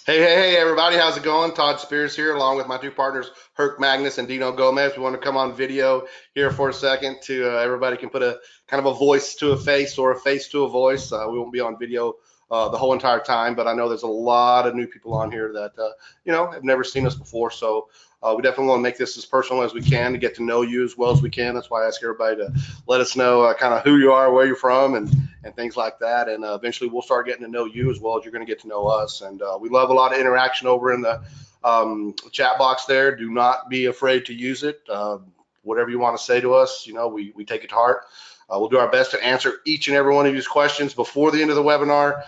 Hey, everybody, how's it going? Todd Spears here, along with my two partners, Herc Magnus and Dino Gomez. We want to come on video here for a second to everybody can put a kind of a voice to a face or a face to a voice. We won't be on video the whole entire time, but I know there's a lot of new people on here that, have never seen us before. So we definitely want to make this as personal as we can to get to know you as well as we can. That's why I ask everybody to let us know kind of who you are, where you're from, and things like that. And eventually we'll start getting to know you as well as you're going to get to know us. And we love a lot of interaction over in the chat box there. Do not be afraid to use it. Whatever you want to say to us, we take it to heart. We'll do our best to answer each and every one of these questions before the end of the webinar.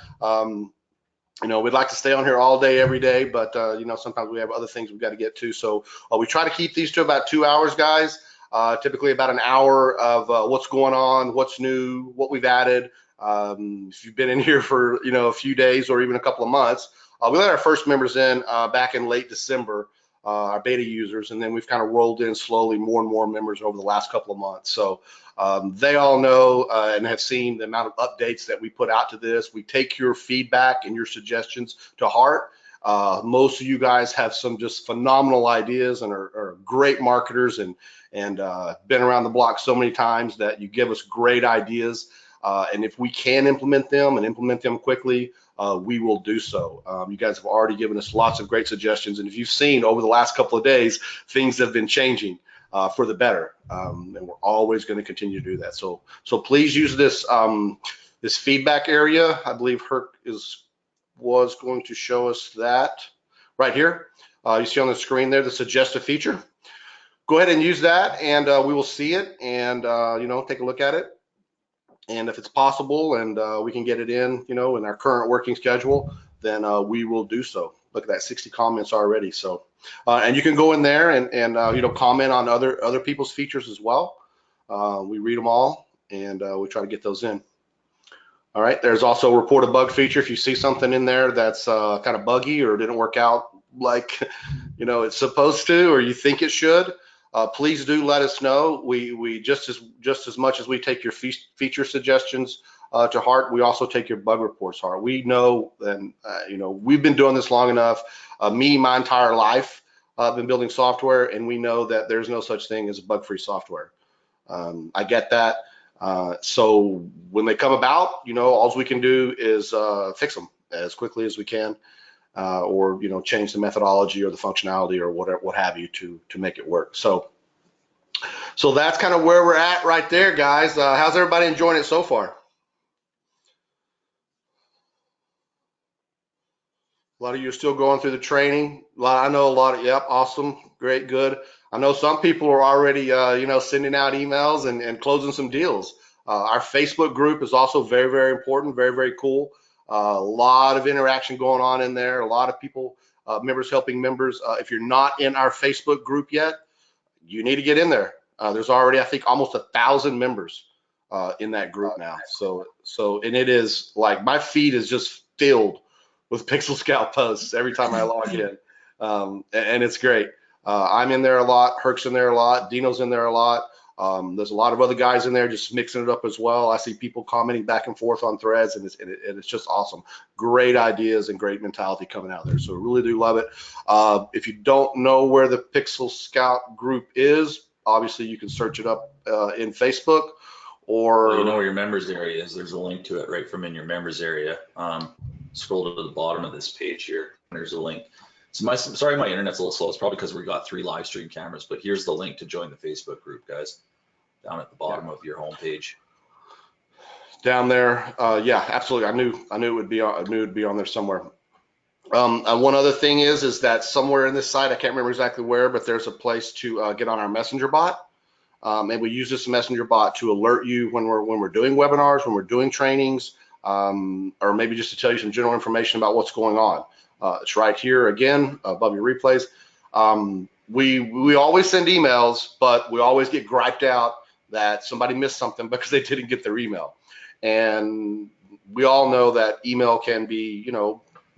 We'd like to stay on here all day, every day, but, sometimes we have other things we've got to get to. So we try to keep these to about 2 hours, guys. Typically about an hour of what's going on, what's new, what we've added. If you've been in here for, a few days or even a couple of months, we let our first members in back in late December, our beta users, and then we've kind of rolled in slowly more and more members over the last couple of months. So they all know and have seen the amount of updates that we put out to this. We take your feedback and your suggestions to heart. Most of you guys have some just phenomenal ideas and are great marketers and been around the block so many times that you give us great ideas. And if we can implement them and implement them quickly, we will do so. You guys have already given us lots of great suggestions. And if you've seen over the last couple of days, things have been changing for the better. And we're always going to continue to do that. So please use this this feedback area. I believe Herc was going to show us that right here. You see on the screen there, the suggested feature. Go ahead and use that, and we will see it and, take a look at it. And if it's possible and we can get it in, in our current working schedule, then we will do so. Look at that, 60 comments already. So, and you can go in there and comment on other people's features as well. We read them all, and we try to get those in. All right, there's also a report a bug feature. If you see something in there that's kind of buggy or didn't work out like, it's supposed to, or you think it should, please do let us know. We just as much as we take your feature suggestions to heart, we also take your bug reports to heart. We know, and we've been doing this long enough. My entire life, I've been building software, and we know that there's no such thing as bug-free software. I get that. So when they come about, all we can do is fix them as quickly as we can, or change the methodology or the functionality or whatever, what have you, to make it work. So that's kind of where we're at right there, guys. How's everybody enjoying it so far? A lot of you are still going through the training. I know a lot of, yep, awesome, great, good. I know some people are already, sending out emails and closing some deals. Our Facebook group is also very, very important, very, very cool. A lot of interaction going on in there. A lot of people, members helping members. If you're not in our Facebook group yet, you need to get in there. There's already, I think, almost 1,000 members in that group now. And it is like my feed is just filled with Pixel Scout posts every time I log in, and it's great. I'm in there a lot. Herc's in there a lot. Dino's in there a lot. There's a lot of other guys in there just mixing it up as well. I see people commenting back and forth on threads, and it's just awesome. Great ideas and great mentality coming out there. So we really do love it. If you don't know where the Pixel Scout group is, obviously you can search it up in Facebook, or you know where your members area is. There's a link to it right from in your members area. Scroll to the bottom of this page here. There's a link. So sorry, my internet's a little slow. It's probably because we got 3 live stream cameras, but here's the link to join the Facebook group, guys, down at the bottom of your homepage. Down there, yeah, absolutely. I knew it would be on there somewhere. One other thing is that somewhere in this site, I can't remember exactly where, but there's a place to get on our messenger bot. And we use this messenger bot to alert you when we're doing webinars, when we're doing trainings, or maybe just to tell you some general information about what's going on. It's right here again above your replays. We always send emails, but we always get griped out that somebody missed something because they didn't get their email. And we all know that email can be,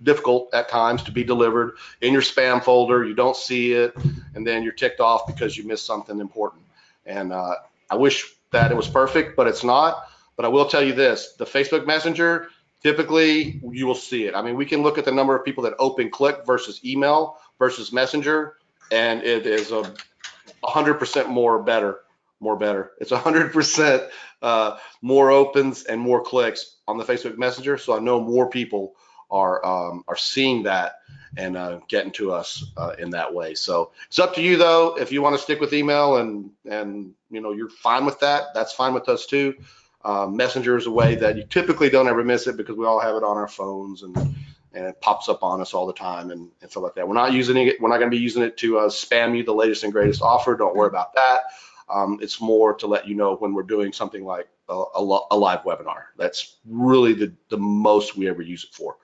difficult at times to be delivered in your spam folder. You don't see it, and then you're ticked off because you missed something important. And I wish that it was perfect, but it's not. But I will tell you this, the Facebook Messenger typically you will see it. I mean, we can look at the number of people that open click versus email versus messenger, and it is 100% more better. It's 100% more opens and more clicks on the Facebook Messenger. So I know more people are seeing that and getting to us in that way. So it's up to you though. If you want to stick with email and you're fine with that, that's fine with us too. Messenger is a way that you typically don't ever miss it because we all have it on our phones and it pops up on us all the time and stuff like that. We're not using it. We're not going to be using it to spam you the latest and greatest offer. Don't worry about that. It's more to let you know when we're doing something like a live webinar. That's really the most we ever use it for.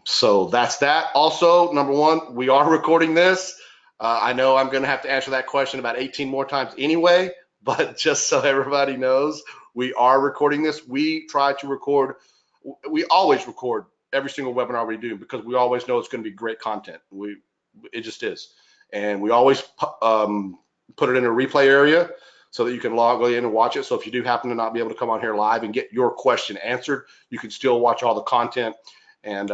So that's that. Also, number one, we are recording this. I know I'm going to have to answer that question about 18 more times anyway, but just so everybody knows, we are recording this. We try to record. We always record every single webinar we do because we always know it's going to be great content. It just is. And we always put it in a replay area so that you can log in and watch it. So if you do happen to not be able to come on here live and get your question answered, you can still watch all the content and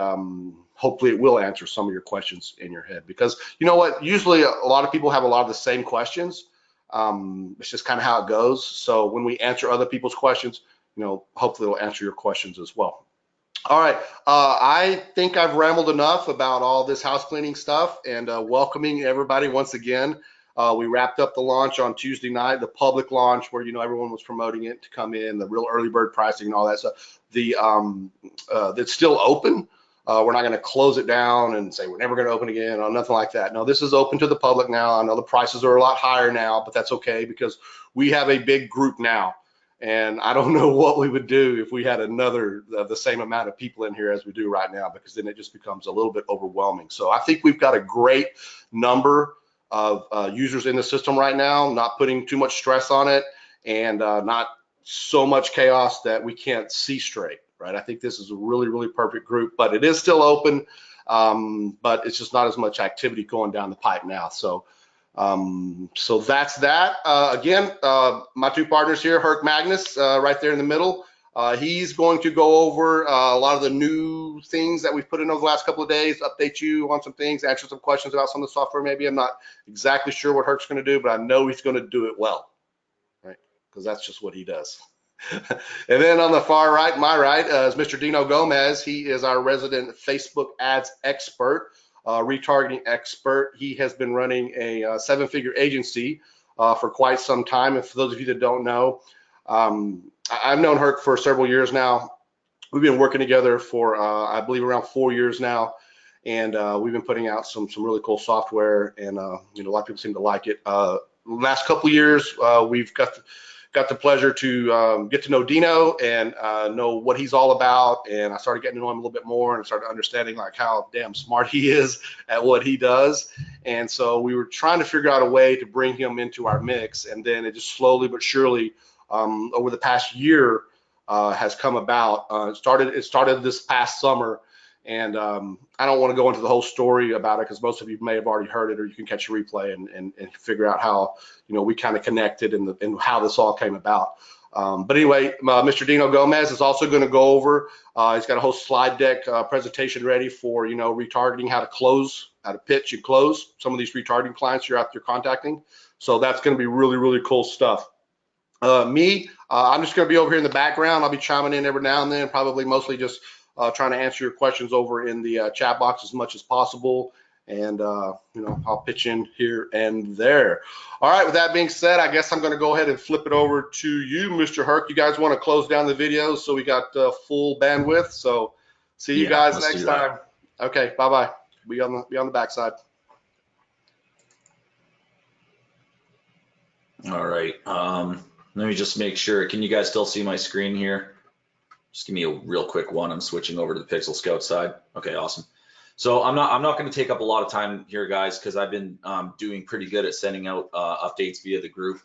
hopefully it will answer some of your questions in your head. Because you know what, usually a lot of people have a lot of the same questions. It's just kind of how it goes. So when we answer other people's questions, hopefully it'll answer your questions as well. All right, I think I've rambled enough about all this house cleaning stuff and welcoming everybody once again. We wrapped up the launch on Tuesday night, the public launch where everyone was promoting it to come in, the real early bird pricing and all that stuff. It's still open. We're not going to close it down and say we're never going to open again or nothing like that. No, this is open to the public now. I know the prices are a lot higher now, but that's okay because we have a big group now. And I don't know what we would do if we had the same amount of people in here as we do right now, because then it just becomes a little bit overwhelming. So I think we've got a great number of users in the system right now, not putting too much stress on it and not so much chaos that we can't see straight, right? I think this is a really, really perfect group, but it is still open, but it's just not as much activity going down the pipe now. So that's that. Again, my two partners here, Herc Magnus, right there in the middle. He's going to go over a lot of the new things that we've put in over the last couple of days, update you on some things, answer some questions about some of the software. Maybe I'm not exactly sure what Herc's going to do, but I know he's going to do it well, right? Because that's just what he does. And then on the far right, my right, is Mr. Dino Gomez. He is our resident Facebook ads expert. Retargeting expert. He has been running a 7-figure agency for quite some time. And for those of you that don't know, I've known Herc for several years now. We've been working together for, I believe, around 4 years now. And we've been putting out some really cool software, and a lot of people seem to like it. Last couple of years, we've got the pleasure to get to know Dino and know what he's all about. And I started getting to know him a little bit more and started understanding like how damn smart he is at what he does. And so we were trying to figure out a way to bring him into our mix. And then it just slowly but surely over the past year has come about. It started this past summer. And I don't want to go into the whole story about it because most of you may have already heard it, or you can catch a replay and figure out how we kind of connected and how this all came about. But anyway, Mr. Dino Gomez is also going to go over. He's got a whole slide deck presentation ready for retargeting, how to pitch and close some of these retargeting clients you're out there contacting. So that's going to be really, really cool stuff. I'm just going to be over here in the background. I'll be chiming in every now and then, probably mostly just trying to answer your questions over in the chat box as much as possible. And, I'll pitch in here and there. All right, with that being said, I guess I'm going to go ahead and flip it over to you, Mr. Herc. You guys want to close down the video so we got full bandwidth. So see you guys next time. Okay, bye-bye. Be on the backside. All right. Let me just make sure. Can you guys still see my screen here? Just give me a real quick one. I'm switching over to the Pixel Scout side. Okay, awesome. So I'm not going to take up a lot of time here, guys, because I've been doing pretty good at sending out updates via the group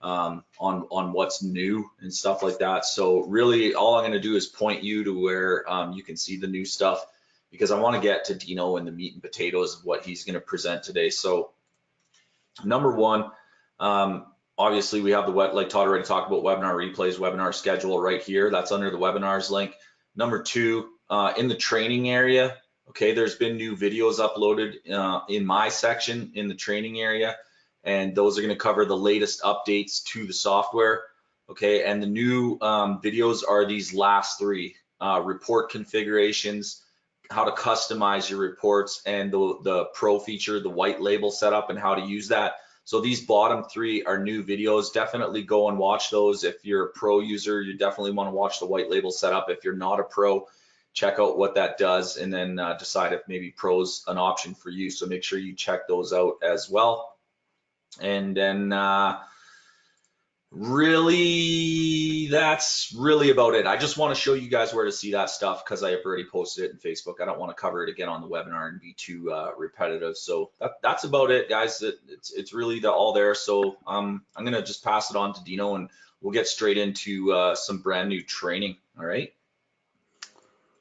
on what's new and stuff like that. So really, all I'm going to do is point you to where you can see the new stuff, because I want to get to Dino and the meat and potatoes of what he's going to present today. So number one, obviously we have like Todd already talked about, webinar replays, webinar schedule right here. That's under the webinars link. Number two, in the training area, okay, there's been new videos uploaded in my section in the training area, and those are going to cover the latest updates to the software. Okay, and the new videos are these last three: report configurations, how to customize your reports, and the pro feature, the white label setup, and how to use that. So these bottom three are new videos. Definitely go and watch those. If you're a pro user, you definitely want to watch the white label setup. If you're not a pro, check out what that does, and then decide if maybe pro's an option for you. So make sure you check those out as well. And then really, that's really about it. I just want to show you guys where to see that stuff because I have already posted it in Facebook. I don't want to cover it again on the webinar and be too repetitive. So that's about it, guys. It's really all there. So I'm going to just pass it on to Dino, and we'll get straight into some brand new training. All right.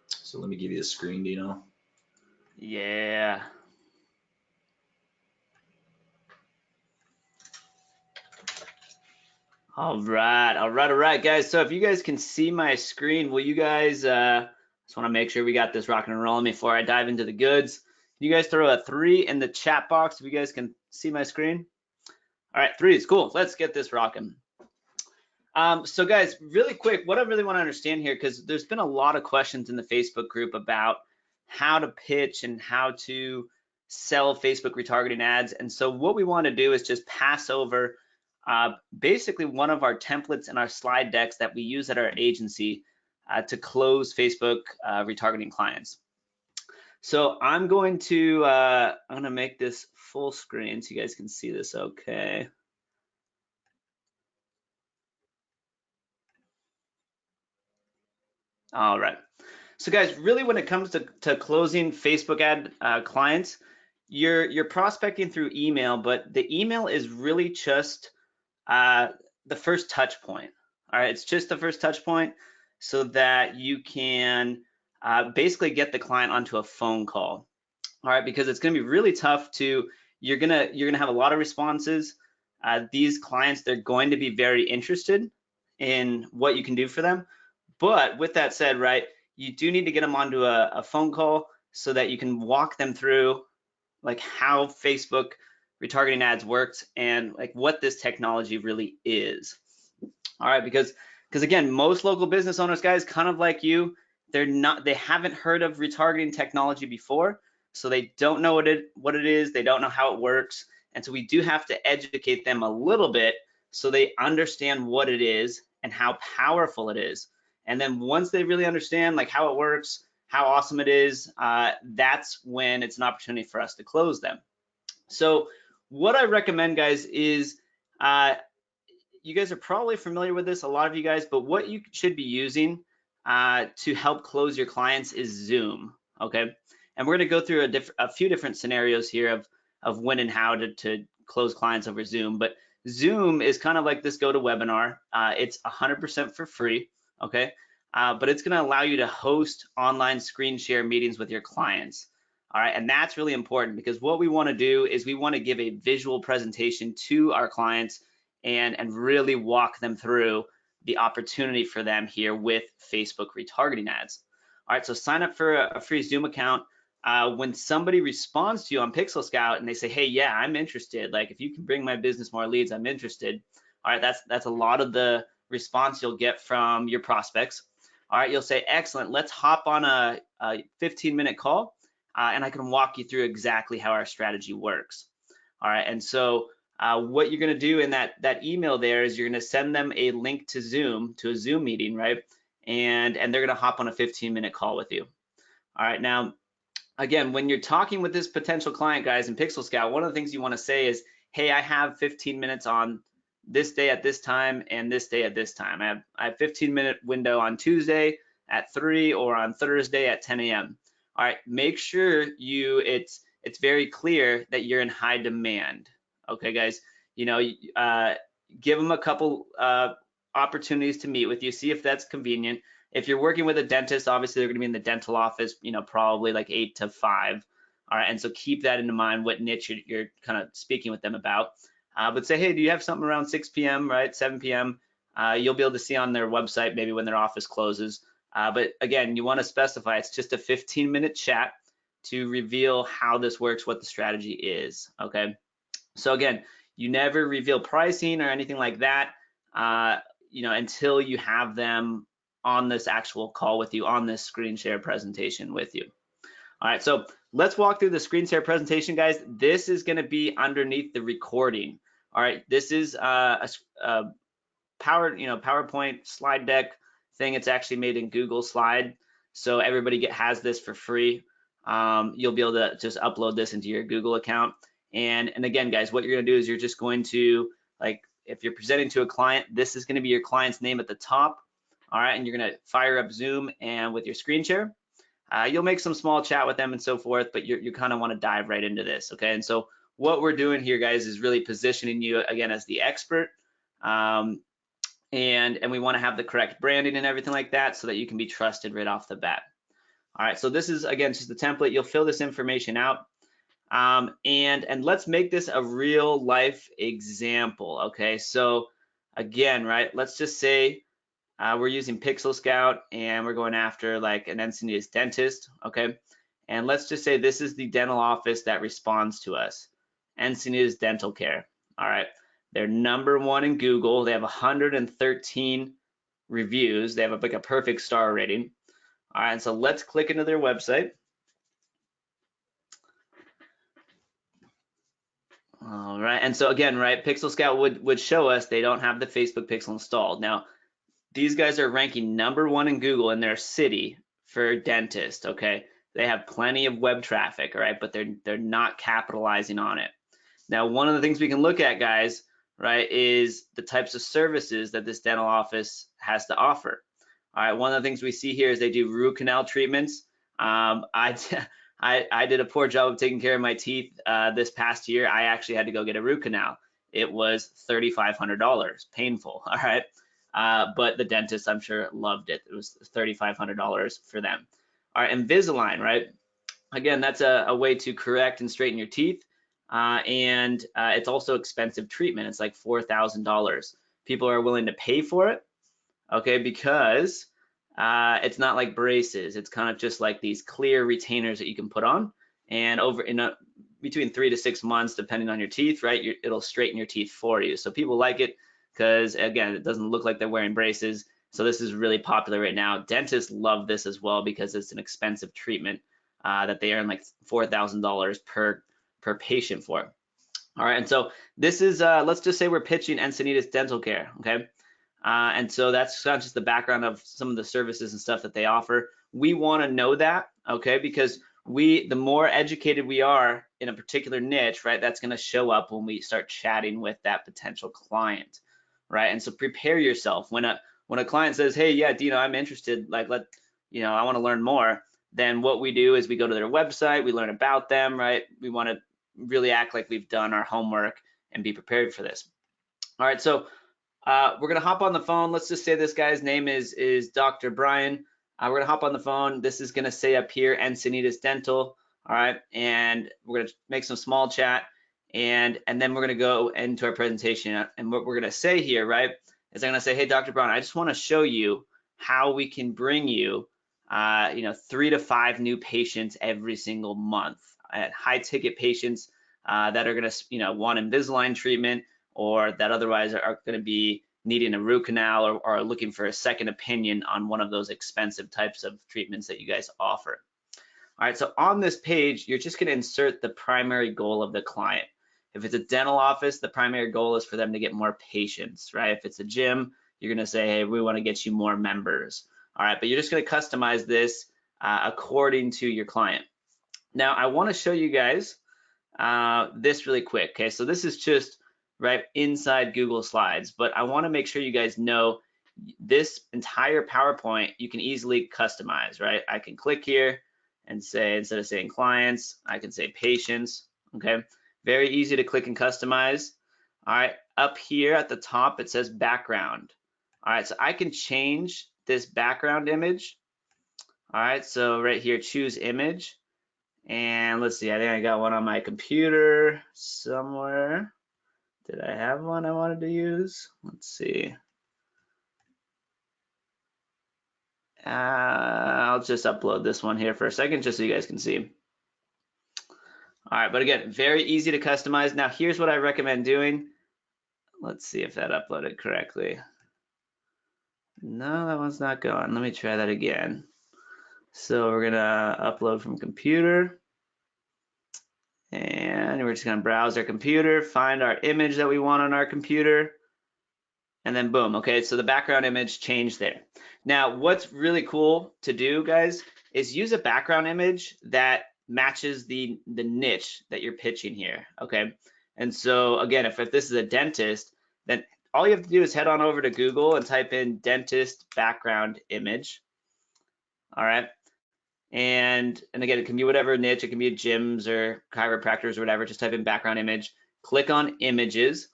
So let me give you the screen, Dino. Yeah. All right, guys. So if you guys can see my screen, will you guys, just want to make sure we got this rocking and rolling before I dive into the goods. Can you guys throw a 3 in the chat box if you guys can see my screen? All right, 3 is cool. Let's get this rocking. So guys, really quick, what I really want to understand here, because there's been a lot of questions in the Facebook group about how to pitch and how to sell Facebook retargeting ads. And so what we want to do is just pass over basically one of our templates in our slide decks that we use at our agency to close Facebook retargeting clients. So I'm going to make this full screen so you guys can see this okay. All right. So guys, really when it comes to closing Facebook ad clients, you're prospecting through email, but the email is really just the first touch point. All right, it's just the first touch point so that you can basically get the client onto a phone call. All right, because it's going to be really tough to, you're gonna have a lot of responses. These clients, they're going to be very interested in what you can do for them. But with that said, right, you do need to get them onto a phone call so that you can walk them through like how Facebook retargeting ads works and like what this technology really is. All right, because again, most local business owners, guys, kind of like you, they haven't heard of retargeting technology before, so they don't know what it is, they don't know how it works, and so we do have to educate them a little bit so they understand what it is and how powerful it is. And then once they really understand like how it works, how awesome it is, that's when it's an opportunity for us to close them. So what I recommend, guys, is you guys are probably familiar with this, a lot of you guys, but what you should be using to help close your clients is Zoom, okay? And we're gonna go through a few different scenarios here of when and how to close clients over Zoom, but Zoom is kind of like this GoToWebinar. It's 100% for free, okay? But it's gonna allow you to host online screen share meetings with your clients. All right, and that's really important because what we want to do is we want to give a visual presentation to our clients and really walk them through the opportunity for them here with Facebook retargeting ads. All right, so sign up for a free Zoom account. When somebody responds to you on Pixel Scout and they say, hey, yeah, I'm interested. Like if you can bring my business more leads, I'm interested. All right, that's a lot of the response you'll get from your prospects. All right, you'll say, excellent, let's hop on a 15-minute call. And I can walk you through exactly how our strategy works. All right, and so what you're gonna do in that email there is you're gonna send them a link to Zoom, to a Zoom meeting, right? And they're gonna hop on a 15-minute call with you. All right, now, again, when you're talking with this potential client, guys, in Pixel Scout, one of the things you wanna say is, hey, I have 15 minutes on this day at this time and this day at this time. I have 15-minute window on Tuesday at 3 or on Thursday at 10 a.m. All right, make sure it's very clear that you're in high demand. Okay, guys, you know, give them a couple opportunities to meet with you, see if that's convenient. If you're working with a dentist, obviously they're gonna be in the dental office, you know, probably like 8 to 5. All right, and so keep that in mind, what niche you're kind of speaking with them about. But say, hey, do you have something around 6 p.m., right, 7 p.m.? You'll be able to see on their website maybe when their office closes. But again, you want to specify it's just a 15-minute chat to reveal how this works, what the strategy is, okay? So again, you never reveal pricing or anything like that, until you have them on this actual call with you, on this screen share presentation with you. All right, so let's walk through the screen share presentation, guys. This is going to be underneath the recording. All right, this is a PowerPoint slide deck thing. It's actually made in Google Slide, so everybody has this for free. You'll be able to just upload this into your Google account. And again, guys, what you're going to do is you're just going to, like, if you're presenting to a client, this is going to be your client's name at the top. All right, and you're going to fire up Zoom and with your screen share. You'll make some small chat with them and so forth, but you kind of want to dive right into this, okay? And so what we're doing here, guys, is really positioning you again as the expert, and we want to have the correct branding and everything like that so that you can be trusted right off the bat. All right, so this is again just the template. You'll fill this information out, and let's make this a real life example, okay? So again, right, let's just say we're using Pixel Scout and we're going after like an Encinitas dentist, okay? And let's just say this is the dental office that responds to us, Encinitas Dental Care. All right, they're #1 in Google. They have 113 reviews. They have like a perfect star rating. All right, so let's click into their website. All right, and so again, right, Pixel Scout would show us they don't have the Facebook Pixel installed. Now, these guys are ranking #1 in Google in their city for dentist, okay? They have plenty of web traffic, all right, but they're not capitalizing on it. Now, one of the things we can look at, guys, right, is the types of services that this dental office has to offer. All right, one of the things we see here is they do root canal treatments. I did a poor job of taking care of my teeth this past year. I actually had to go get a root canal. It was $3,500, painful, all right? But the dentist, I'm sure, loved it. It was $3,500 for them. All right, Invisalign, right? Again, that's a way to correct and straighten your teeth. And it's also expensive treatment. It's like $4,000. People are willing to pay for it, okay, because it's not like braces. It's kind of just like these clear retainers that you can put on, and between 3 to 6 months, depending on your teeth, right, it'll straighten your teeth for you. So people like it because, again, it doesn't look like they're wearing braces. So this is really popular right now. Dentists love this as well because it's an expensive treatment that they earn like $4,000 per patient for. All right, and so this is, let's just say we're pitching Encinitas Dental Care, okay? And so that's not just the background of some of the services and stuff that they offer. We want to know that, okay? Because the more educated we are in a particular niche, right, that's going to show up when we start chatting with that potential client, right? And so prepare yourself. When a client says, hey, yeah, Dino, I'm interested, like, I want to learn more, then what we do is we go to their website, we learn about them, right? We want to really act like we've done our homework and be prepared for this. All right, so we're gonna hop on the phone. Let's just say this guy's name is Dr. Brian. We're gonna hop on the phone. This is gonna say up here Encinitas Dental. All right, and we're gonna make some small chat, and then we're gonna go into our presentation. And what we're gonna say here, right, is I'm gonna say, hey, Dr. Brian, I just want to show you how we can bring you, 3 to 5 new patients every single month at high ticket patients that are gonna, want Invisalign treatment, or that otherwise are going to be needing a root canal or are looking for a second opinion on one of those expensive types of treatments that you guys offer. All right, so on this page, you're just going to insert the primary goal of the client. If it's a dental office, the primary goal is for them to get more patients, right? If it's a gym, you're going to say, hey, we want to get you more members. All right, but you're just going to customize this according to your client. Now, I want to show you guys this really quick, okay? So this is just right inside Google Slides, but I want to make sure you guys know this entire PowerPoint you can easily customize, right? I can click here and say, instead of saying clients, I can say patients, okay? Very easy to click and customize. All right, up here at the top, it says background. All right, so I can change this background image. All right, so right here, choose image. And let's see, I think I got one on my computer somewhere. Did I have one I wanted to use? Let's see. I'll just upload this one here for a second just so you guys can see. All right, but again, very easy to customize. Now here's what I recommend doing. Let's see if that uploaded correctly. No, that one's not going. Let me try that again. So we're gonna upload from computer, and we're just gonna browse our computer, find our image that we want on our computer, and then boom. Okay, so the background image changed there. Now, what's really cool to do, guys, is use a background image that matches the niche that you're pitching here. Okay, and so again, if this is a dentist, then all you have to do is head on over to Google and type in dentist background image. All right. And again, it can be whatever niche, it can be gyms or chiropractors or whatever. Just type in background image, click on images.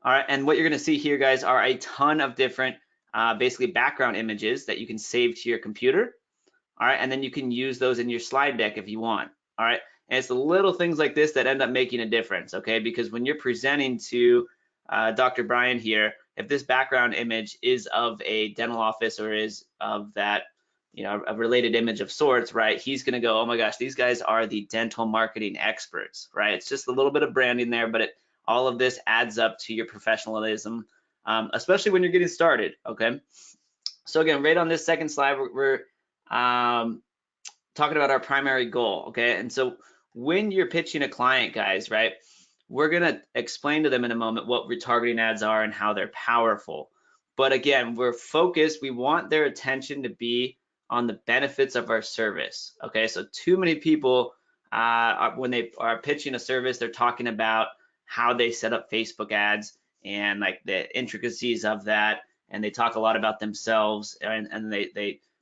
All right, and what you're gonna see here, guys, are a ton of different basically background images that you can save to your computer. All right, and then you can use those in your slide deck if you want. All right, and it's the little things like this that end up making a difference, okay? Because when you're presenting to Dr. Brian here, if this background image is of a dental office or is of that, you know, a related image of sorts, right? He's gonna go, oh my gosh, these guys are the dental marketing experts, right? It's just a little bit of branding there, but all of this adds up to your professionalism, especially when you're getting started, okay? So again, right on this second slide, we're talking about our primary goal, okay? And so when you're pitching a client, guys, right, we're gonna explain to them in a moment what retargeting ads are and how they're powerful. But again, we're focused, we want their attention to be on the benefits of our service, okay? So too many people, when they are pitching a service, they're talking about how they set up Facebook ads and like the intricacies of that, and they talk a lot about themselves, and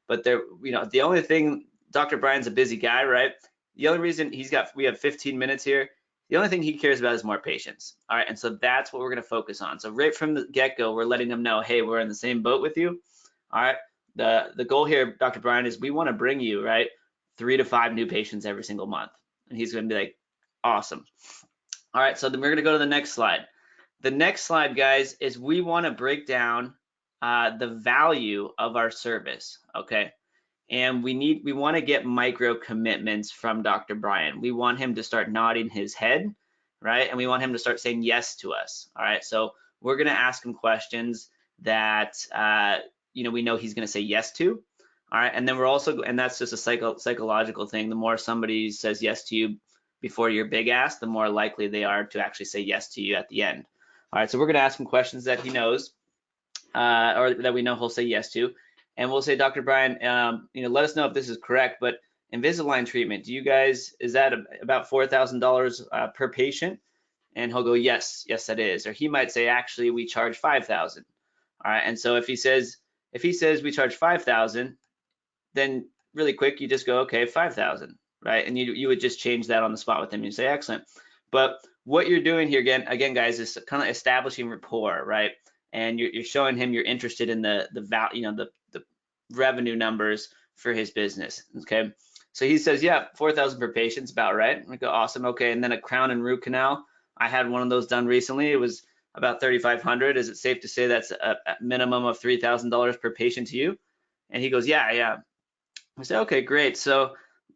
but they're, you know, the only thing, Dr. Brian's a busy guy, right? The only reason we have 15 minutes here, the only thing he cares about is more patients. All right, and so that's what we're gonna focus on. So right from the get-go, we're letting them know, hey, we're in the same boat with you. All right, the goal here, Dr. Brian, is we wanna bring you, right, 3 to 5 new patients every single month. And he's gonna be like, awesome. All right, so then we're gonna go to the next slide. The next slide, guys, is we wanna break down the value of our service, okay? And we want to get micro commitments from Dr. Brian. We want him to start nodding his head, right? And we want him to start saying yes to us, all right? So we're gonna ask him questions that, you know, we know he's gonna say yes to, all right? And then we're also, and that's just a psychological thing. The more somebody says yes to you before your big ask, the more likely they are to actually say yes to you at the end. All right, so we're gonna ask him questions that he knows, or that we know he'll say yes to. And we'll say, Dr. Brian, you know, let us know if this is correct, but Invisalign treatment, do you guys, is that about $4,000 per patient? And he'll go, yes, that is. Or he might say, actually, we charge $5,000. All right, and so if he says we charge $5,000, then really quick, you just go, okay, $5,000, right? And you would just change that on the spot with him. You say, excellent. But what you're doing here, again, guys, is kind of establishing rapport, right? And you're showing him you're interested in the value, you know, the revenue numbers for his business. Okay, so he says, yeah, 4,000 per patient's about right. We go, awesome. Okay, and then a crown and root canal. I had one of those done recently. It was about 3,500. Is it safe to say that's a minimum of $3,000 per patient to you? And he goes, yeah. I say, okay, great. So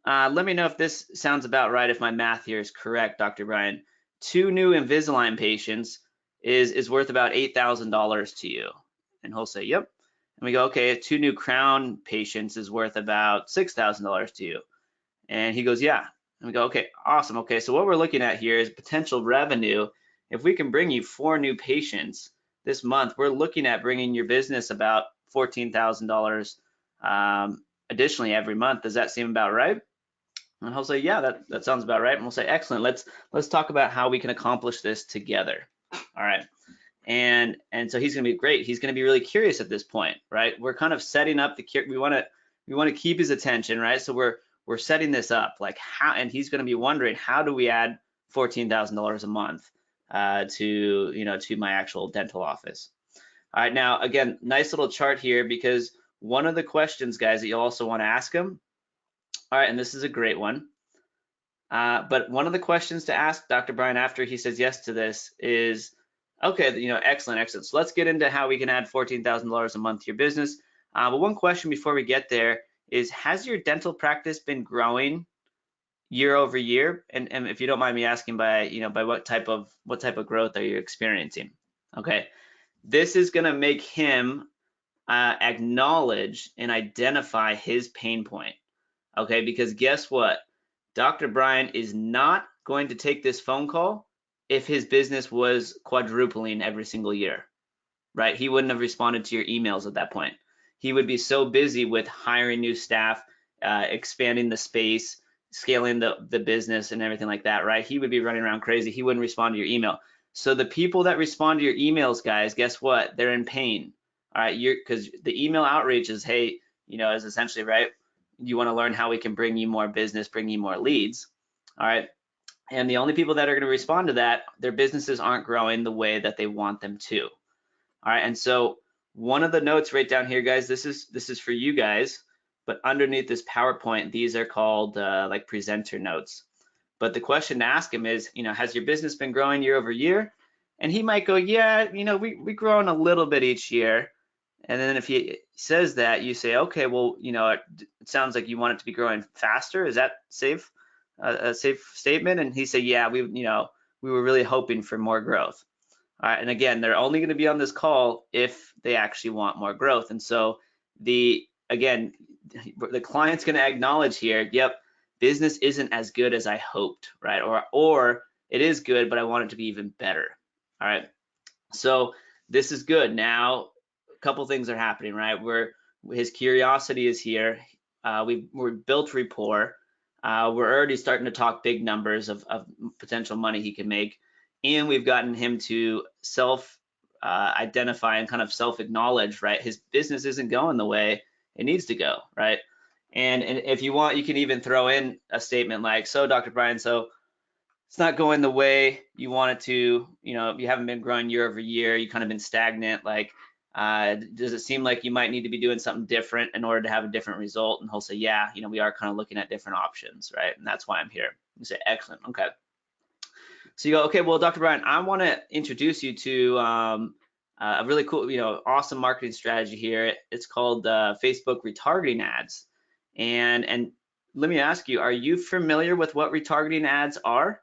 let me know if this sounds about right, if my math here is correct, Dr. Brian. 2 new Invisalign patients is worth about $8,000 to you. And he'll say, yep. And we go, okay, 2 new crown patients is worth about $6,000 to you. And he goes, yeah. And we go, okay, awesome. Okay, so what we're looking at here is potential revenue. If we can bring you 4 new patients this month, we're looking at bringing your business about $14,000 additionally every month. Does that seem about right? And he'll say, yeah, that sounds about right. And we'll say, excellent. Let's talk about how we can accomplish this together. All right. And so he's going to be great. He's going to be really curious at this point, right? We're kind of setting up we want to keep his attention, right? So we're setting this up, like how, and he's going to be wondering, how do we add $14,000 a month to my actual dental office? All right, now again, nice little chart here, because one of the questions, guys, that you'll also want to ask him. All right, and this is a great one. But one of the questions to ask Dr. Brian after he says yes to this is, okay, excellent. So let's get into how we can add $14,000 a month to your business. But one question before we get there is, has your dental practice been growing year over year? And if you don't mind me asking, by by what type of growth are you experiencing? Okay, this is going to make him acknowledge and identify his pain point. Okay, because guess what? Dr. Brian is not going to take this phone call if his business was quadrupling every single year, right? He wouldn't have responded to your emails at that point. He would be so busy with hiring new staff, expanding the space, scaling the business and everything like that, right? He would be running around crazy. He wouldn't respond to your email. So the people that respond to your emails, guys, guess what? They're in pain. All right, because the email outreach is, hey, is essentially, right, you want to learn how we can bring you more business, bring you more leads. All right, and the only people that are going to respond to that, their businesses aren't growing the way that they want them to. All right, and so one of the notes right down here, guys, this is for you guys, but underneath this PowerPoint, these are called like presenter notes. But the question to ask him is, has your business been growing year over year? And he might go, yeah, we grown a little bit each year. And then if he says that, you say, okay, well, it sounds like you want it to be growing faster. Is that safe? A safe statement? And he said, yeah, we were really hoping for more growth. All right, and again, they're only going to be on this call if they actually want more growth. And so the client's going to acknowledge here, yep, business isn't as good as I hoped, right? Or it is good, but I want it to be even better. All right, so this is good. Now, a couple things are happening, right? His curiosity is here. We're built rapport. We're already starting to talk big numbers of potential money he can make. And we've gotten him to self-identify and kind of self-acknowledge, right? His business isn't going the way it needs to go, right? And if you want, you can even throw in a statement like, so Dr. Brian, so it's not going the way you want it to, you haven't been growing year over year, you kind of been stagnant, like, does it seem like you might need to be doing something different in order to have a different result? And he'll say, yeah, we are kind of looking at different options, right? And that's why I'm here. You say, excellent, okay. So you go, okay, well, Dr. Brian, I want to introduce you to a really cool, awesome marketing strategy here. It's called Facebook retargeting ads. And let me ask you, are you familiar with what retargeting ads are?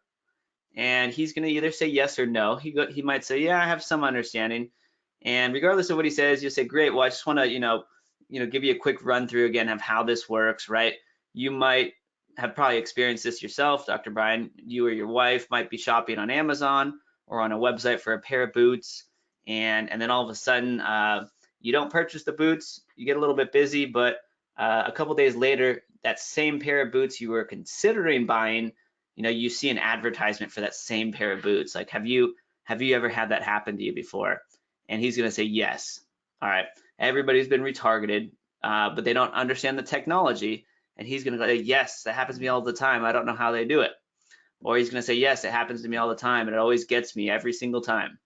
And he's going to either say yes or no. He might say, yeah, I have some understanding. And regardless of what he says, you'll say, great. Well, I just want to, give you a quick run through again of how this works, right? You might have probably experienced this yourself, Dr. Brian. You or your wife might be shopping on Amazon or on a website for a pair of boots, and then all of a sudden you don't purchase the boots. You get a little bit busy, but a couple days later, that same pair of boots you were considering buying, you see an advertisement for that same pair of boots. Like, have you ever had that happen to you before? And he's gonna say yes. All right, everybody's been retargeted, but they don't understand the technology. And he's gonna go, yes, that happens to me all the time. I don't know how they do it. Or he's gonna say, yes, it happens to me all the time, and it always gets me every single time.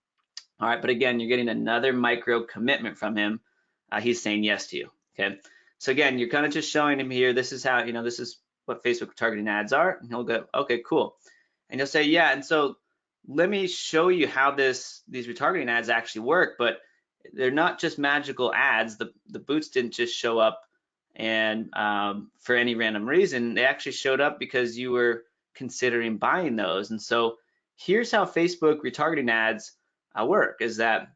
All right, but again, you're getting another micro commitment from him. He's saying yes to you, okay? So again, you're kind of just showing him here, this is how, this is what Facebook targeting ads are. And he'll go, okay, cool. And you'll say, yeah, and so let me show you how these retargeting ads actually work, but they're not just magical ads. The boots didn't just show up and for any random reason. They actually showed up because you were considering buying those. And so here's how Facebook retargeting ads work, is that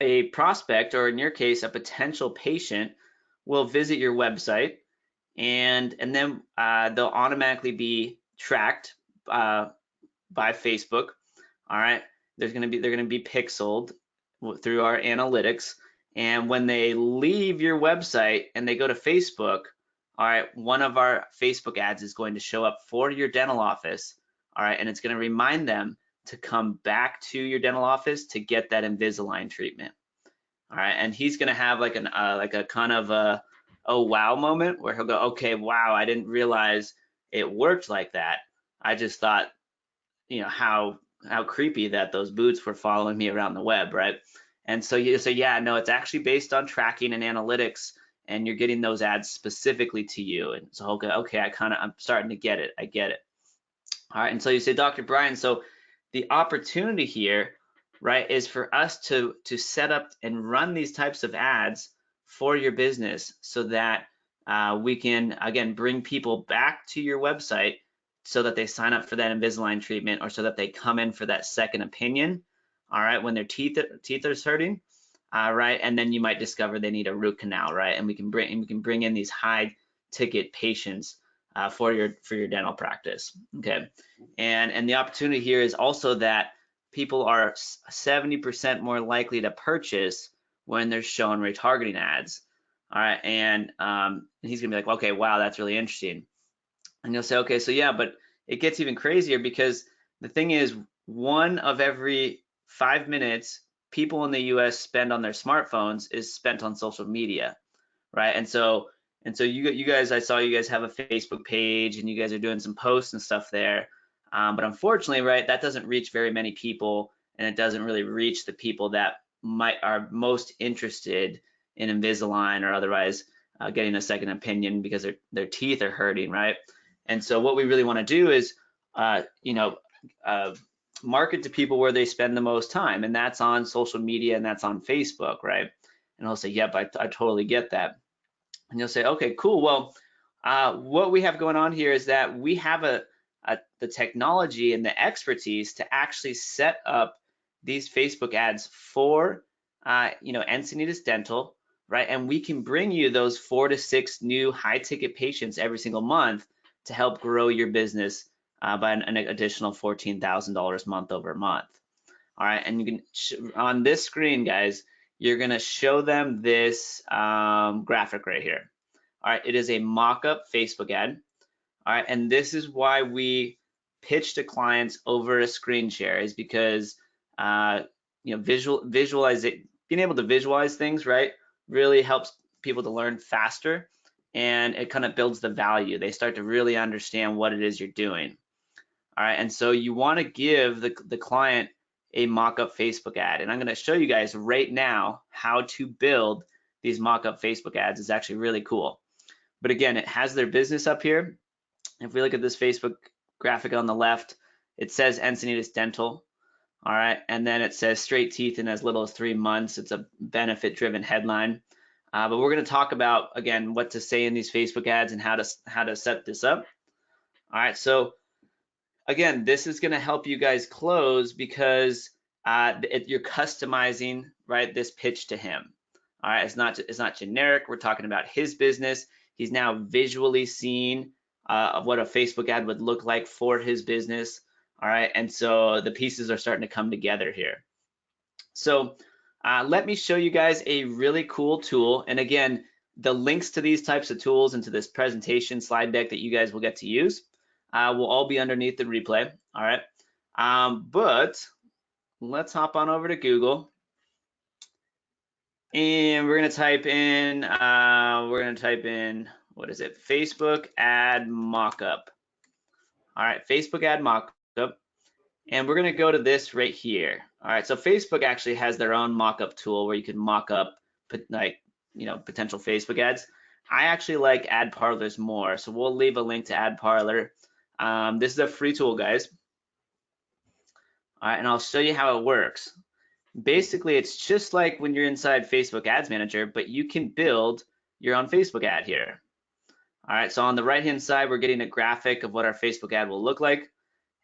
a prospect, or in your case, a potential patient, will visit your website, and then they'll automatically be tracked by Facebook. All right, they're going to be pixeled through our analytics, and when they leave your website and they go to Facebook, all right, one of our Facebook ads is going to show up for your dental office. All right, and it's going to remind them to come back to your dental office to get that Invisalign treatment. All right, and he's going to have like a kind of a oh wow moment where he'll go, okay, wow, I didn't realize it worked like that. I just thought, how creepy that those boots were following me around the web, right? And so you say, yeah, no, it's actually based on tracking and analytics, and you're getting those ads specifically to you. And so he'll go, okay, I'm starting to get it. I get it. All right, and so you say, Dr. Brian, so the opportunity here, right, is for us to set up and run these types of ads for your business so that we can, again, bring people back to your website so that they sign up for that Invisalign treatment, or so that they come in for that second opinion, all right, when their teeth are hurting, right, and then you might discover they need a root canal, right, and we can bring in these high ticket patients for your dental practice, okay, and the opportunity here is also that people are 70% more likely to purchase when they're shown retargeting ads, all right, and he's gonna be like, okay, wow, that's really interesting. And you'll say, okay, so yeah, but it gets even crazier, because the thing is, 1 of every 5 minutes people in the US spend on their smartphones is spent on social media, right? And so you guys, I saw you guys have a Facebook page and you guys are doing some posts and stuff there. But unfortunately, right, that doesn't reach very many people, and it doesn't really reach the people that are most interested in Invisalign or otherwise getting a second opinion because their teeth are hurting, right? And so what we really want to do is, market to people where they spend the most time, and that's on social media, and that's on Facebook, right? And I'll say, yep, I totally get that. And you'll say, okay, cool. Well, what we have going on here is that we have the technology and the expertise to actually set up these Facebook ads for, Encinitas Dental, right? And we can bring you those 4 to 6 new high ticket patients every single month to help grow your business by an additional $14,000 month over month. All right, and you can, on this screen, guys, you're gonna show them this graphic right here. All right, it is a mock-up Facebook ad. All right, and this is why we pitch to clients over a screen share, is because visualize it, being able to visualize things, right, really helps people to learn faster, and it kind of builds the value. They start to really understand what it is you're doing. All right, and so you want to give the client a mock-up Facebook ad, and I'm going to show you guys right now how to build these mock-up Facebook ads. It's actually really cool. But again, it has their business up here. If we look at this Facebook graphic on the left, it says Encinitas Dental. All right, and then it says straight teeth in as little as 3 months. It's a benefit-driven headline. But we're going to talk about, again, what to say in these Facebook ads and how to set this up. All right, so again, this is going to help you guys close because you're customizing, right, this pitch to him. All right, it's not generic. We're talking about his business. He's now visually seeing what a Facebook ad would look like for his business. All right, and so the pieces are starting to come together here. So let me show you guys a really cool tool. And again, the links to these types of tools and to this presentation slide deck that you guys will get to use will all be underneath the replay. All right, but let's hop on over to Google, and we're gonna type in what is it? Facebook ad mockup. All right, Facebook ad mockup, and we're gonna go to this right here. All right, so Facebook actually has their own mockup tool where you can mock up potential Facebook ads. I actually like AdParlor's more, so we'll leave a link to AdParlor. This is a free tool, guys. All right, and I'll show you how it works. Basically, it's just like when you're inside Facebook Ads Manager, but you can build your own Facebook ad here. All right, so on the right-hand side, we're getting a graphic of what our Facebook ad will look like.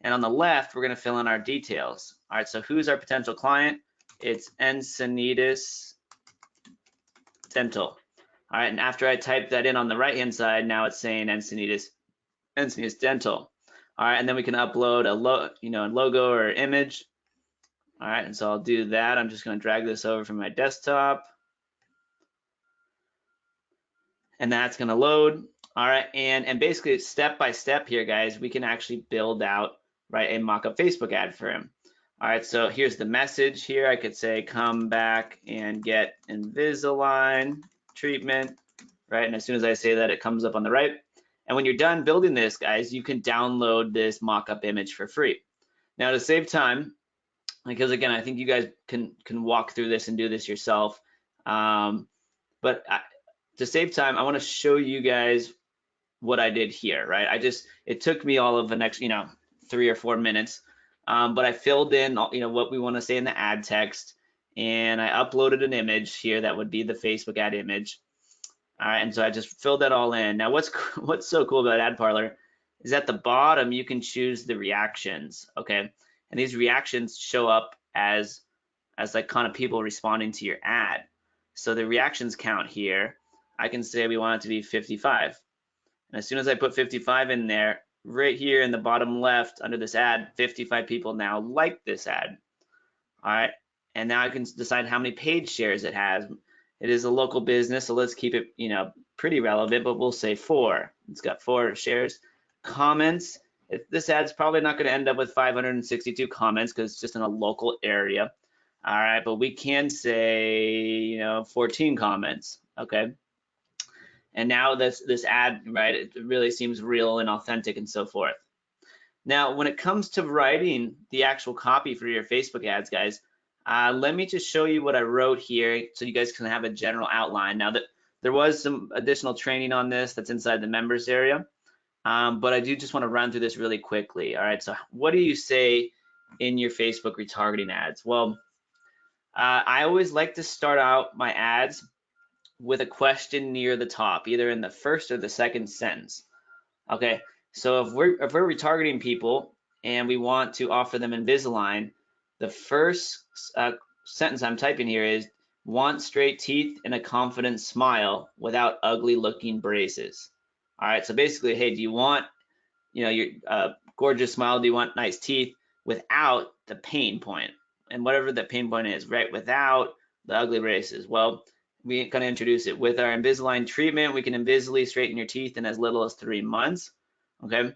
And on the left, we're gonna fill in our details. All right, so who's our potential client? It's Encinitas Dental. All right, and after I type that in on the right-hand side, now it's saying Encinitas Dental. All right, and then we can upload a logo or image. All right, and so I'll do that. I'm just going to drag this over from my desktop, and that's going to load. All right, and basically step by step here, guys, we can actually build out, right, a mock-up Facebook ad for him. All right, so here's the message here. I could say, come back and get Invisalign treatment, right? And as soon as I say that, it comes up on the right. And when you're done building this, guys, you can download this mock-up image for free. Now, to save time, because again, I think you guys can walk through this and do this yourself. To save time, I want to show you guys what I did here, right? It took me all of the next, 3 or 4 minutes, but I filled in, what we want to say in the ad text, and I uploaded an image here that would be the Facebook ad image. All right, and so I just filled that all in. Now what's so cool about Ad Parlor is at the bottom you can choose the reactions, okay? And these reactions show up as like kind of people responding to your ad. So the reactions count here, I can say we want it to be 55. And as soon as I put 55 in there, right here in the bottom left under this ad, 55 people now like this ad. All right, and now I can decide how many page shares it has. It is a local business, so let's keep it, you know, pretty relevant, but we'll say 4. It's got 4 shares. Comments, this ad's probably not going to end up with 562 comments because it's just in a local area. All right, but we can say, you know, 14 comments, okay? And now this ad, right, it really seems real and authentic and so forth. Now, when it comes to writing the actual copy for your Facebook ads, guys, let me just show you what I wrote here so you guys can have a general outline. Now, that there was some additional training on this that's inside the members area, but I do just want to run through this really quickly. All right, so what do you say in your Facebook retargeting ads? Well, I always like to start out my ads with a question near the top, either in the first or the second sentence. Okay, so if we're retargeting people and we want to offer them Invisalign, the first sentence I'm typing here is want straight teeth and a confident smile without ugly looking braces. All right, so basically, hey, do you want, you know, your gorgeous smile? Do you want nice teeth without the pain point? And whatever the pain point is, right? Without the ugly braces. Well, we kind of introduce it with our Invisalign treatment. We can Invisally straighten your teeth in as little as 3 months. Okay,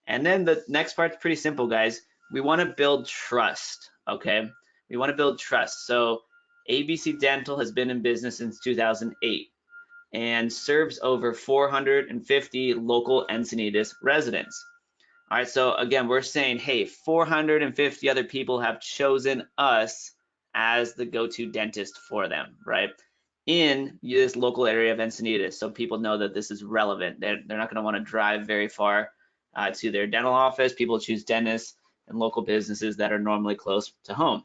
and then the next part's pretty simple, guys. We want to build trust. Okay, we want to build trust. So ABC Dental has been in business since 2008 and serves over 450 local Encinitas residents. All right, so again, we're saying, hey, 450 other people have chosen us as the go-to dentist for them, right? In this local area of Encinitas, so people know that this is relevant. They're not going to want to drive very far to their dental office. People choose dentists and local businesses that are normally close to home.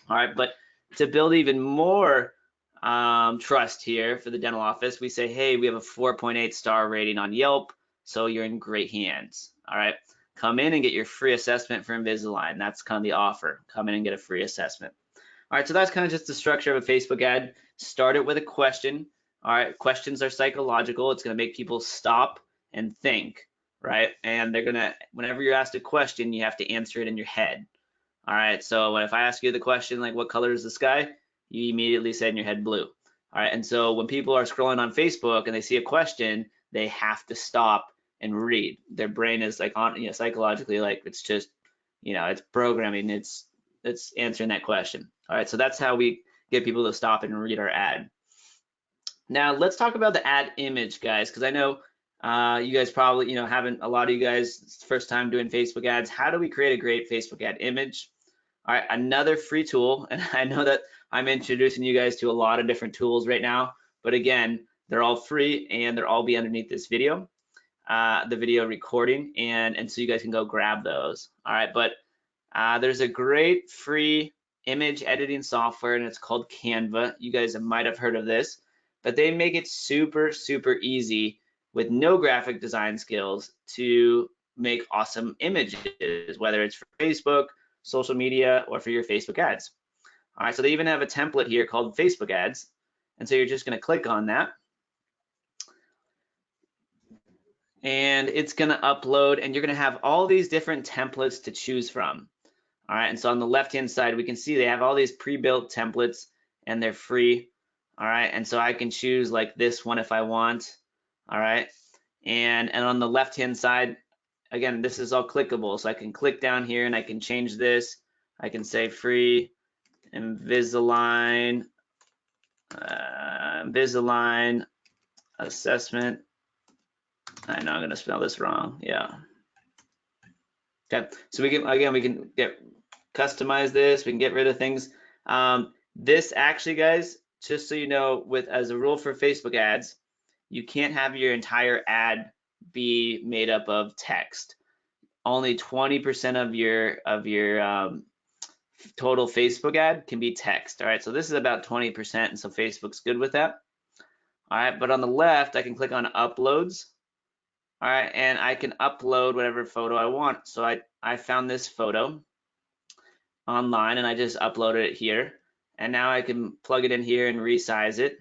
All right, but to build even more trust here for the dental office, we say, hey, we have a 4.8 star rating on Yelp, so you're in great hands. All right, come in and get your free assessment for Invisalign. That's kind of the offer. Come in and get a free assessment. All right, so that's kind of just the structure of a Facebook ad. Start it with a question. All right, questions are psychological. It's going to make people stop and think, right? And they're going to, whenever you're asked a question, you have to answer it in your head. All right, so if I ask you the question, like what color is the sky? You immediately say in your head blue. All right, and so when people are scrolling on Facebook and they see a question, they have to stop and read. Their brain is like on, you know, psychologically, like it's just, you know, it's programming, it's answering that question. All right, so that's how we get people to stop and read our ad. Now let's talk about the ad image, guys, because I know you guys probably, you know, haven't, a lot of you guys first time doing Facebook ads. How do we create a great Facebook ad image? All right, another free tool, and I know that I'm introducing you guys to a lot of different tools right now, but again, they're all free and they'll all be underneath this video, the video recording, and so you guys can go grab those. All right, but there's a great free image editing software and it's called Canva. You guys might have heard of this, but they make it super, super easy with no graphic design skills to make awesome images, whether it's for Facebook, social media, or for your Facebook ads. All right, so they even have a template here called Facebook ads. And so you're just gonna click on that. And it's gonna upload and you're gonna have all these different templates to choose from. All right, and so on the left-hand side, we can see they have all these pre-built templates and they're free. All right, and so I can choose like this one if I want. All right, and on the left-hand side, again, this is all clickable. So I can click down here and I can change this. I can say free Invisalign, Invisalign assessment. I know I'm gonna spell this wrong, yeah. Okay, so we can customize this, we can get rid of things. This actually, guys, just so you know, as a rule for Facebook ads, you can't have your entire ad be made up of text. Only 20% of your total Facebook ad can be text. All right, so this is about 20%, and so Facebook's good with that. All right, but on the left, I can click on uploads. All right, and I can upload whatever photo I want. So I found this photo online and I just uploaded it here. And now I can plug it in here and resize it.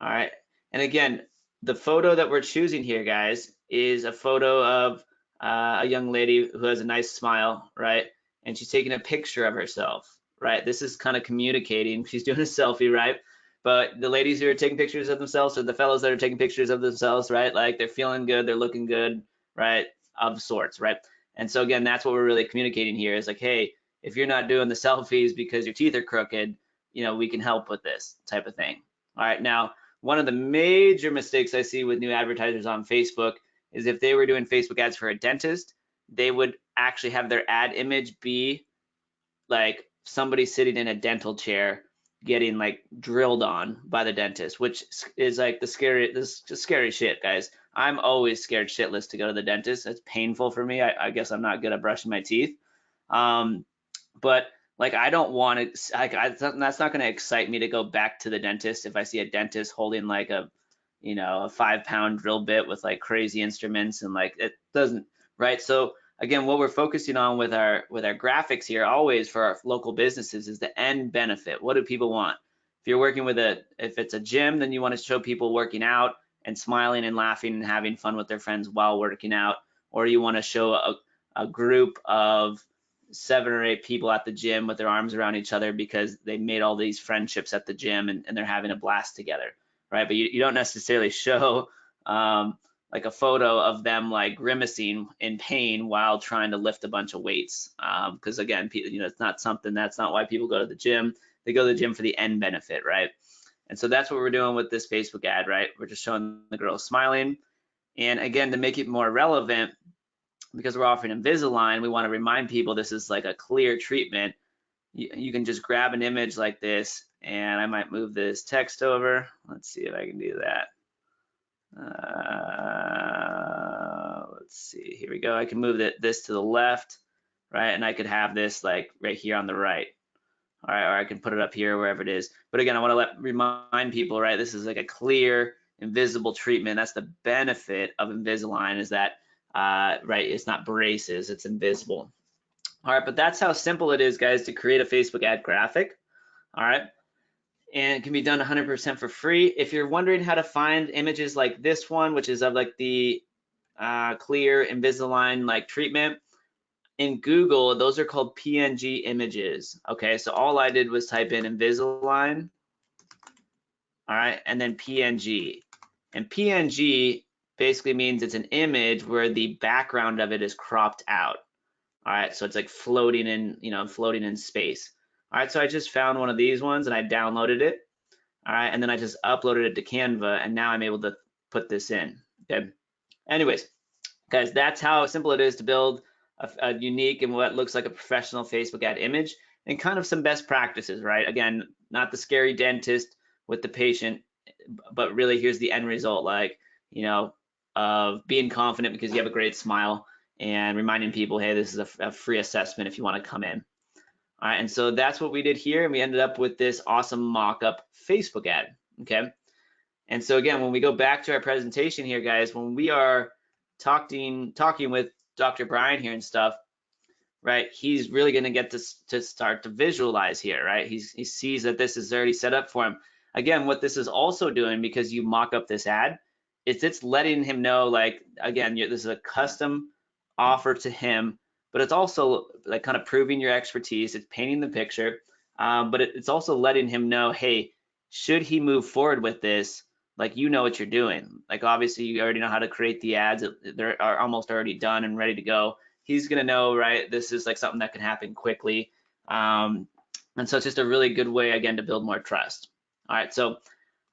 All right, and again, the photo that we're choosing here, guys, is a photo of a young lady who has a nice smile, right? And she's taking a picture of herself, right? This is kind of communicating. She's doing a selfie, right? But the ladies who are taking pictures of themselves, or the fellows that are taking pictures of themselves, right? Like they're feeling good, they're looking good, right? Of sorts, right? And so again, that's what we're really communicating here is like, hey, if you're not doing the selfies because your teeth are crooked, you know, we can help with this type of thing. All right, now, one of the major mistakes I see with new advertisers on Facebook is if they were doing Facebook ads for a dentist, they would actually have their ad image be like somebody sitting in a dental chair getting like drilled on by the dentist, which is like the scary shit, guys. I'm always scared shitless to go to the dentist. It's painful for me. I guess I'm not good at brushing my teeth. But like I don't want to, that's not going to excite me to go back to the dentist if I see a dentist holding like a, you know, a 5-pound drill bit with like crazy instruments, and like it doesn't, right? So again, what we're focusing on with our graphics here always for our local businesses is the end benefit. What do people want? If you're working with if it's a gym, then you want to show people working out and smiling and laughing and having fun with their friends while working out, or you want to show a group of 7 or 8 people at the gym with their arms around each other because they made all these friendships at the gym and they're having a blast together, right? But you don't necessarily show like a photo of them like grimacing in pain while trying to lift a bunch of weights, because again, you know, it's not something, that's not why people go to the gym. They go to the gym for the end benefit, right? And so that's what we're doing with this Facebook ad, right? We're just showing the girl smiling, and again, to make it more relevant, because we're offering Invisalign, we want to remind people this is like a clear treatment. You can just grab an image like this, and I might move this text over. Let's see if I can do that. Let's see, here we go. I can move this to the left, right? And I could have this like right here on the right. All right, or I can put it up here, wherever it is. But again, I want to remind people, right? This is like a clear, invisible treatment. That's the benefit of Invisalign, is that, right, it's not braces, it's invisible. All right, but that's how simple it is, guys, to create a Facebook ad graphic. All right, and it can be done 100% for free. If you're wondering how to find images like this one, which is of like the clear Invisalign like treatment, in Google, those are called PNG images. Okay, so all I did was type in Invisalign, all right, and then PNG. And PNG basically means it's an image where the background of it is cropped out. All right, so it's like floating in, you know, floating in space. All right, so I just found one of these ones and I downloaded it. All right, and then I just uploaded it to Canva, and now I'm able to put this in. Okay. Anyways, guys, that's how simple it is to build a unique and what looks like a professional Facebook ad image, and kind of some best practices, right? Again, not the scary dentist with the patient, but really here's the end result, like, you know, of being confident because you have a great smile, and reminding people, hey, this is a free assessment if you want to come in. All right, and so that's what we did here, and we ended up with this awesome mock-up Facebook ad, okay? And so again, when we go back to our presentation here, guys, when we are talking with Dr. Brian here and stuff, right, he's really going to get to start to visualize here, right? He sees that this is already set up for him. Again, what this is also doing, because you mock up this ad, is it's letting him know, like, again, this is a custom offer to him, but it's also like kind of proving your expertise. It's painting the picture, but it's also letting him know, hey, should he move forward with this, like, you know what you're doing. Like, obviously you already know how to create the ads. They're almost already done and ready to go. He's gonna know, right, this is like something that can happen quickly. And so it's just a really good way, again, to build more trust. All right, so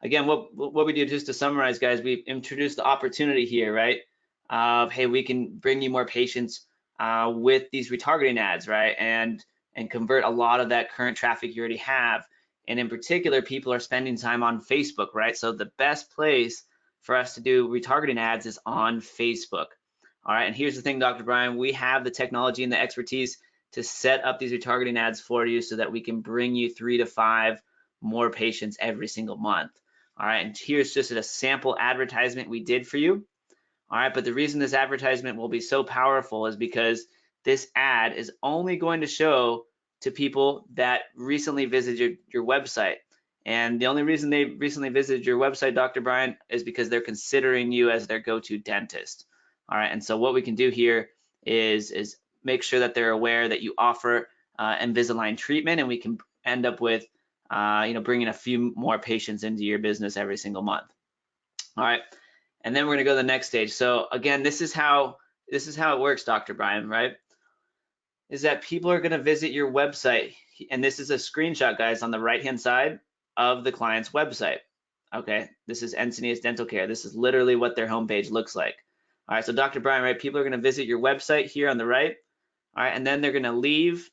again, what we do, just to summarize, guys, we've introduced the opportunity here, right, of, hey, we can bring you more patients with these retargeting ads, right, and convert a lot of that current traffic you already have. And in particular, people are spending time on Facebook, right? So the best place for us to do retargeting ads is on Facebook. All right, and here's the thing, Dr. Brian, we have the technology and the expertise to set up these retargeting ads for you so that we can bring you 3 to 5 more patients every single month. All right, and here's just a sample advertisement we did for you. All right, but the reason this advertisement will be so powerful is because this ad is only going to show to people that recently visited your website. And the only reason they recently visited your website, Dr. Brian, is because they're considering you as their go-to dentist. All right, and so what we can do here is make sure that they're aware that you offer Invisalign treatment, and we can end up with bringing a few more patients into your business every single month. All right, and then we're gonna go to the next stage. So again, this is how it works, Dr. Brian, right? Is that people are gonna visit your website, and this is a screenshot, guys, on the right-hand side of the client's website. Okay, this is Encinitas Dental Care. This is literally what their homepage looks like. All right, so Dr. Brian, right, people are gonna visit your website here on the right. All right, and then they're gonna leave,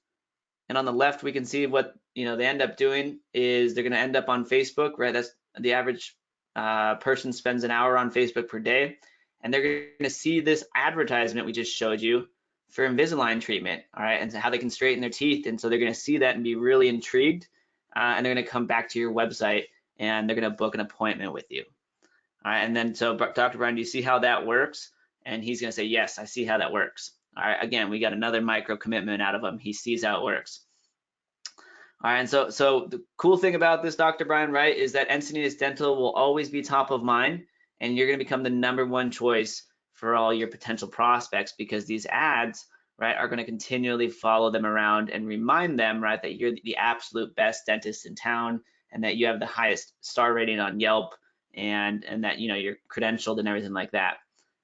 and on the left, we can see what they end up doing is they're gonna end up on Facebook, right? That's the average person spends an hour on Facebook per day, and they're gonna see this advertisement we just showed you for Invisalign treatment, all right, and how they can straighten their teeth. And so they're gonna see that and be really intrigued, and they're gonna come back to your website and they're gonna book an appointment with you. All right, and then so Dr. Brian, do you see how that works? And he's gonna say, yes, I see how that works. All right, again, we got another micro commitment out of him. He sees how it works. All right, and so the cool thing about this, Dr. Brian, right, is that Encinitas Dental will always be top of mind, and you're gonna become the #1 choice for all your potential prospects, because these ads, right, are gonna continually follow them around and remind them, right, that you're the absolute best dentist in town, and that you have the highest star rating on Yelp, and that you're credentialed and everything like that.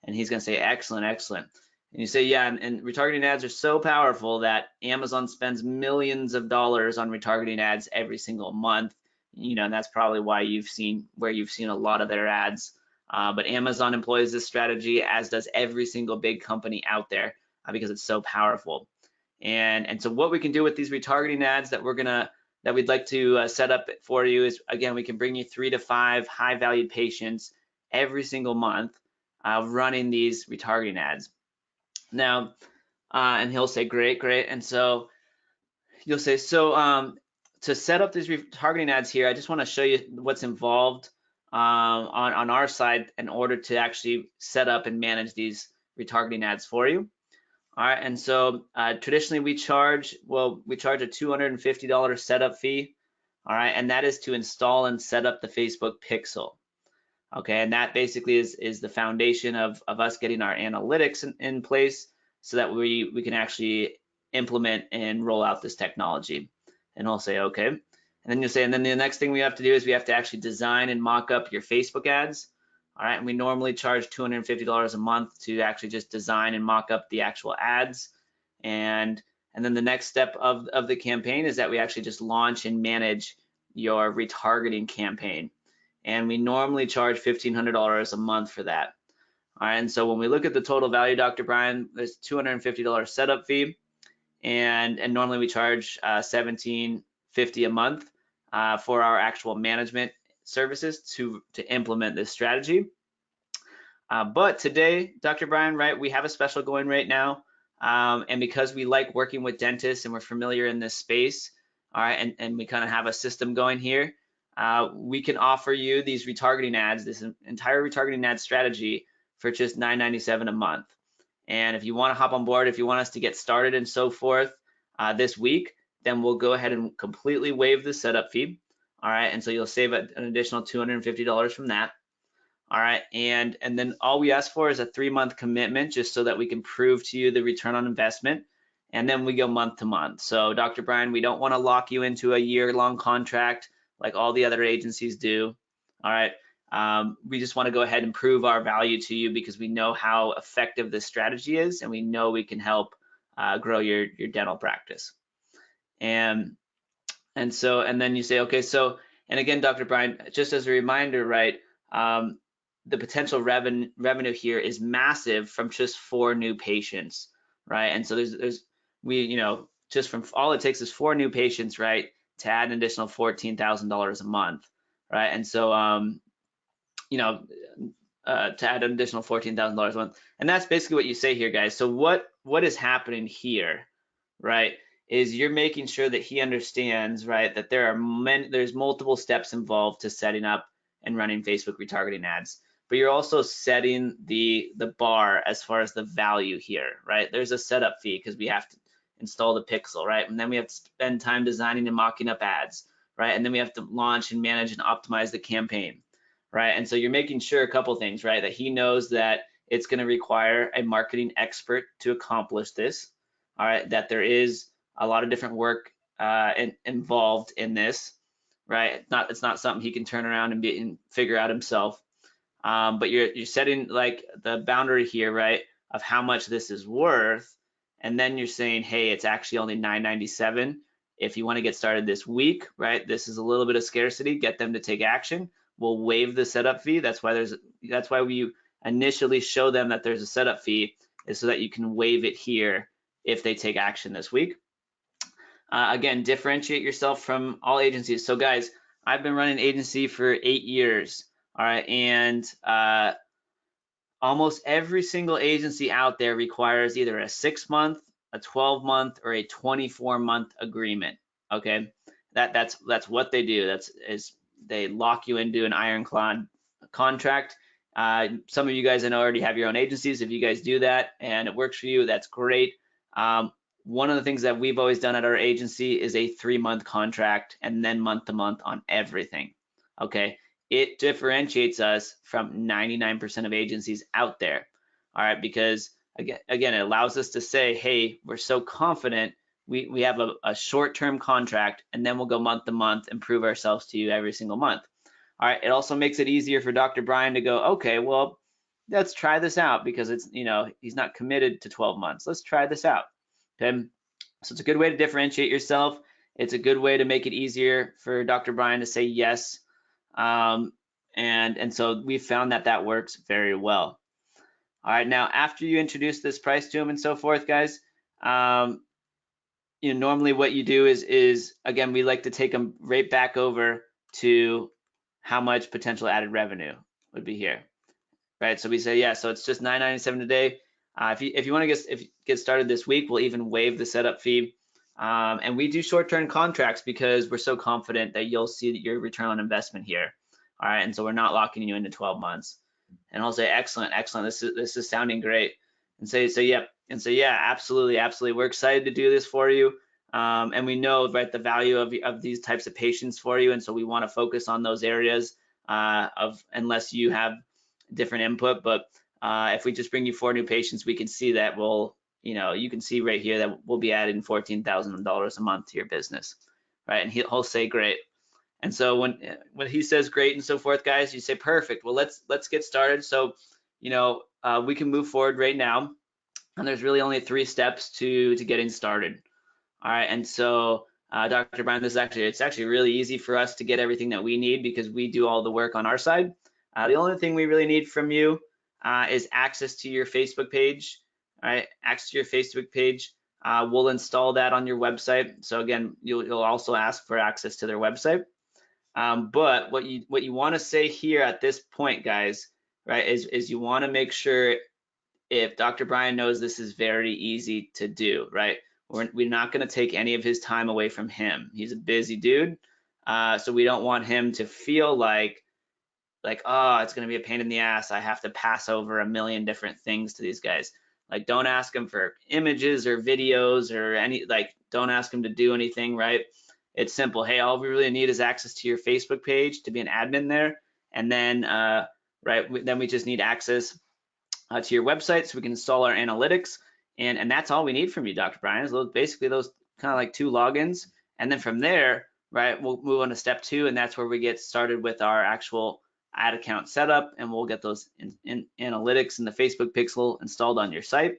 And he's gonna say, excellent, excellent. And you say, yeah, and retargeting ads are so powerful that Amazon spends millions of dollars on retargeting ads every single month. And that's probably why you've seen a lot of their ads. But Amazon employs this strategy, as does every single big company out there, because it's so powerful. And so what we can do with these retargeting ads that we'd like to set up for you is, again, we can bring you 3 to 5 high valued patients every single month running these retargeting ads. Now, and he'll say, great. And so you'll say, so to set up these retargeting ads here, I just want to show you what's involved on our side in order to actually set up and manage these retargeting ads for you. All right, and so traditionally we charge a $250 setup fee. All right, and that is to install and set up the Facebook Pixel. Okay, and that basically is the foundation of us getting our analytics in place so that we can actually implement and roll out this technology. And I'll say, okay. And then you'll say, and then the next thing we have to do is we have to actually design and mock up your Facebook ads. All right, and we normally charge $250 a month to actually just design and mock up the actual ads. And then the next step of the campaign is that we actually just launch and manage your retargeting campaign. And we normally charge $1,500 a month for that. All right, and so when we look at the total value, Dr. Brian, there's $250 setup fee, and normally we charge $1,750 a month for our actual management services to implement this strategy. But today, Dr. Brian, right, we have a special going right now, and because we like working with dentists and we're familiar in this space, all right, and we kind of have a system going here, we can offer you these retargeting ads, this entire retargeting ad strategy for just $9.97 a month. And if you want to hop on board, if you want us to get started and so forth this week, then we'll go ahead and completely waive the setup fee. All right, and so you'll save an additional $250 from that. All right, and then all we ask for is a 3-month commitment, just so that we can prove to you the return on investment. And then we go month to month. So Dr. Brian, we don't want to lock you into a year-long contract like all the other agencies do. All right, we just want to go ahead and prove our value to you, because we know how effective this strategy is, and we know we can help grow your dental practice. And then you say, okay, so, and again, Dr. Brian, just as a reminder, right, the potential revenue here is massive from just 4 new patients, right? And so just from all it takes is 4 new patients, right, to add an additional $14,000 a month, right? And so, to add an additional $14,000 a month, and that's basically what you say here, guys. So what is happening here, right, is you're making sure that he understands, right, that there's multiple steps involved to setting up and running Facebook retargeting ads. But you're also setting the bar as far as the value here, right? There's a setup fee because we have to install the pixel, right? And then we have to spend time designing and mocking up ads, right? And then we have to launch and manage and optimize the campaign, right? And so you're making sure a couple things, right? That he knows that it's going to require a marketing expert to accomplish this, all right? That there is a lot of different work involved in this, right? It's not something he can turn around and figure out himself. But you're setting like the boundary here, right, of how much this is worth, and then you're saying, hey, it's actually only $9.97. If you want to get started this week, right, this is a little bit of scarcity. Get them to take action. We'll waive the setup fee. That's why we initially show them that there's a setup fee, is so that you can waive it here if they take action this week. Again, differentiate yourself from all agencies. So guys, I've been running agency for 8 years, all right, and almost every single agency out there requires either a 6-month, a 12-month, or a 24-month agreement. Okay, that's what they do. They lock you into an ironclad contract. Some of you guys I know already have your own agencies. If you guys do that and it works for you, that's great. One of the things that we've always done at our agency is a 3-month contract and then month to month on everything. Okay, it differentiates us from 99% of agencies out there. All right, because again, it allows us to say, hey, we're so confident we have a short-term contract, and then we'll go month to month and prove ourselves to you every single month. All right, it also makes it easier for Dr. Brian to go, okay, well, let's try this out, because it's, he's not committed to 12 months. Let's try this out. Okay, so it's a good way to differentiate yourself. It's a good way to make it easier for Dr. Brian to say yes. And so we found that works very well. All right, now after you introduce this price to him and so forth, guys, normally what you do is again, we like to take them right back over to how much potential added revenue would be here, right? So we say, yeah, so it's just $9.97 today. If you want to get started this week, we'll even waive the setup fee. And we do short-term contracts because we're so confident that you'll see your return on investment here. All right, and so we're not locking you into 12 months. And I'll say, excellent. This is sounding great. And say, yep. And say, yeah, absolutely. We're excited to do this for you. And we know, right, the value of these types of patients for you. And so we want to focus on those areas unless you have different input. But if we just bring you 4 new patients, we can see that you can see right here that we'll be adding $14,000 a month to your business, right? And he'll say great. And so when he says great and so forth, guys, you say perfect. Well, let's get started. So we can move forward right now, and there's really only 3 steps to getting started. All right, and so Dr. Brian, it's actually really easy for us to get everything that we need because we do all the work on our side. The only thing we really need from you is access to your Facebook page. All right, access to your Facebook page. We'll install that on your website. So again, you'll also ask for access to their website. But what you want to say here at this point, guys, right, is you want to make sure if Dr. Brian knows this is very easy to do, right? We're not going to take any of his time away from him. He's a busy dude, so we don't want him to feel like, oh, it's going to be a pain in the ass. I have to pass over a million different things to these guys. Like, don't ask him for images or videos or don't ask him to do anything, right? It's simple. Hey, all we really need is access to your Facebook page to be an admin there. And then, then we just need access to your website so we can install our analytics. And that's all we need from you, Dr. Brian, is basically those kind of like 2 logins. And then from there, right, we'll move on to step 2, and that's where we get started with our actual ad account setup, and we'll get those in analytics and the Facebook pixel installed on your site.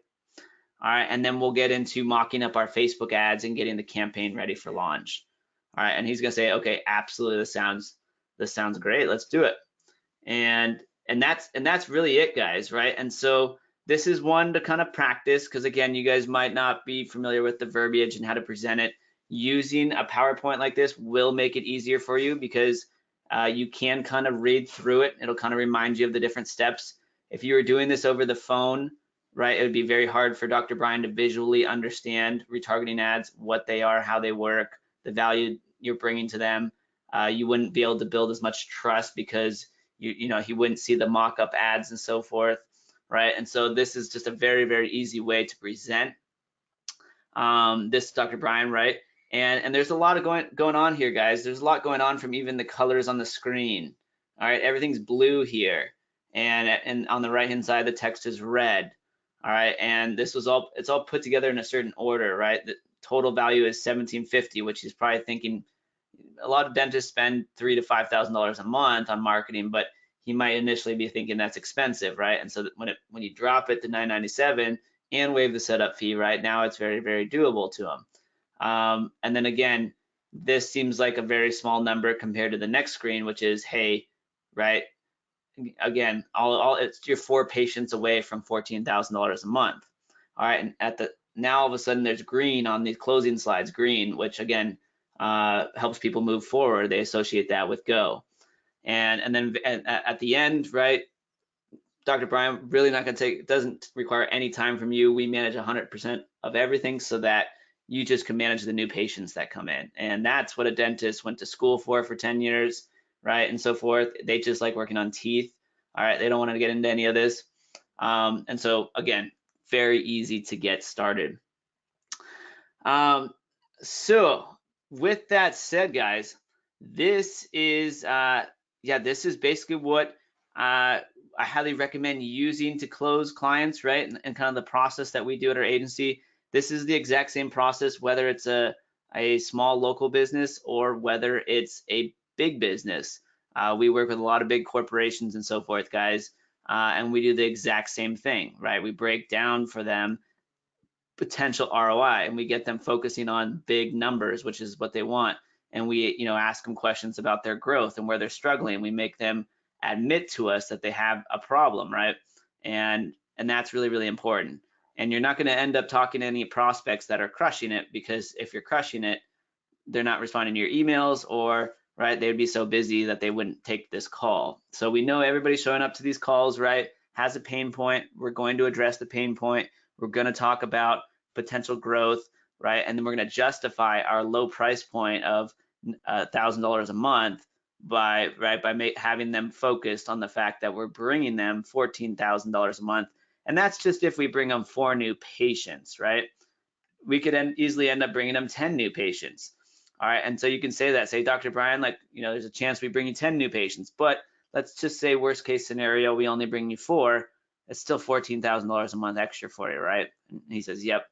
All right, and then we'll get into mocking up our Facebook ads and getting the campaign ready for launch. All right, and he's gonna say, okay, absolutely, this sounds great, let's do it. And that's really it, guys, right? And so this is one to kind of practice, because again, you guys might not be familiar with the verbiage and how to present it. Using a PowerPoint like this will make it easier for you, because you can kind of read through it. It'll kind of remind you of the different steps. If you were doing this over the phone, right? It would be very hard for Dr. Brian to visually understand retargeting ads, what they are, how they work, the value you're bringing to them. You wouldn't be able to build as much trust because you know he wouldn't see the mock-up ads and so forth, right? And so this is just a very, very easy way to present this Dr. Brian, right? And there's a lot of going on here, guys. There's a lot going on from even the colors on the screen. All right, everything's blue here, and on the right-hand side, the text is red. All right, and this was all, it's all put together in a certain order, right? The total value is $1,750, which he's probably thinking a lot of dentists spend $3,000 to $5,000 a month on marketing, but he might initially be thinking that's expensive, right? And so that when you drop it to $997 and waive the setup fee, right now it's very, very doable to him. And then again, this seems like a very small number compared to the next screen, which is, hey, right? Again, it's you're 4 patients away from $14,000 a month. All right, and now all of a sudden there's green on these closing slides, green, which again helps people move forward. They associate that with go, and then at the end, right? Dr. Brian, really not going to take, doesn't require any time from you. We manage 100% of everything so that you just can manage the new patients that come in. And that's what a dentist went to school for 10 years, right? And so forth. They just like working on teeth. All right. They don't want to get into any of this. And so again, very easy to get started. So with that said, guys, this is, this is basically what, I highly recommend using to close clients, right? And kind of the process that we do at our agency. This is the exact same process, whether it's a small local business or whether it's a big business. We work with a lot of big corporations and so forth, guys, and we do the exact same thing, right? We break down for them potential ROI and we get them focusing on big numbers, which is what they want. And we, ask them questions about their growth and where they're struggling. We make them admit to us that they have a problem, right? And that's really, really important. And you're not going to end up talking to any prospects that are crushing it, because if you're crushing it, they're not responding to your emails, or right, they'd be so busy that they wouldn't take this call. So we know everybody showing up to these calls, right, has a pain point. We're going to address the pain point. We're going to talk about potential growth, right? And then we're going to justify our low price point of $1,000 a month by having them focused on the fact that we're bringing them $14,000 a month. And that's just if we bring them 4 new patients, right? We could easily end up bringing them 10 new patients. All right, and so you can say that, say, Dr. Brian, there's a chance we bring you 10 new patients, but let's just say worst case scenario, we only bring you 4. It's still $14,000 a month extra for you, right? And he says, yep.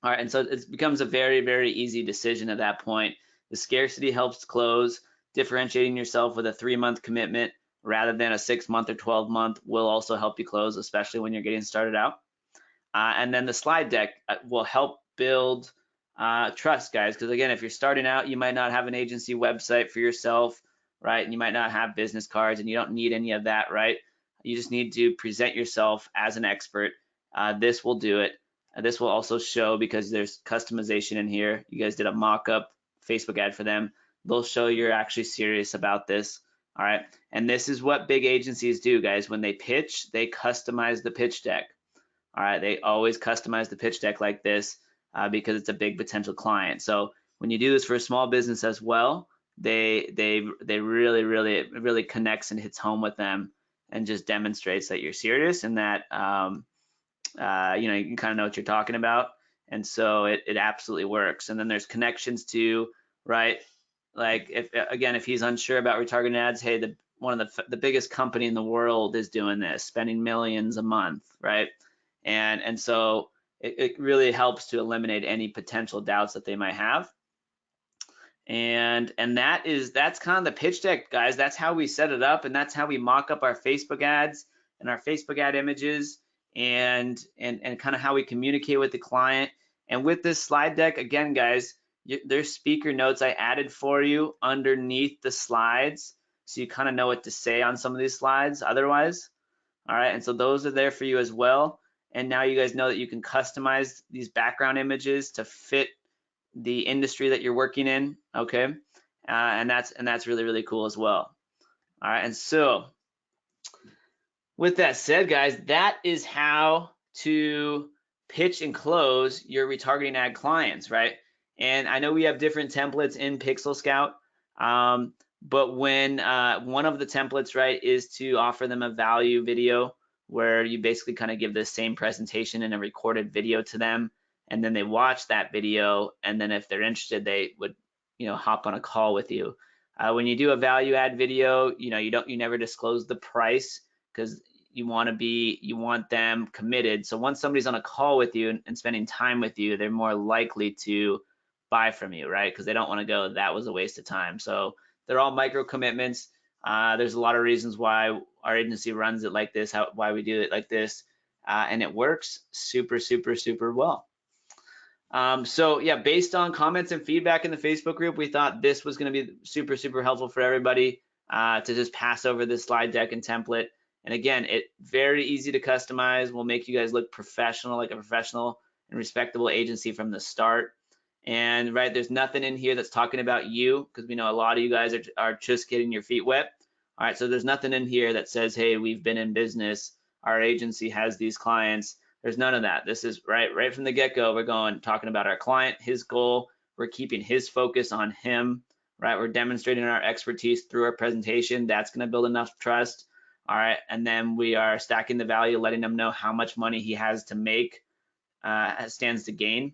All right, and so it becomes a very, very easy decision at that point. The scarcity helps close. Differentiating yourself with a 3-month commitment rather than a 6-month or 12-month will also help you close, especially when you're getting started out. And then the slide deck will help build trust, guys, because again, if you're starting out, you might not have an agency website for yourself, right? And you might not have business cards, and you don't need any of that, right? You just need to present yourself as an expert. This will do it. This will also show, because there's customization in here. You guys did a mock-up Facebook ad for them. They'll show you're actually serious about this. All right. And this is what big agencies do, guys. When they pitch, they customize the pitch deck. All right. They always customize the pitch deck like this because it's a big potential client. So when you do this for a small business as well, they really, really, really connects and hits home with them and just demonstrates that you're serious and that, you can kind of know what you're talking about. And so it absolutely works. And then there's connections to, right? Like if he's unsure about retargeting ads, hey, one of the biggest company in the world is doing this, spending millions a month, right? And so it really helps to eliminate any potential doubts that they might have. And that's kind of the pitch deck, guys. That's how we set it up, and that's how we mock up our Facebook ads and our Facebook ad images, and kind of how we communicate with the client. And with this slide deck, again, guys, there's speaker notes I added for you underneath the slides, so you kind of know what to say on some of these slides otherwise. All right, and so those are there for you as well. And now you guys know that you can customize these background images to fit the industry that you're working in, okay? And that's really, really cool as well. All right, and so with that said, guys, that is how to pitch and close your retargeting ad clients, right? And I know we have different templates in Pixel Scout, but when one of the templates, right, is to offer them a value video where you basically kind of give the same presentation in a recorded video to them, and then they watch that video, and then if they're interested, they would, hop on a call with you. When you do a value add video, you never disclose the price because you want them committed. So once somebody's on a call with you and spending time with you, they're more likely to buy from you, right? Because they don't want to go, that was a waste of time. So they're all micro commitments. There's a lot of reasons why our agency runs it like this, why we do it like this, and it works super, super, super well. So yeah, based on comments and feedback in the Facebook group, we thought this was going to be super, super helpful for everybody to just pass over this slide deck and template. And again, it's very easy to customize. We'll make you guys look professional, like a professional and respectable agency from the start. And right, there's nothing in here that's talking about you, because we know a lot of you guys are just getting your feet wet. All right, so there's nothing in here that says, hey, we've been in business, our agency has these clients. There's none of that. This is right from the get-go. We're talking about our client, his goal. We're keeping his focus on him, right? We're demonstrating our expertise through our presentation. That's going to build enough trust. All right, and then we are stacking the value, letting them know how much money he has to make, stands to gain,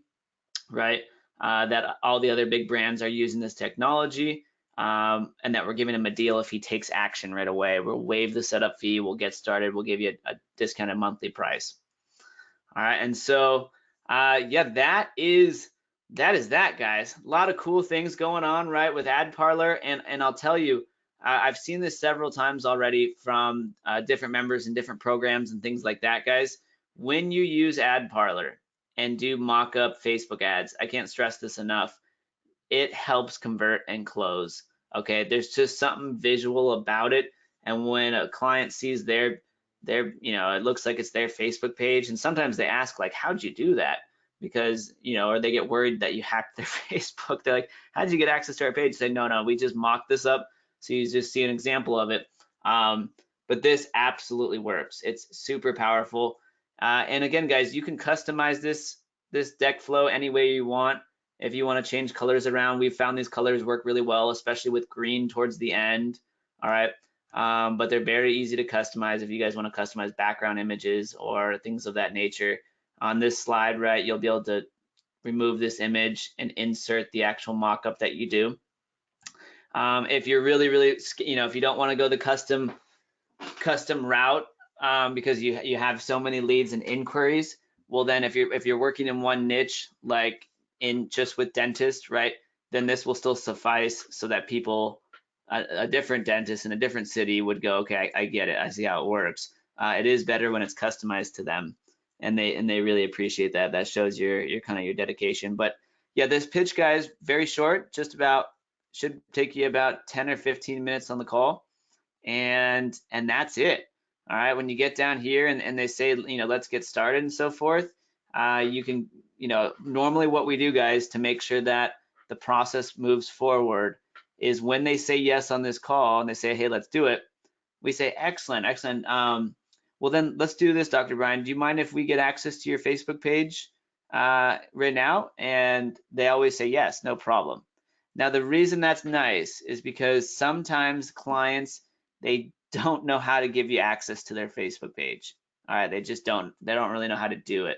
right? That all the other big brands are using this technology, and that we're giving him a deal if he takes action right away. We'll waive the setup fee, we'll get started, we'll give you a discounted monthly price. All right, and so yeah, that is that, guys. A lot of cool things going on, right, with AdParlor, and I'll tell you, I've seen this several times already from different members in different programs and things like that, guys. When you use AdParlor and do mock-up Facebook ads, I can't stress this enough, it helps convert and close. Okay, there's just something visual about it, and when a client sees their it looks like it's their Facebook page, and sometimes they ask like, how'd you do that? Because or they get worried that you hacked their Facebook. They're like, how'd you get access to our page? Say, no, we just mocked this up, so you just see an example of it. But this absolutely works. It's super powerful. And again, guys, you can customize this deck flow any way you want. If you want to change colors around, we've found these colors work really well, especially with green towards the end. All right. But they're very easy to customize if you guys want to customize background images or things of that nature. On this slide, right, you'll be able to remove this image and insert the actual mock-up that you do. If you're really, if you don't want to go the custom route because you have so many leads and inquiries, well then if you're working in one niche, like in just with dentists, right, then this will still suffice so that people, a different dentist in a different city would go, okay, I get it, I see how it works. It is better when it's customized to them, and they really appreciate that. That shows your kind of your dedication. But yeah, this pitch, guys, very short, should take you about 10 or 15 minutes on the call, and that's it. All right, when you get down here and they say, let's get started and so forth, you can, normally what we do, guys, to make sure that the process moves forward is when they say yes on this call and they say, hey, let's do it, we say, excellent. Well, then let's do this, Dr. Brian. Do you mind if we get access to your Facebook page right now? And they always say yes, no problem. Now, the reason that's nice is because sometimes clients, they don't know how to give you access to their Facebook page. All right, they don't really know how to do it.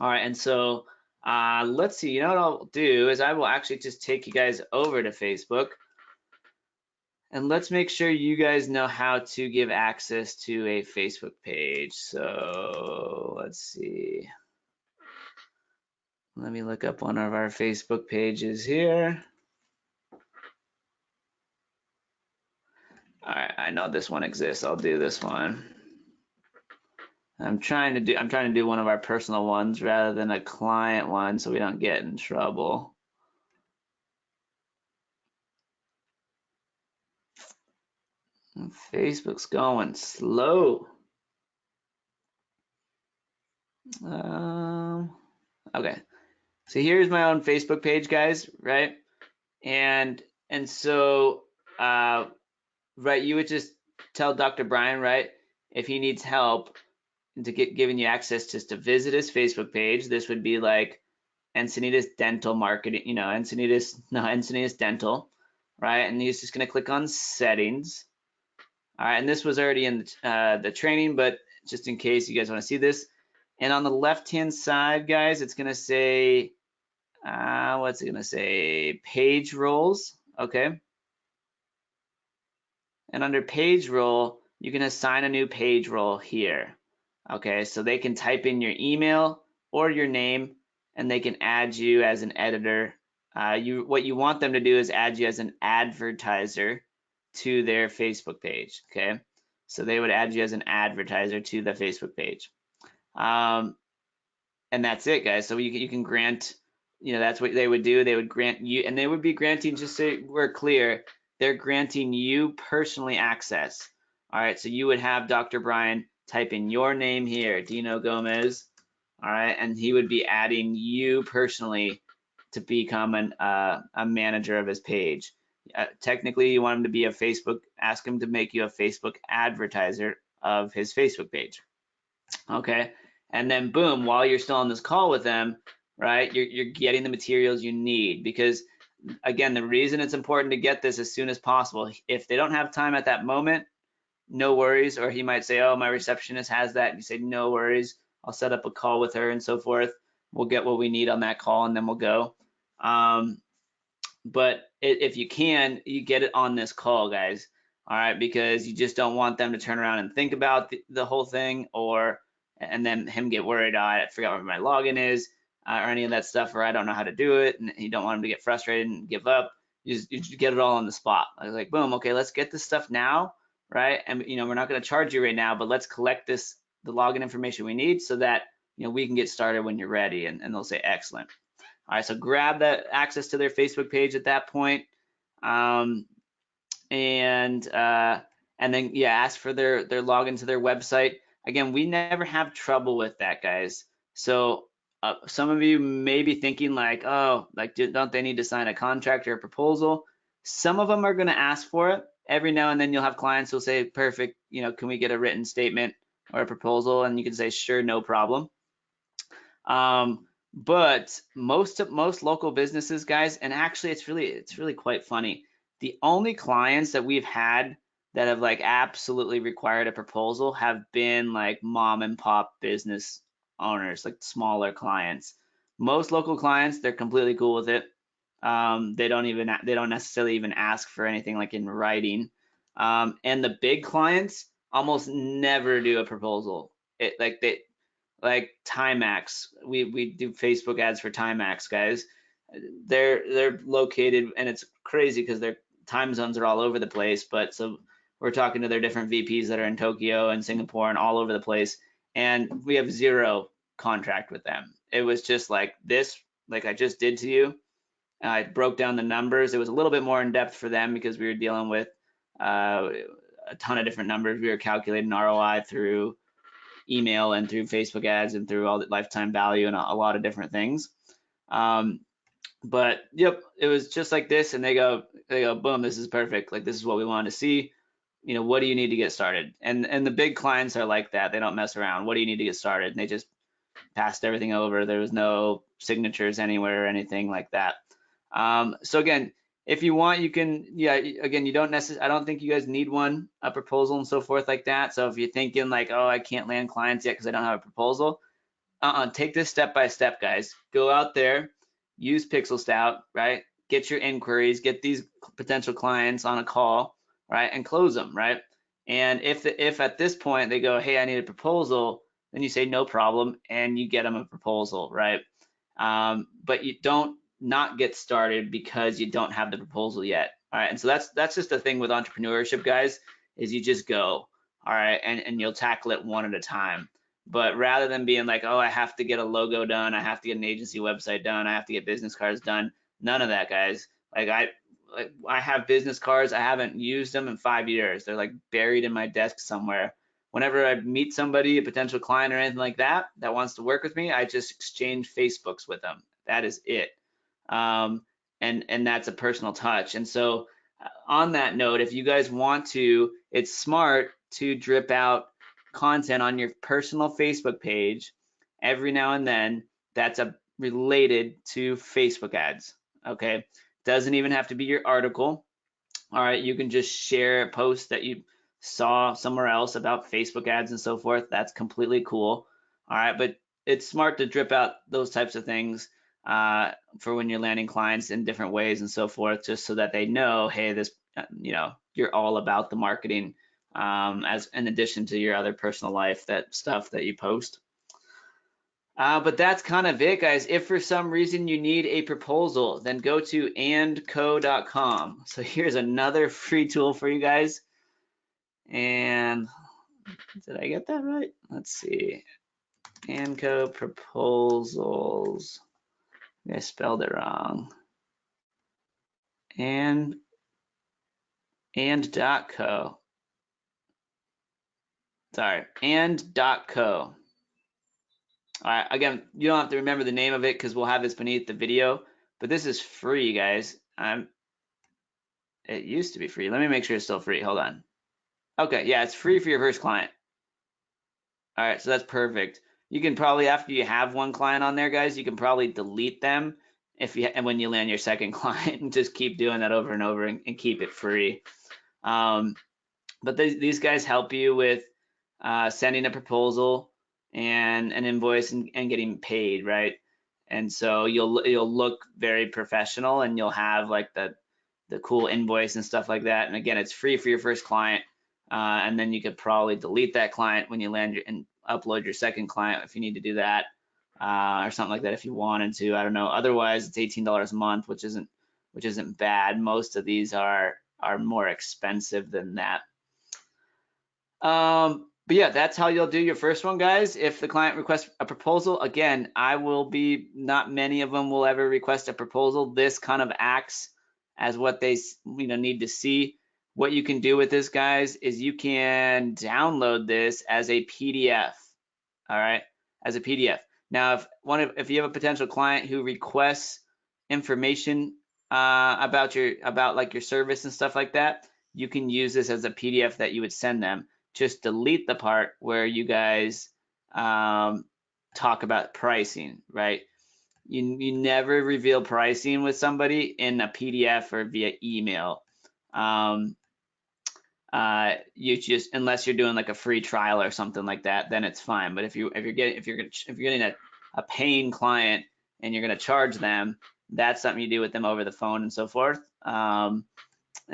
All right, and so let's see, what I'll do is I will actually just take you guys over to Facebook, and let's make sure you guys know how to give access to a Facebook page. So let's see. Let me look up one of our Facebook pages here. All right, I know this one exists. I'll do this one. I'm trying to do one of our personal ones rather than a client one, so we don't get in trouble. Facebook's going slow. Okay, so here's my own Facebook page, guys, right? And so right, you would just tell Dr. Brian, right, if he needs help, giving you access just to visit his Facebook page. This would be like Encinitas Dental Marketing, Encinitas Dental, right? And he's just going to click on settings. All right, and this was already in the training, but just in case you guys want to see this. And on the left-hand side, guys, it's going to say, what's it going to say? Page roles, okay? And under page role, you can assign a new page role here. Okay, so they can type in your email or your name, and they can add you as an editor. What you want them to do is add you as an advertiser to their Facebook page. Okay, so they would add you as an advertiser to the Facebook page, and that's it, guys. So you can grant, that's what they would do. They would grant you, and they would be granting, just so we're clear, they're granting you personally access. All right, so you would have Dr. Brian type in your name here, Dino Gomez, all right, and he would be adding you personally to become a manager of his page. Technically, you want him to be ask him to make you a Facebook advertiser of his Facebook page, okay? And then boom, while you're still on this call with them, right, you're getting the materials you need, because again, the reason it's important to get this as soon as possible, if they don't have time at that moment, no worries. Or he might say, oh, my receptionist has that. And you say, no worries. I'll set up a call with her and so forth. We'll get what we need on that call and then we'll go. But if you can, you get it on this call, guys. All right, because you just don't want them to turn around and think about the whole thing, and then him get worried, I forgot where my login is, or any of that stuff, or I don't know how to do it, and you don't want him to get frustrated and give up. You just get it all on the spot. I was like, boom, okay, let's get this stuff now, right? And we're not going to charge you right now, but let's collect the login information we need so that we can get started when you're ready. And they'll say excellent. All right, so grab that access to their Facebook page at that point, and then ask for their login to their website. Again, we never have trouble with that, guys. So some of you may be thinking like, oh, like don't they need to sign a contract or a proposal? Some of them are going to ask for it. Every now and then you'll have clients who'll say, perfect, can we get a written statement or a proposal? And you can say, sure, no problem. But most local businesses, guys, and actually it's really quite funny. The only clients that we've had that have like absolutely required a proposal have been like mom and pop business owners, like smaller clients. Most local clients, they're completely cool with it. They don't necessarily even ask for anything like in writing. And the big clients almost never do a proposal. Like Timex, we do Facebook ads for Timex, guys. They're located, and it's crazy because their time zones are all over the place. But so we're talking to their different VPs that are in Tokyo and Singapore and all over the place, and we have zero contract with them. It was just like this, like I just did to you. I broke down the numbers. It was a little bit more in depth for them because we were dealing with a ton of different numbers. We were calculating ROI through email and through Facebook ads and through all the lifetime value and a lot of different things. But yep, it was just like this, and they go, boom, this is perfect. Like this is what we wanted to see. What do you need to get started? And the big clients are like that. They don't mess around. What do you need to get started? And they just passed everything over. There was no signatures anywhere or anything like that. So again, if you want, you can, again, you don't necessarily, I don't think you guys need a proposal and so forth like that. So if you're thinking like, oh, I can't land clients yet because I don't have a proposal, take this step by step, guys. Go out there, use Pixel Stout, right? Get your inquiries, get these potential clients on a call, right? And close them, right? And if at this point they go, hey, I need a proposal, then you say no problem, and you get them a proposal, right? But you don't not get started because you don't have the proposal yet. All right, and so that's just the thing with entrepreneurship, guys, is you just go, all right, and you'll tackle it one at a time. But rather than being like, oh, I have to get a logo done, I have to get an agency website done, I have to get business cards done, none of that, guys. Like I have business cards, I haven't used them in 5 years. They're like buried in my desk somewhere. Whenever I meet somebody, a potential client or anything like that wants to work with me, I just exchange Facebooks with them. That is it. And that's a personal touch. And so on that note, if you guys want to, it's smart to drip out content on your personal Facebook page every now and then that's related to Facebook ads. Okay, doesn't even have to be your article. All right, you can just share a post that you saw somewhere else about Facebook ads and so forth. That's completely cool. All right, but it's smart to drip out those types of things for when you're landing clients in different ways and so forth, just so that they know, hey, this, you're all about the marketing as in addition to your other personal life, that stuff that you post. But that's kind of it, guys. If for some reason you need a proposal, then go to andco.com. So here's another free tool for you guys. And did I get that right? Let's see. Andco proposals. I spelled it wrong. And.co. Sorry, and.co. All right, again, you don't have to remember the name of it because we'll have this beneath the video, but this is free, guys. It used to be free. Let me make sure it's still free. Hold on. Okay, yeah, it's free for your first client. All right, so that's perfect. You can probably, after you have one client on there, guys, you can probably delete them and when you land your second client, and just keep doing that over and over and keep it free. But these guys help you with sending a proposal and an invoice and getting paid, right? And so you'll look very professional, and you'll have like the cool invoice and stuff like that. And again, it's free for your first client, and then you could probably delete that client when you land and upload your second client if you need to do that, or something like that if you wanted to. I don't know. Otherwise, it's $18 a month, which isn't bad. Most of these are more expensive than that. But yeah, that's how you'll do your first one, guys. If the client requests a proposal, again, not many of them will ever request a proposal. This kind of acts as what they need to see. What you can do with this, guys, is you can download this as a PDF. All right, as a PDF. Now, if you have a potential client who requests information about like your service and stuff like that, you can use this as a PDF that you would send them. Just delete the part where you guys talk about pricing, right? You never reveal pricing with somebody in a PDF or via email. You just, unless you're doing like a free trial or something like that, then it's fine. But if you're getting a paying client and you're going to charge them, that's something you do with them over the phone and so forth. And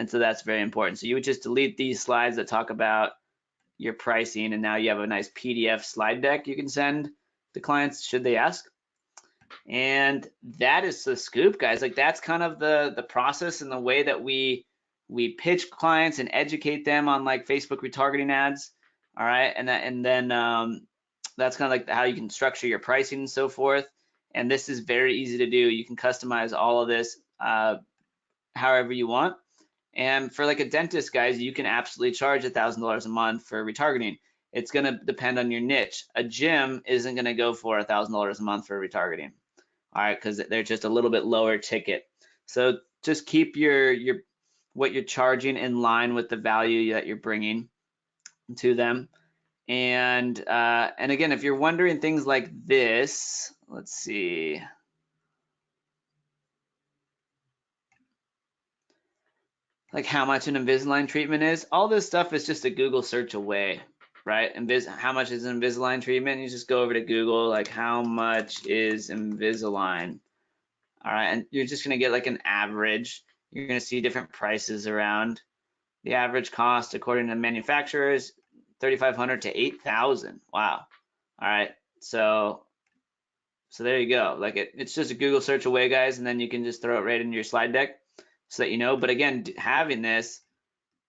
so that's very important. So you would just delete these slides that talk about your pricing, and now you have a nice PDF slide deck you can send to clients should they ask. And that is the scoop, guys. Like, that's kind of the process and the way that we pitch clients and educate them on like Facebook retargeting ads. All right, and then that's kind of like how you can structure your pricing and so forth. And this is very easy to do. You can customize all of this however you want. And for like a dentist, guys, you can absolutely charge $1,000 a month for retargeting. It's going to depend on your niche. A gym isn't going to go for $1,000 a month for retargeting. All right, because they're just a little bit lower ticket. So just keep your what you're charging in line with the value that you're bringing to them. And again, if you're wondering things like this, let's see. Like how much an Invisalign treatment is, all this stuff is just a Google search away, right? How much is an Invisalign treatment? You just go over to Google, like how much is Invisalign? All right, and you're just gonna get like an average. You're gonna see different prices around. The average cost, according to manufacturers, $3,500 to $8,000. Wow. All right, so there you go. Like it's just a Google search away, guys, and then you can just throw it right into your slide deck, so that you know. But again, having this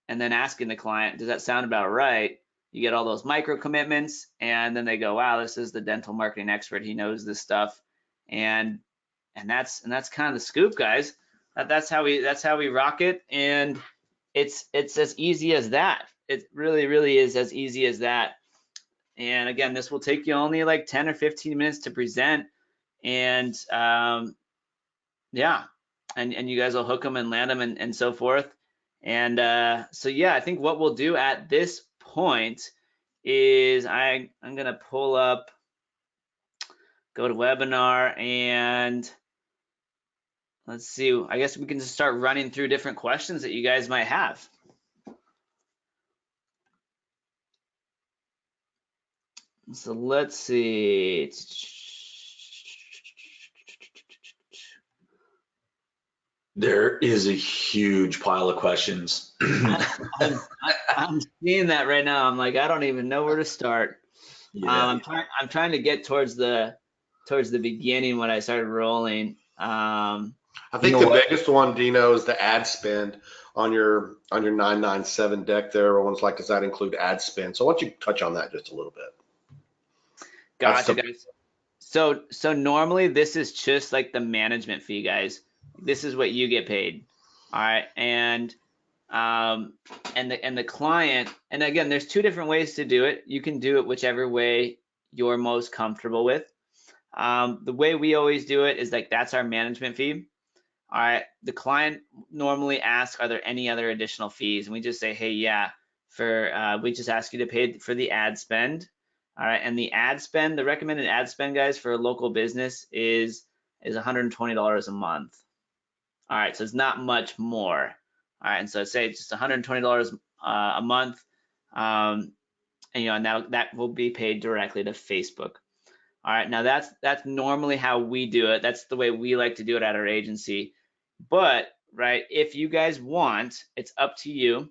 and then asking the client, does that sound about right? You get all those micro commitments, and then they go, wow, this is the dental marketing expert. He knows this stuff. And that's kind of the scoop, guys. That's how we rock it. And it's as easy as that. It really is as easy as that. And again, this will take you only like 10 or 15 minutes to present. And yeah. And you guys will hook them and land them and so forth. And so yeah, I think what we'll do at this point is I'm gonna pull up, go to webinar, and let's see. I guess we can just start running through different questions that you guys might have. So let's see. There is a huge pile of questions. I'm seeing that right now. I'm like, I don't even know where to start. Yeah. I'm trying to get towards the beginning when I started rolling. I think the biggest one, Dino, is the ad spend on your 997 deck there. Everyone's like, does that include ad spend? So why don't you touch on that just a little bit? Gotcha, guys. So normally this is just like the management fee, guys. This is what you get paid. All right, and the client, and again, there's two different ways to do it. You can do it whichever way you're most comfortable with. The way we always do it is like that's our management fee. All right, the client normally asks, are there any other additional fees? And we just say, hey, yeah, we just ask you to pay for the ad spend. All right, and the ad spend, the recommended ad spend, guys, for a local business is $120 a month. All right, so it's not much more. All right, and so say it's just $120 a month, and and that will be paid directly to Facebook. All right, now that's normally how we do it. That's the way we like to do it at our agency. But right, if you guys want, it's up to you.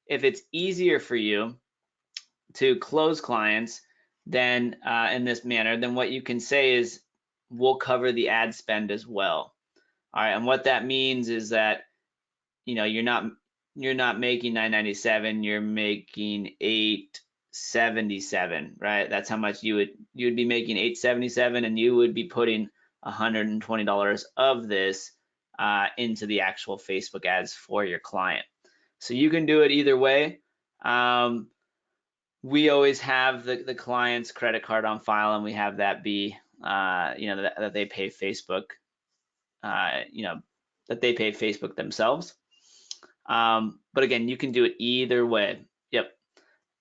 If it's easier for you to close clients then in this manner, then what you can say is we'll cover the ad spend as well. All right, and what that means is that you're not making $997, you're making $877, right? That's how much you would be making, $877, and you would be putting $120 of this into the actual Facebook ads for your client. So you can do it either way. We always have the client's credit card on file, and we have that be that they pay Facebook, that they pay Facebook themselves. But again, you can do it either way. Yep,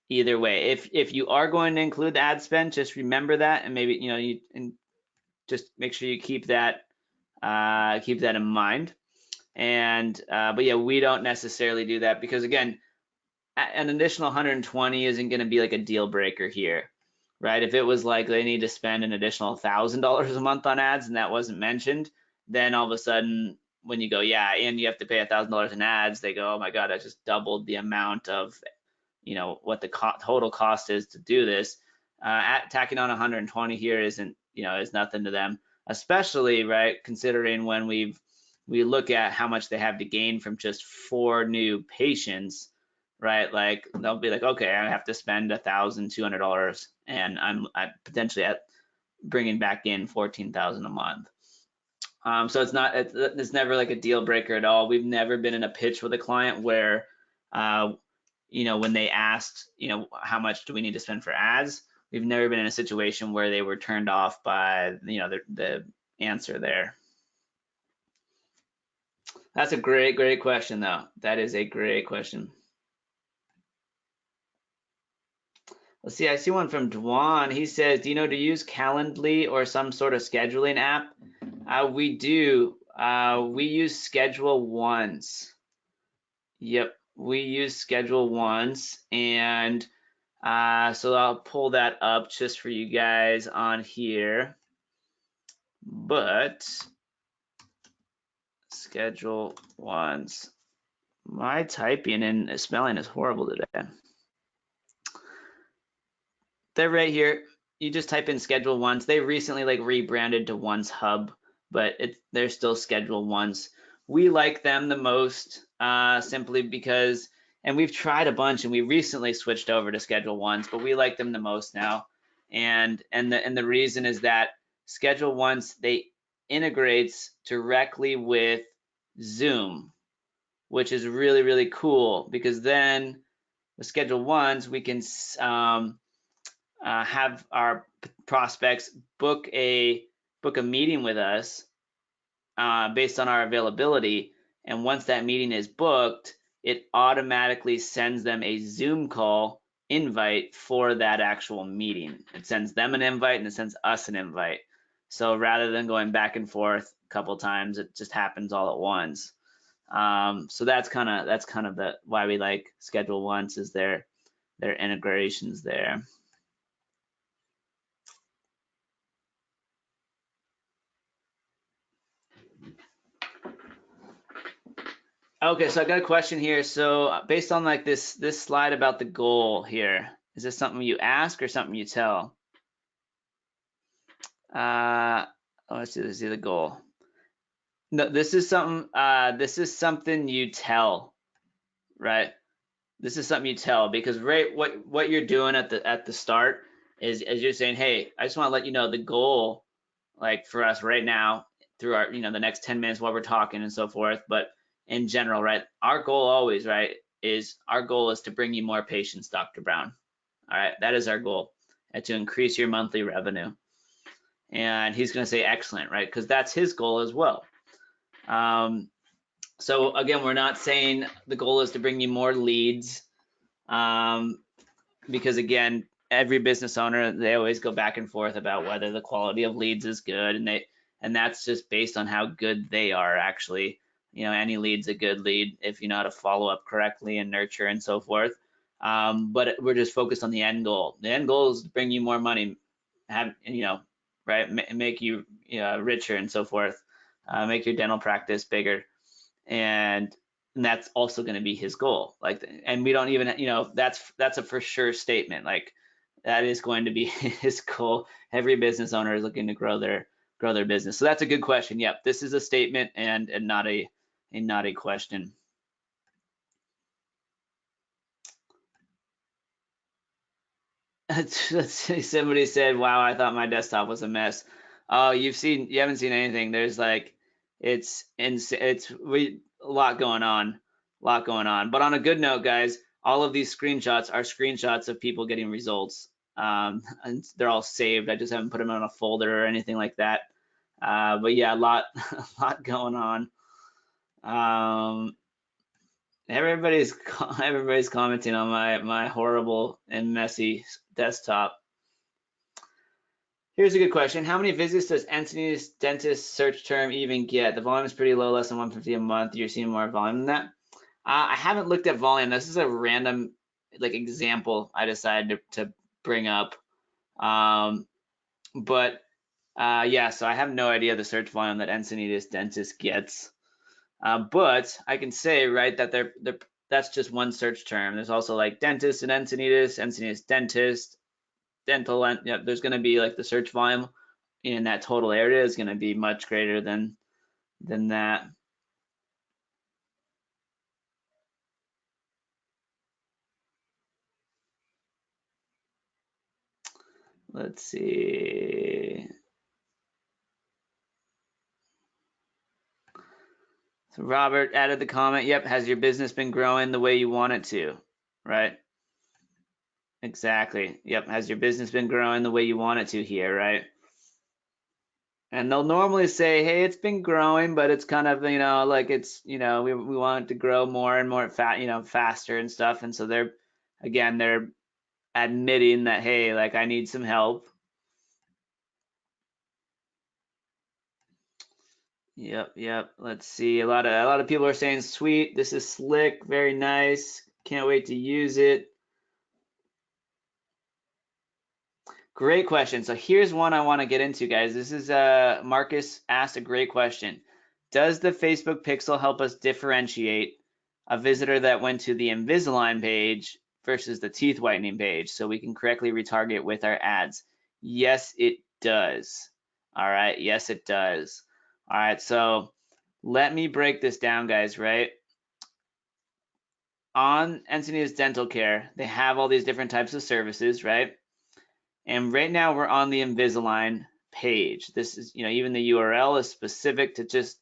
either way. If you are going to include the ad spend, just remember that, and maybe and just make sure you keep that in mind. And but yeah, we don't necessarily do that because again, an additional 120 isn't going to be like a deal breaker here, right? If it was like they need to spend an additional $1,000 a month on ads and that wasn't mentioned, then all of a sudden when you go, yeah, and you have to pay $1,000 in ads, they go, oh my God, I just doubled the amount of, what the total cost is to do this. Tacking on 120 here isn't, is nothing to them, especially, right, considering when we look at how much they have to gain from just 4 new patients, right? Like they'll be like, okay, I have to spend $1,200 and I'm potentially bringing back in 14,000 a month. So it's never like a deal breaker at all. We've never been in a pitch with a client where, when they asked, how much do we need to spend for ads? We've never been in a situation where they were turned off by, the answer there. That's a great question though. That is a great question. Let's see, I see one from Dwan. He says, do you know to use Calendly or some sort of scheduling app? We do. We use Schedule Once. Yep, we use Schedule Once. And so I'll pull that up just for you guys on here. But Schedule Once. My typing and spelling is horrible today. They're right here. You just type in Schedule Once. They recently rebranded to Once Hub, but they're still Schedule Once. We like them the most simply because, and we've tried a bunch and we recently switched over to Schedule Once, but we like them the most now. And the reason is that Schedule Once, they integrates directly with Zoom, which is really, really cool because then with Schedule Once, we can have our prospects book a meeting with us based on our availability. And once that meeting is booked, it automatically sends them a Zoom call invite for that actual meeting. It sends them an invite and it sends us an invite. So rather than going back and forth a couple times, it just happens all at once. So that's kind of the why we like schedule once, is their integrations there. Okay, so I got a question here. So based on like this slide about the goal here, is this something you ask or something you tell? Let's see the goal. No, this is something you tell, right? This is something you tell, because right, what you're doing at the start is, as you're saying, hey, I just want to let you know the goal, like for us right now through our, the next 10 minutes while we're talking and so forth, but in general, right, our goal always, right, is to bring you more patients, Dr. Brown. All right, that is our goal, and to increase your monthly revenue. And he's going to say excellent, right, because that's his goal as well. So again, we're not saying the goal is to bring you more leads, because again, every business owner, they always go back and forth about whether the quality of leads is good, and that's just based on how good they are actually. Any lead's a good lead if you know how to follow up correctly and nurture and so forth. But we're just focused on the end goal. The end goal is to bring you more money, right, make you richer and so forth, make your dental practice bigger, and that's also going to be his goal. Like, and we don't even, that's a for sure statement. Like, that is going to be his goal. Every business owner is looking to grow their business. So that's a good question. Yep, this is a statement and not a question. Somebody said, "Wow, I thought my desktop was a mess." Oh, you haven't seen anything. There's like, it's a lot going on. But on a good note, guys, all of these screenshots are screenshots of people getting results. And they're all saved. I just haven't put them in a folder or anything like that. But yeah, a lot going on. Everybody's commenting on my horrible and messy desktop. Here's a good question. How many visits does Encinitas Dentist search term even get? The volume is pretty low, less than 150 a month. You're seeing more volume than that? I haven't looked at volume. This is a random example I decided to bring up. But yeah, so I have no idea the search volume that Encinitas Dentist gets. But I can say, right, that that's just one search term. There's also like dentist and Encinitas Dentist, dental, and there's going to be like the search volume in that total area is going to be much greater than that. Let's see. So Robert added the comment, yep, has your business been growing the way you want it to, right? Exactly. Yep, has your business been growing the way you want it to here, right? And they'll normally say, hey, it's been growing, but it's kind of, like it's, we want it to grow more and more faster and stuff. And so they're admitting that, hey, like I need some help. Yep. Let's see. A lot of people are saying, sweet, this is slick, very nice. Can't wait to use it. Great question. So here's one I want to get into, guys. This is Marcus asked a great question. Does the Facebook Pixel help us differentiate a visitor that went to the Invisalign page versus the teeth whitening page so we can correctly retarget with our ads? Yes, it does. All right. Yes, it does. All right. So let me break this down, guys, right? On Encinitas Dental Care, they have all these different types of services, right? And right now we're on the Invisalign page. This is, even the URL is specific to just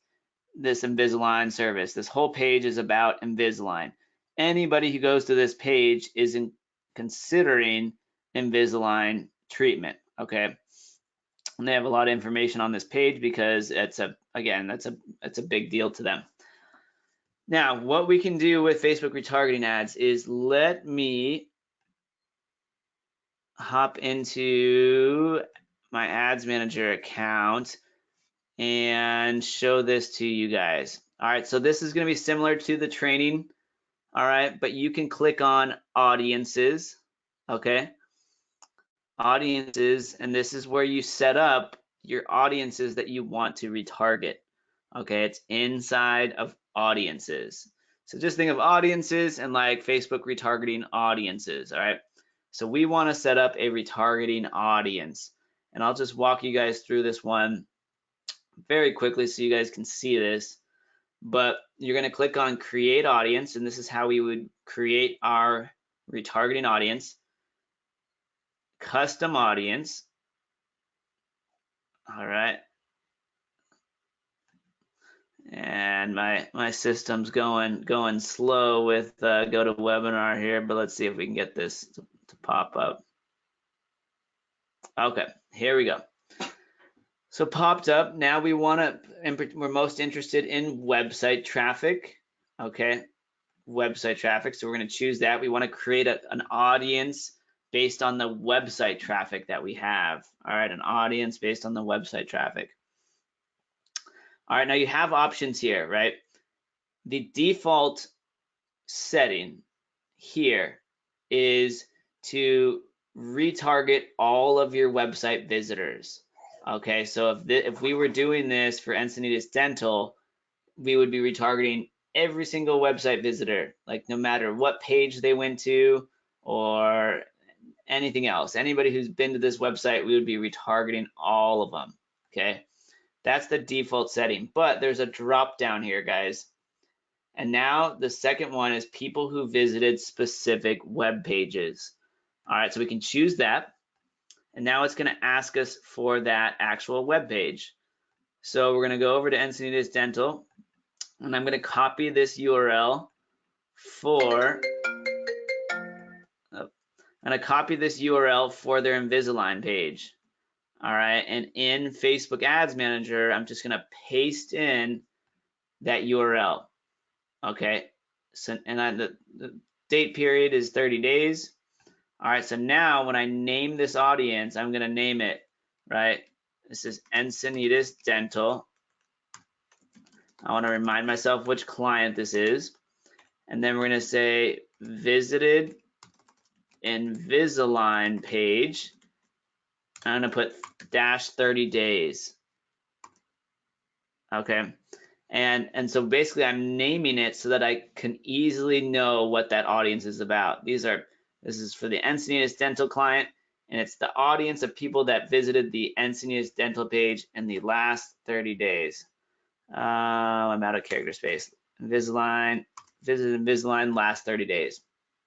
this Invisalign service. This whole page is about Invisalign. Anybody who goes to this page is considering Invisalign treatment, okay? And they have a lot of information on this page because it's a big deal to them. Now, what we can do with Facebook retargeting ads is let me hop into my ads manager account and show this to you guys. All right, so this is going to be similar to the training. All right, but you can click on audiences. Okay, audiences, and this is where you set up your audiences that you want to retarget. Okay, it's inside of audiences. So just think of audiences and like Facebook retargeting audiences. All right, so we want to set up a retargeting audience, and I'll just walk you guys through this one very quickly so you guys can see this. But you're going to click on create audience, and this is how we would create our retargeting audience. Custom audience. All right. And my system's going slow with go to webinar here, but let's see if we can get this to pop up. Okay, here we go. So popped up. Now we want to, we're most interested in website traffic. Okay, website traffic. So we're going to choose that. We want to create an audience based on the website traffic that we have. All right, an audience based on the website traffic. All right, now you have options here, right? The default setting here is to retarget all of your website visitors. Okay, so if we were doing this for Encinitas Dental, we would be retargeting every single website visitor, like no matter what page they went to or anything else. Anybody who's been to this website, we would be retargeting all of them. Okay, that's the default setting, but there's a drop down here, guys. And now the second one is people who visited specific web pages. All right, so we can choose that. And now it's going to ask us for that actual web page. So we're going to go over to Encinitas Dental, and I'm going to copy this URL for their Invisalign page. All right, and in Facebook Ads Manager, I'm just going to paste in that URL. Okay, so and the date period is 30 days. All right, so now when I name this audience, I'm going to name it, right? This is Encinitas Dental. I want to remind myself which client this is. And then we're going to say visited Invisalign page. I'm going to put -30 days. Okay. And so basically I'm naming it so that I can easily know what that audience is about. This is for the Encinitas Dental client, and it's the audience of people that visited the Encinitas Dental page in the last 30 days. I'm out of character space. Invisalign, visited Invisalign last 30 days.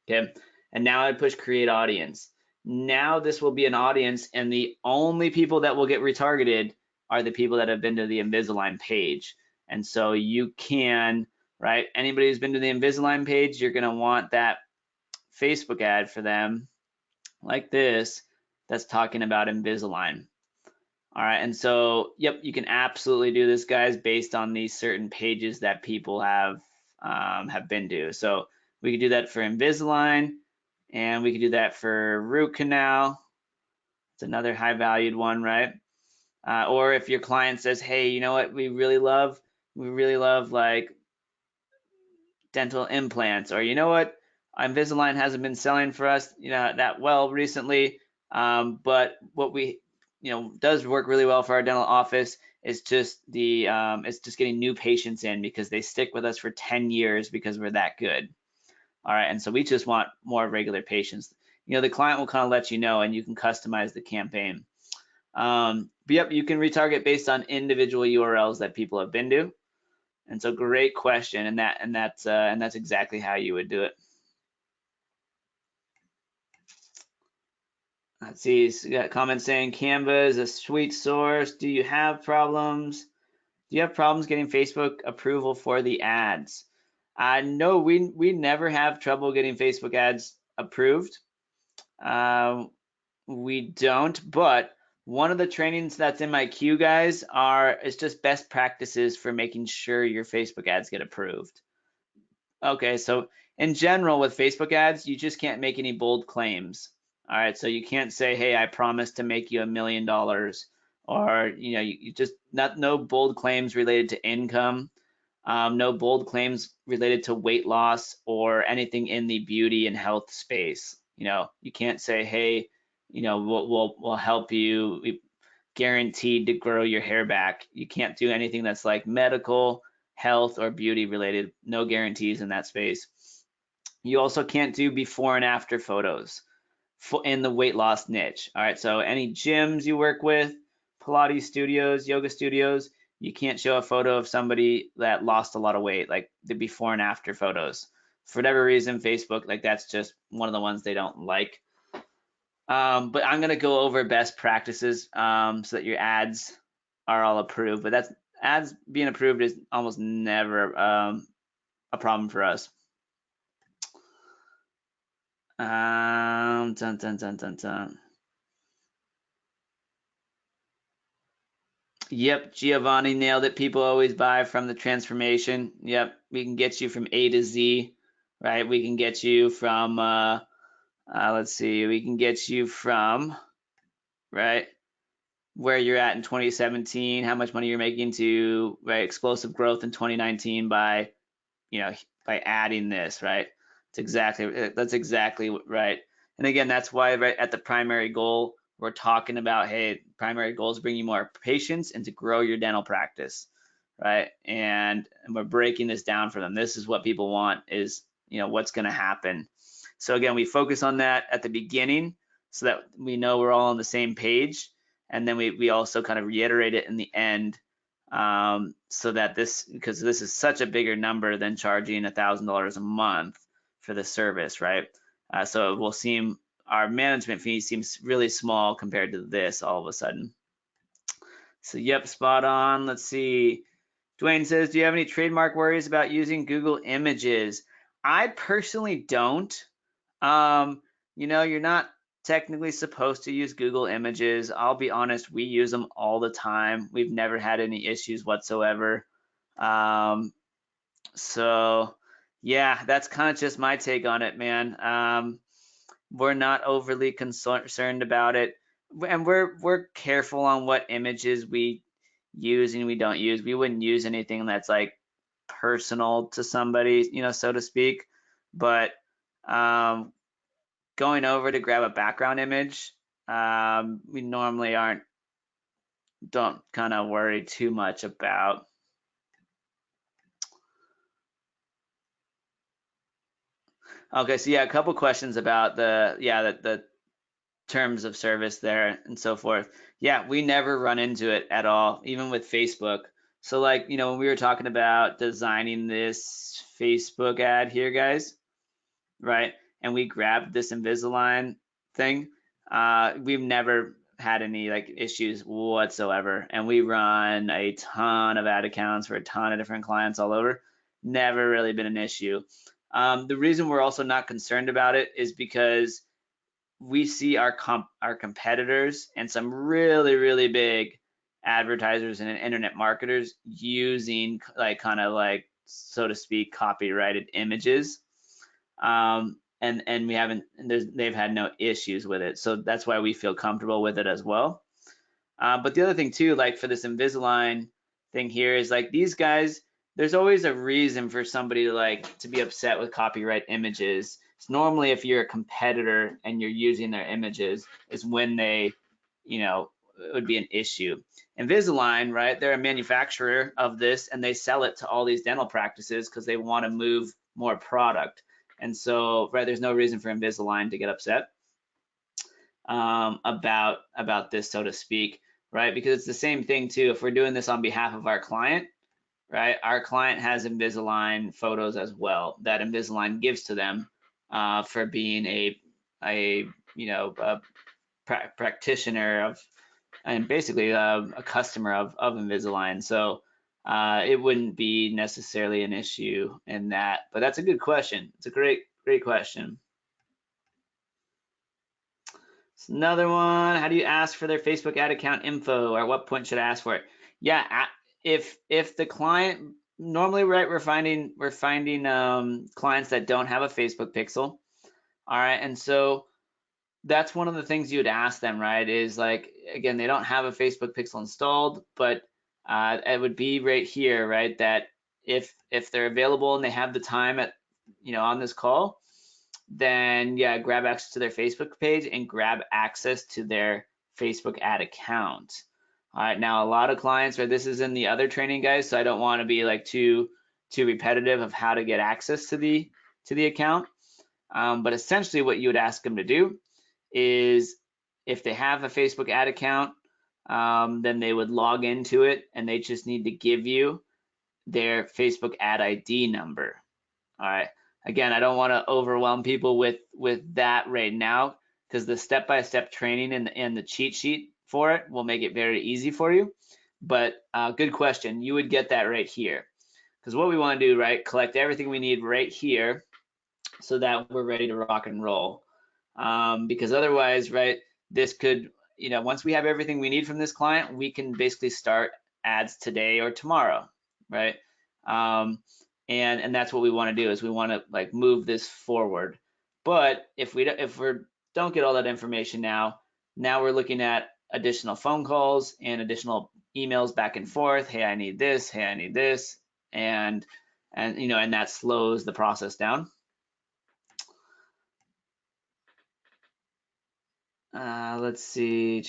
Okay, and now I push create audience. Now this will be an audience, and the only people that will get retargeted are the people that have been to the Invisalign page. And so you can, right? Anybody who's been to the Invisalign page, you're gonna want that Facebook ad for them like this that's talking about Invisalign. All right, and so yep, you can absolutely do this, guys, based on these certain pages that people have been to. So we could do that for Invisalign, and we could do that for root canal. It's another high valued one, right? Or if your client says, hey, you know what we really love like dental implants, or you know what, Invisalign hasn't been selling for us, that well recently, but what we, does work really well for our dental office is just it's just getting new patients in because they stick with us for 10 years because we're that good. All right, and so we just want more regular patients. The client will kind of let you know, and you can customize the campaign. But yep, you can retarget based on individual URLs that people have been to. And so great question, and that's exactly how you would do it. Let's see, so got comments saying Canva is a sweet source. Do you have problems? Do you have problems getting Facebook approval for the ads? No, we never have trouble getting Facebook ads approved. We don't, but one of the trainings that's in my queue, guys, is just best practices for making sure your Facebook ads get approved. Okay, so in general with Facebook ads, you just can't make any bold claims. All right, so you can't say, hey, I promise to make you $1 million, or you just no bold claims related to income, no bold claims related to weight loss or anything in the beauty and health space. You can't say, hey, we'll help you, we guaranteed to grow your hair back. You can't do anything that's like medical, health, or beauty related. No guarantees in that space. You also can't do before and after photos in the weight loss niche. All right, so any gyms you work with, Pilates studios, yoga studios, you can't show a photo of somebody that lost a lot of weight, like the before and after photos. For whatever reason, Facebook, like that's just one of the ones they don't like. But I'm gonna go over best practices so that your ads are all approved. But that's ads being approved is almost never a problem for us. Dun, dun, dun, dun, dun. Yep, Giovanni nailed it. People always buy from the transformation. Yep, we can get you from A to Z, right? We can get you from, let's see, we can get you from, right, where you're at in 2017, how much money you're making to, right, explosive growth in 2019 by, by adding this, right? That's exactly right. And again, that's why right at the primary goal, we're talking about, hey, primary goal is bring you more patients and to grow your dental practice, right? And we're breaking this down for them. This is what people want is, what's going to happen. So again, we focus on that at the beginning so that we know we're all on the same page. And then we also kind of reiterate it in the end so that because this is such a bigger number than charging $1,000 a month for the service, right? So it will seem our management fee seems really small compared to this all of a sudden. So yep, spot on. Let's see. Dwayne says, do you have any trademark worries about using Google Images? I personally don't. You're not technically supposed to use Google Images. I'll be honest, we use them all the time. We've never had any issues whatsoever. So yeah, that's kind of just my take on it, man. We're not overly concerned about it, and we're careful on what images we use and we don't use. We wouldn't use anything that's like personal to somebody, so to speak. But going over to grab a background image, we normally don't kind of worry too much about. Okay, so yeah, a couple questions about the terms of service there and so forth. Yeah, we never run into it at all, even with Facebook. So like, when we were talking about designing this Facebook ad here, guys, right? And we grabbed this Invisalign thing. We've never had any like issues whatsoever. And we run a ton of ad accounts for a ton of different clients all over. Never really been an issue. The reason we're also not concerned about it is because we see our competitors and some really, really big advertisers and internet marketers using like kind of like, so to speak, copyrighted images. And we haven't, they've had no issues with it. So that's why we feel comfortable with it as well. But the other thing too, like for this Invisalign thing here is like these guys, there's always a reason for somebody to be upset with copyright images. It's normally if you're a competitor and you're using their images is when they, it would be an issue. Invisalign, right? They're a manufacturer of this and they sell it to all these dental practices because they want to move more product. And so, right, there's no reason for Invisalign to get upset about this, so to speak, right? Because it's the same thing too. If we're doing this on behalf of our client, right? Our client has Invisalign photos as well that Invisalign gives to them for being a practitioner of, and basically a customer of Invisalign. So it wouldn't be necessarily an issue in that. But that's a good question. It's a great question. So another one, how do you ask for their Facebook ad account info, or at what point should I ask for it? Yeah, if the client, normally, right, we're finding clients that don't have a Facebook pixel. All right, and so that's one of the things you would ask them, right? Is like, again, they don't have a Facebook pixel installed, but it would be right here, right? That if they're available and they have the time at, on this call, then yeah, grab access to their Facebook page and grab access to their Facebook ad account. All right, now a lot of clients, right? This is in the other training, guys, so I don't want to be like too repetitive of how to get access to the account. But essentially, what you would ask them to do is, if they have a Facebook ad account, then they would log into it, and they just need to give you their Facebook ad ID number. All right. Again, I don't want to overwhelm people with that right now, because the step-by-step training and the cheat sheet for it will make it very easy for you. But good question. You would get that right here, because what we want to do, right, collect everything we need right here so that we're ready to rock and roll. Because otherwise, right, this could, once we have everything we need from this client, we can basically start ads today or tomorrow, right? And that's what we want to do, is we want to like move this forward. But if we don't get all that information now we're looking at additional phone calls and additional emails back and forth. Hey, I need this. Hey, I need this. And that slows the process down. Let's see.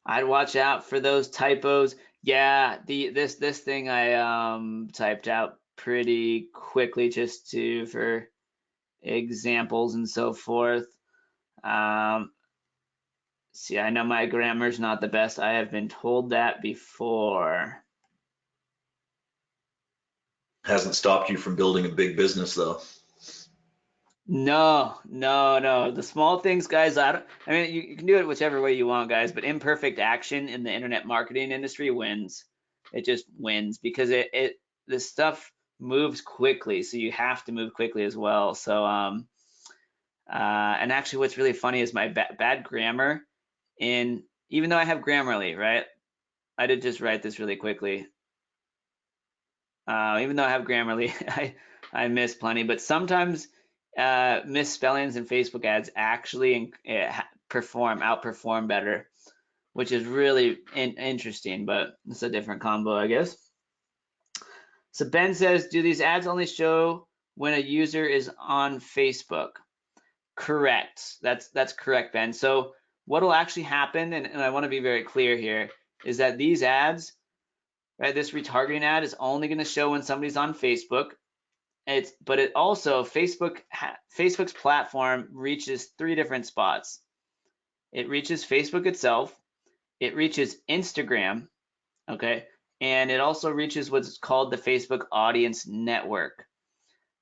I'd watch out for those typos. Yeah, this thing I typed out pretty quickly just for examples and so forth. See, I know my grammar's not the best. I have been told that before. Hasn't stopped you from building a big business though. No. The small things, guys, I mean, you can do it whichever way you want, guys, but imperfect action in the internet marketing industry wins. It just wins because this stuff moves quickly, so you have to move quickly as well. So, and actually what's really funny is my bad grammar even though I have Grammarly, right? I did just write this really quickly. Even though I have Grammarly, I miss plenty, but sometimes misspellings in Facebook ads actually outperform better, which is really interesting, but it's a different combo, I guess. So Ben says, do these ads only show when a user is on Facebook? Correct. That's correct, Ben. So what will actually happen, and I want to be very clear here, is that these ads, right, this retargeting ad is only going to show when somebody's on Facebook. But it also, Facebook's platform reaches 3 different spots. It reaches Facebook itself, it reaches Instagram, okay, and it also reaches what's called the Facebook Audience Network.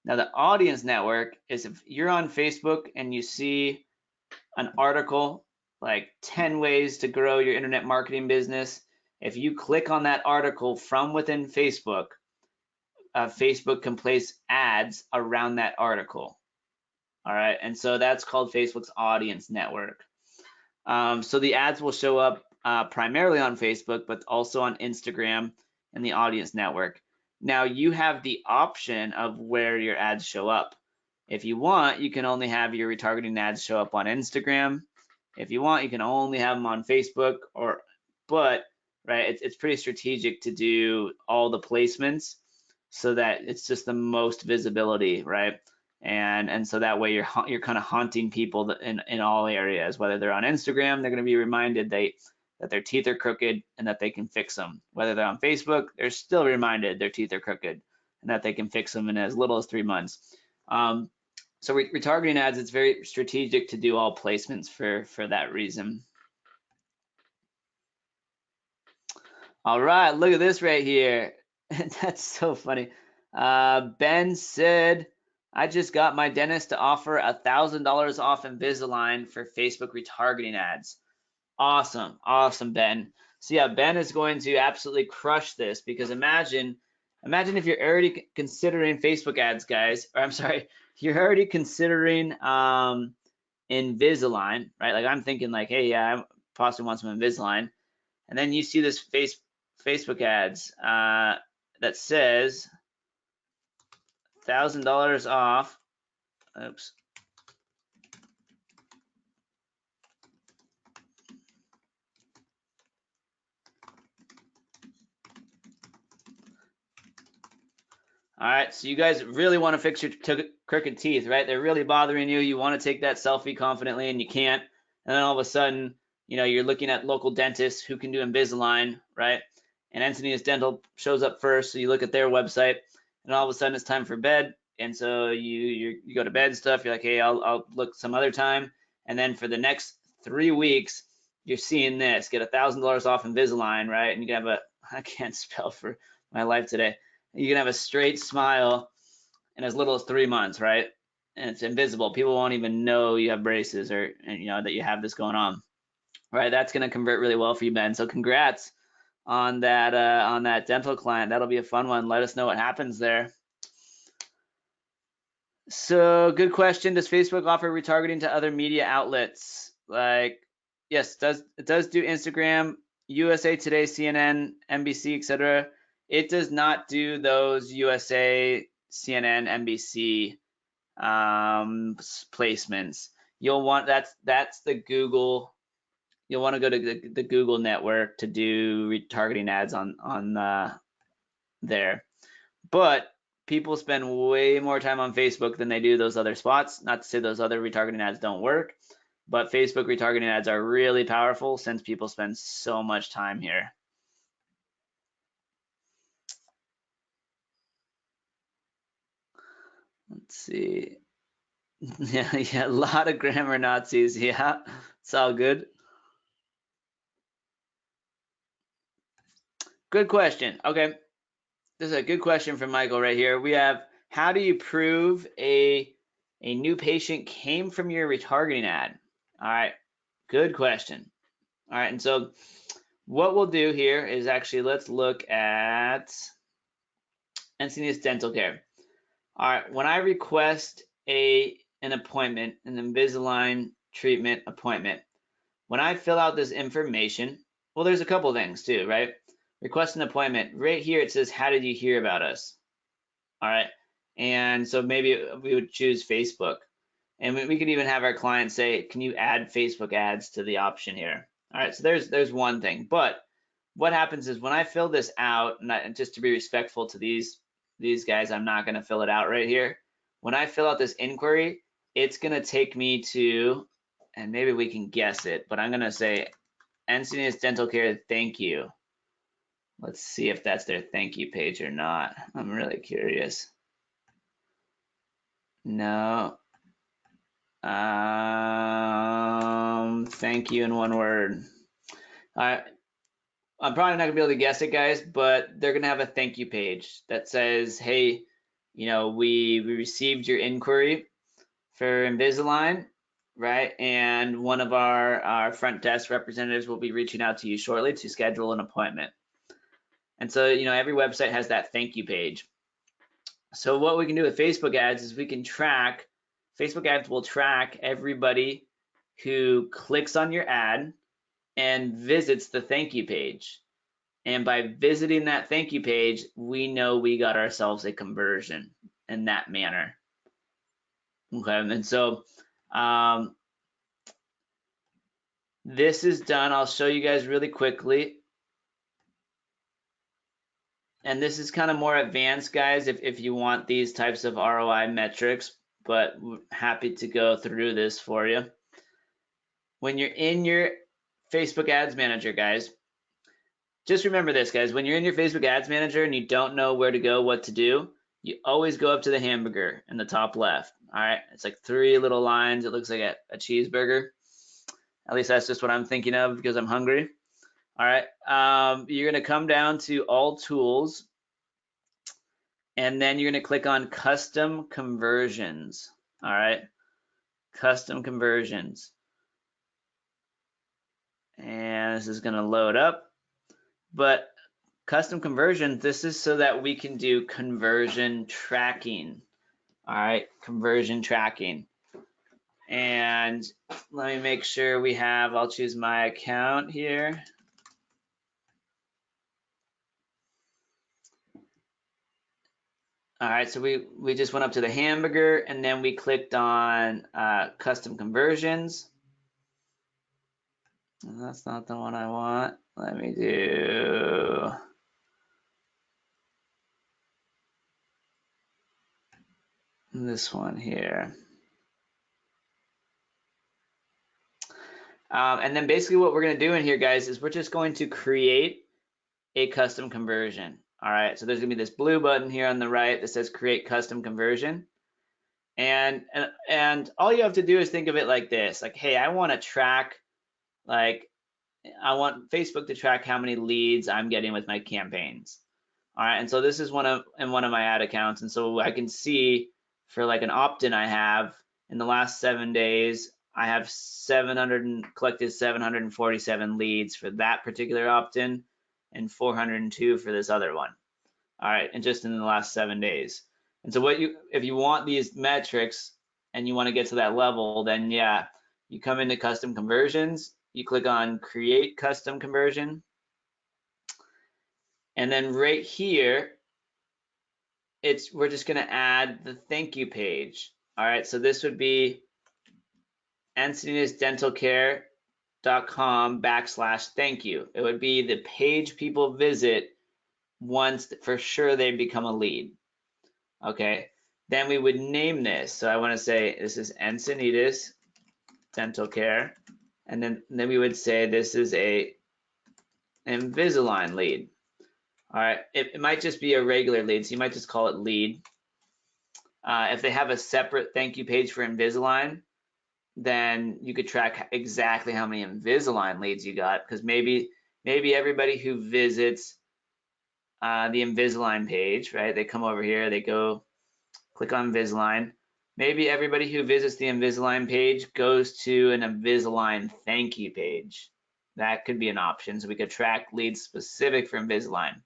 Now, the Audience Network is if you're on Facebook and you see an article like 10 ways to grow your internet marketing business, if you click on that article from within Facebook, Facebook can place ads around that article. All right, and so that's called Facebook's Audience Network. So the ads will show up primarily on Facebook, but also on Instagram and the Audience Network. Now you have the option of where your ads show up. If you want, you can only have your retargeting ads show up on Instagram. If you want, you can only have them on Facebook, but right, it's pretty strategic to do all the placements so that it's just the most visibility, right? And so that way you're kind of haunting people in all areas. Whether they're on Instagram, they're going to be reminded that their teeth are crooked and that they can fix them. Whether they're on Facebook, they're still reminded their teeth are crooked and that they can fix them in as little as 3 months. So retargeting ads, it's very strategic to do all placements for that reason. All right, look at this right here. That's so funny. Ben said, I just got my dentist to offer $1,000 off Invisalign for Facebook retargeting ads. Awesome, Ben. So yeah, Ben is going to absolutely crush this, because imagine if you're already considering Facebook ads, guys, or I'm sorry, you're already considering Invisalign, right? Like I'm thinking like, hey, yeah, I possibly want some Invisalign. And then you see this Facebook ads that says $1,000 off. Oops. All right, so you guys really want to fix your crooked teeth, right? They're really bothering you. You want to take that selfie confidently and you can't. And then all of a sudden, you know, you're looking at local dentists who can do Invisalign, right? And Encinitas Dental shows up first, so you look at their website, and all of a sudden it's time for bed. And so you go to bed and stuff. You're like, hey, I'll look some other time. And then for the next 3 weeks, you're seeing this. Get $1,000 off Invisalign, right? And you can have a I can't spell for my life today. You can have a straight smile in as little as 3 months, right? And it's invisible. People won't even know you have braces or you know that you have this going on, right? That's going to convert really well for you, Ben. So congrats on that dental client. That'll be a fun one. Let us know what happens there. So good question. Does Facebook offer retargeting to other media outlets? Like, yes, it does do Instagram, USA Today, CNN, NBC, etc. It does not do those USA, CNN, NBC placements. You'll want that's the Google. You'll want to go to the Google network to do retargeting ads on there. But people spend way more time on Facebook than they do those other spots. Not to say those other retargeting ads don't work, but Facebook retargeting ads are really powerful since people spend so much time here. Let's see. Yeah, a lot of grammar Nazis. Yeah, it's all good. Good question. Okay, this is a good question from Michael right here. We have, how do you prove a new patient came from your retargeting ad? All right, good question. All right, and so what we'll do here is actually let's look at Encinitas Dental Care. All right, when I request an appointment, an Invisalign treatment appointment, when I fill out this information, well, there's a couple things too, right? Request an appointment. Right here it says, how did you hear about us? All right, and so maybe we would choose Facebook. And we could even have our client say, can you add Facebook ads to the option here? All right, so there's one thing. But what happens is when I fill this out, and just to be respectful to these guys, I'm not going to fill it out right here. When I fill out this inquiry, it's going to take me to, and maybe we can guess it, but I'm going to say Encinitas Dental Care, thank you. Let's see if that's their thank you page or not. I'm really curious. No. Thank you in one word. I'm probably not gonna be able to guess it, guys, but they're gonna have a thank you page that says, hey, you know, we received your inquiry for Invisalign, right? And one of our front desk representatives will be reaching out to you shortly to schedule an appointment. And so, you know, every website has that thank you page. So what we can do with Facebook ads is we can track, Facebook ads will track everybody who clicks on your ad and visits the thank you page. And by visiting that thank you page, we know we got ourselves a conversion in that manner. Okay, and so this is done. I'll show you guys really quickly. And this is kind of more advanced, guys, if you want these types of ROI metrics, but happy to go through this for you. When you're in your Facebook Ads Manager, guys, just remember this, guys. When you're in your Facebook Ads Manager and you don't know where to go, what to do, you always go up to the hamburger in the top left. All right, it's like 3 little lines. It looks like a cheeseburger. At least that's just what I'm thinking of because I'm hungry. All right, you're gonna come down to all tools, and then you're gonna click on custom conversions. All right, custom conversions. And this is gonna load up, but custom conversions, this is so that we can do conversion tracking. All right, conversion tracking. And let me make sure we have, I'll choose my account here. All right, so we just went up to the hamburger and then we clicked on custom conversions. That's not the one I want. Let me do. this one here. And then basically what we're going to do in here, guys, is we're just going to create a custom conversion. All right, so there's going to be this blue button here on the right that says create custom conversion. And all you have to do is think of it like this, like, hey, I want to track, like, I want Facebook to track how many leads I'm getting with my campaigns. All right, and so this is one of my ad accounts, and so I can see for like an opt-in I have in the last 7 days, I have collected 747 leads for that particular opt-in and 402 for this other one. All right, and just in the last 7 days. And so if you want these metrics and you want to get to that level, then yeah, you come into custom conversions, you click on create custom conversion, and then right here, we're just going to add the thank you page. All right, so this would be encinitasdentalcare.com/thank you. It would be the page people visit once for sure they become a lead. Okay, then we would name this. So I want to say this is Encinitas Dental Care, and then we would say this is an Invisalign lead. All right, it might just be a regular lead, so you might just call it lead. If they have a separate thank you page for Invisalign, then you could track exactly how many Invisalign leads you got, because maybe everybody who visits the Invisalign page, right? They come over here, they go click on Invisalign. Maybe everybody who visits the Invisalign page goes to an Invisalign thank you page. That could be an option, so we could track leads specific for Invisalign.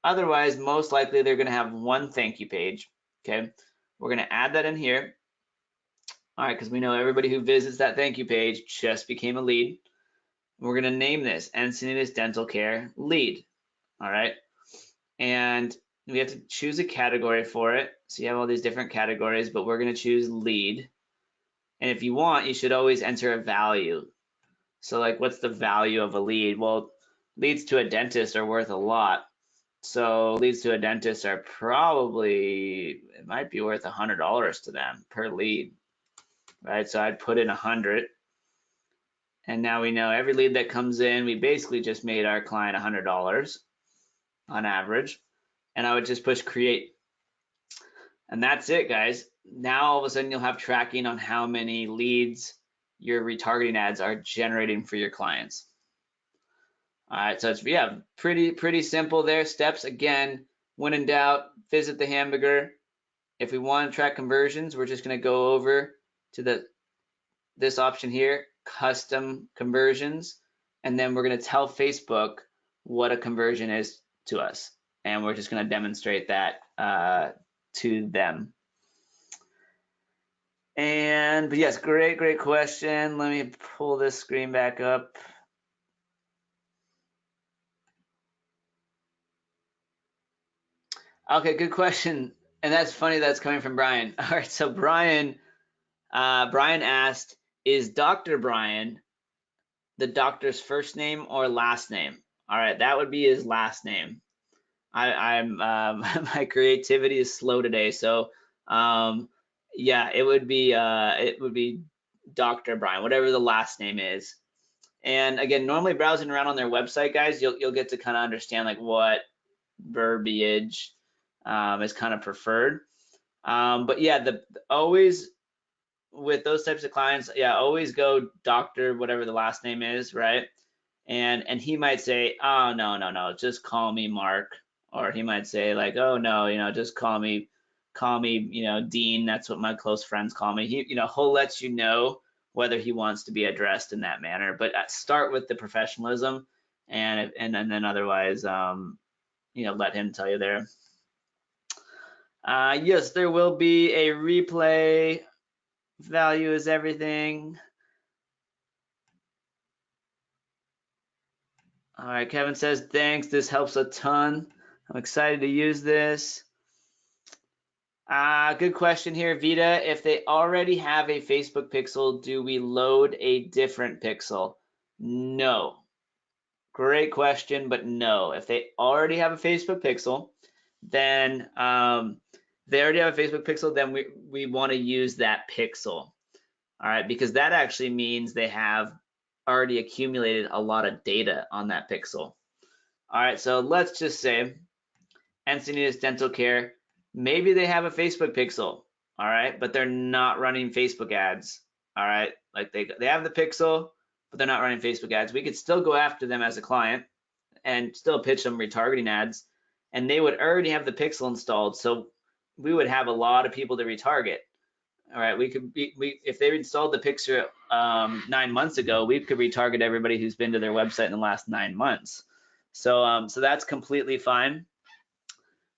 Otherwise, most likely they're going to have one thank you page. Okay, we're going to add that in here. All right, because we know everybody who visits that thank you page just became a lead. We're going to name this Encinitas Dental Care lead. All right, and we have to choose a category for it. So you have all these different categories, but we're going to choose lead. And if you want, you should always enter a value. So like, what's the value of a lead? Well, leads to a dentist are worth a lot. So leads to a dentist are probably, it might be worth $100 to them per lead, right? So I'd put in 100. And now we know every lead that comes in, we basically just made our client $100 on average. And I would just push create. And that's it, guys. Now all of a sudden you'll have tracking on how many leads your retargeting ads are generating for your clients. All right, so it's, yeah, pretty simple there. Steps, again, when in doubt, visit the hamburger. If we want to track conversions, we're just going to go over to this option here, custom conversions, and then we're going to tell Facebook what a conversion is to us, and we're just going to demonstrate that to them. But yes, great question. Let me pull this screen back up. Okay, good question. And that's funny that's coming from Brian. All right, so Brian asked, is Dr. Brian the doctor's first name or last name? All right, that would be his last name. I'm my creativity is slow today, so yeah, it would be Dr. Brian, whatever the last name is. And again, normally browsing around on their website, guys, you'll get to kind of understand like what verbiage is kind of preferred. But yeah, always with those types of clients, yeah, always go Dr. whatever the last name is, right? And he might say, oh no, just call me Mark, or he might say like, oh no, just call me, Dean. That's what my close friends call me. He'll let you know whether he wants to be addressed in that manner. But start with the professionalism, and then otherwise, let him tell you there. Yes, there will be a replay. Value is everything. All right, Kevin says, thanks, this helps a ton. I'm excited to use this. Good question here, Vita. If they already have a Facebook pixel, do we load a different pixel? No. Great question, but no. If they already have a Facebook pixel, then they already have a Facebook pixel, then we want to use that pixel. All right, because that actually means they have already accumulated a lot of data on that pixel. All right, so let's just say Encinitas Dental Care, maybe they have a Facebook pixel, all right, but they're not running Facebook ads, all right? Like they have the pixel, but they're not running Facebook ads. We could still go after them as a client and still pitch them retargeting ads, and they would already have the pixel installed, so we would have a lot of people to retarget. All right, if they installed the picture 9 months ago, we could retarget everybody who's been to their website in the last 9 months. So that's completely fine.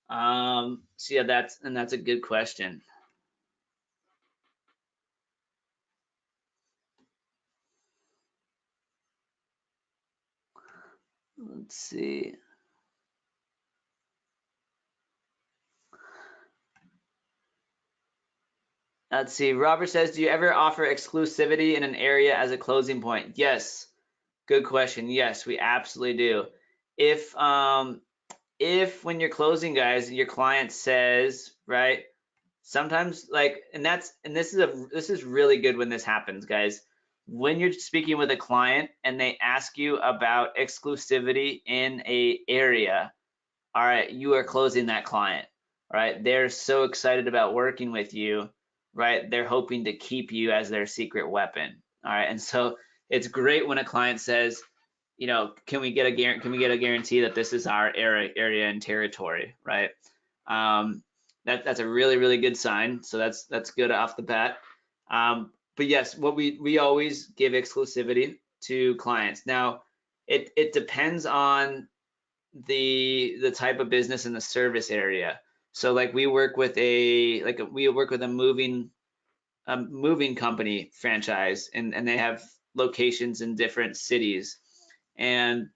So yeah, that's a good question. Let's see. Let's see. Robert says, do you ever offer exclusivity in an area as a closing point? Yes. Good question. Yes, we absolutely do. If when you're closing, guys, your client says, right, sometimes like, and this is really good when this happens, guys. When you're speaking with a client and they ask you about exclusivity in a area, all right, you are closing that client, right? They're so excited about working with you, right? They're hoping to keep you as their secret weapon, all right? And so it's great when a client says, you know, can we get a guarantee that this is our area and territory, right? That's a really, really good sign. So that's good off the bat. But yes, what we always give exclusivity to clients. Now, it depends on the type of business in the service area. So like we work with a moving company franchise, and they have locations in different cities, and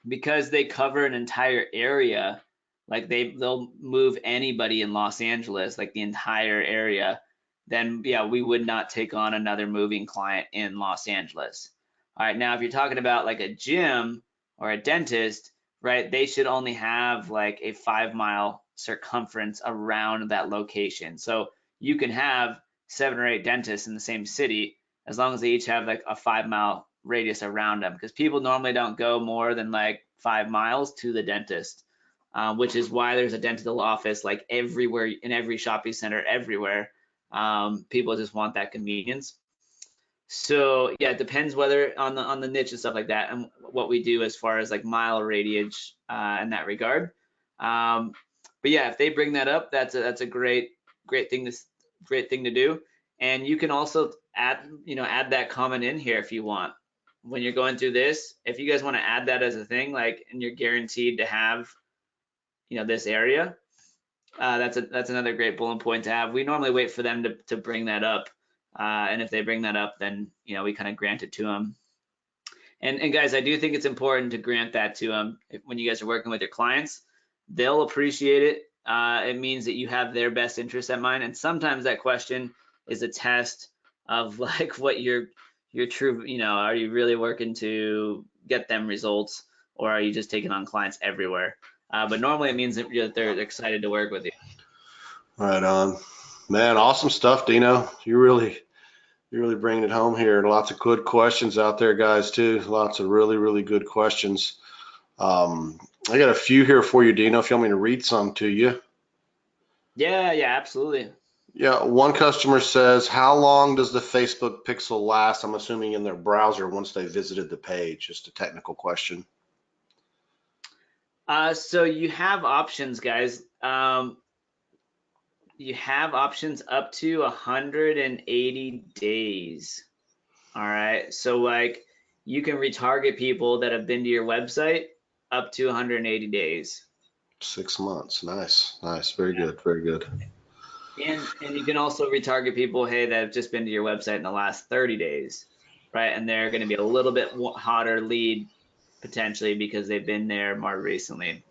because they cover an entire area, like they'll move anybody in Los Angeles, like the entire area, then yeah, we would not take on another moving client in Los Angeles. All right, now if you're talking about like a gym or a dentist, right, they should only have like a 5-mile circumference around that location. So you can have 7 or 8 dentists in the same city as long as they each have like a 5-mile radius around them, because people normally don't go more than like 5 miles to the dentist, which is why there's a dental office like everywhere in every shopping center everywhere. People just want that convenience. So yeah, it depends whether on the niche and stuff like that, and what we do as far as like mile radius in that regard. But yeah, if they bring that up, that's a great thing to do. And you can also add that comment in here if you want. When you're going through this, if you guys want to add that as a thing, like, and you're guaranteed to have, this area, that's another great bullet point to have. We normally wait for them to bring that up, and if they bring that up, then we kind of grant it to them. And guys, I do think it's important to grant that to them when you guys are working with your clients. They'll appreciate it. It means that you have their best interest at mind, and sometimes that question is a test of like what your true, are you really working to get them results, or are you just taking on clients everywhere? But normally it means that they're excited to work with you. Right on, man. Awesome stuff, Dino. You're really bringing it home here. Lots of good questions out there, guys, too. Lots of really, really good questions. I got a few here for you, Dino, if you want me to read some to you. Yeah, absolutely. Yeah, one customer says, how long does the Facebook pixel last? I'm assuming in their browser once they visited the page. Just a technical question. So you have options, guys. You have options up to 180 days. All right. So like you can retarget people that have been to your website up to 180 days. 6 months. Nice. Very good. Very good. And you can also retarget people, hey, that have just been to your website in the last 30 days, right? And they're going to be a little bit hotter lead potentially because they've been there more recently.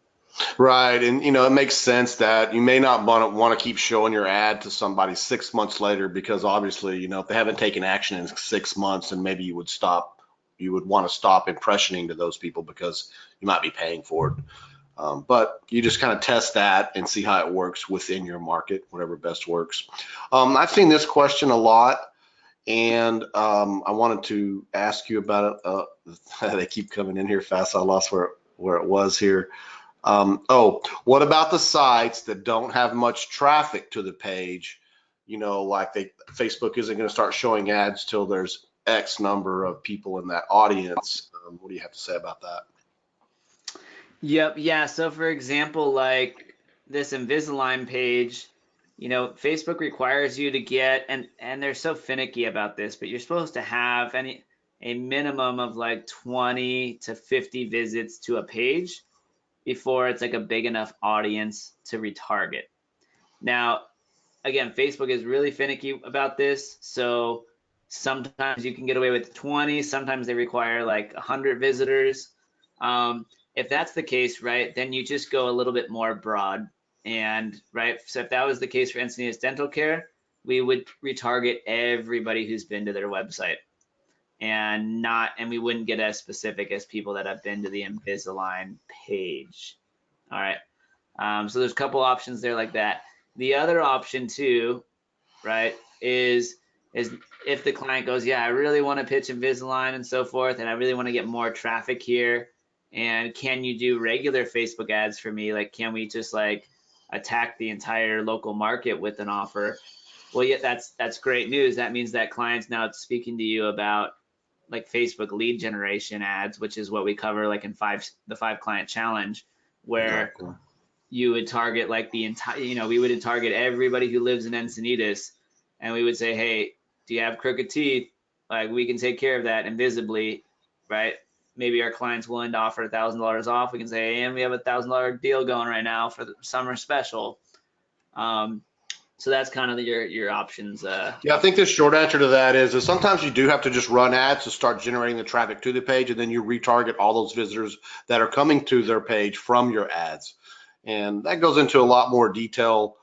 Right. And, it makes sense that you may not want to keep showing your ad to somebody 6 months later, because obviously, if they haven't taken action in 6 months, and maybe you would want to stop impressioning to those people because you might be paying for it. But you just kind of test that and see how it works within your market, whatever best works. I've seen this question a lot, and I wanted to ask you about it. They keep coming in here fast. I lost where it was here. Oh, what about the sites that don't have much traffic to the page? You know, like Facebook isn't going to start showing ads till there's X number of people in that audience. What do you have to say about that? Yep, yeah. So for example, like this Invisalign page, Facebook requires you to get, and they're so finicky about this, but you're supposed to have a minimum of like 20 to 50 visits to a page before it's like a big enough audience to retarget. Now, again, Facebook is really finicky about this, so sometimes you can get away with 20, sometimes they require like 100 visitors. If that's the case, right, then you just go a little bit more broad. And right, so if that was the case for Encinitas Dental Care, we would retarget everybody who's been to their website, and we wouldn't get as specific as people that have been to the Invisalign page. All right, so there's a couple options there like that. The other option too, right, is if the client goes, yeah, I really want to pitch Invisalign and so forth, and I really want to get more traffic here, and can you do regular Facebook ads for me? Like, can we just like attack the entire local market with an offer? Well, yeah, that's great news. That means that client's now speaking to you about like Facebook lead generation ads, which is what we cover like in the 5 client challenge, where Exactly. you would target like the entire, we would target everybody who lives in Encinitas, and we would say, hey, do you have crooked teeth? Like, we can take care of that invisibly, right? Maybe our client's willing to offer $1,000 off. We can say, hey, and we have a $1,000 deal going right now for the summer special. So that's kind of your options. Yeah, I think the short answer to that is sometimes you do have to just run ads to start generating the traffic to the page, and then you retarget all those visitors that are coming to their page from your ads. And that goes into a lot more detail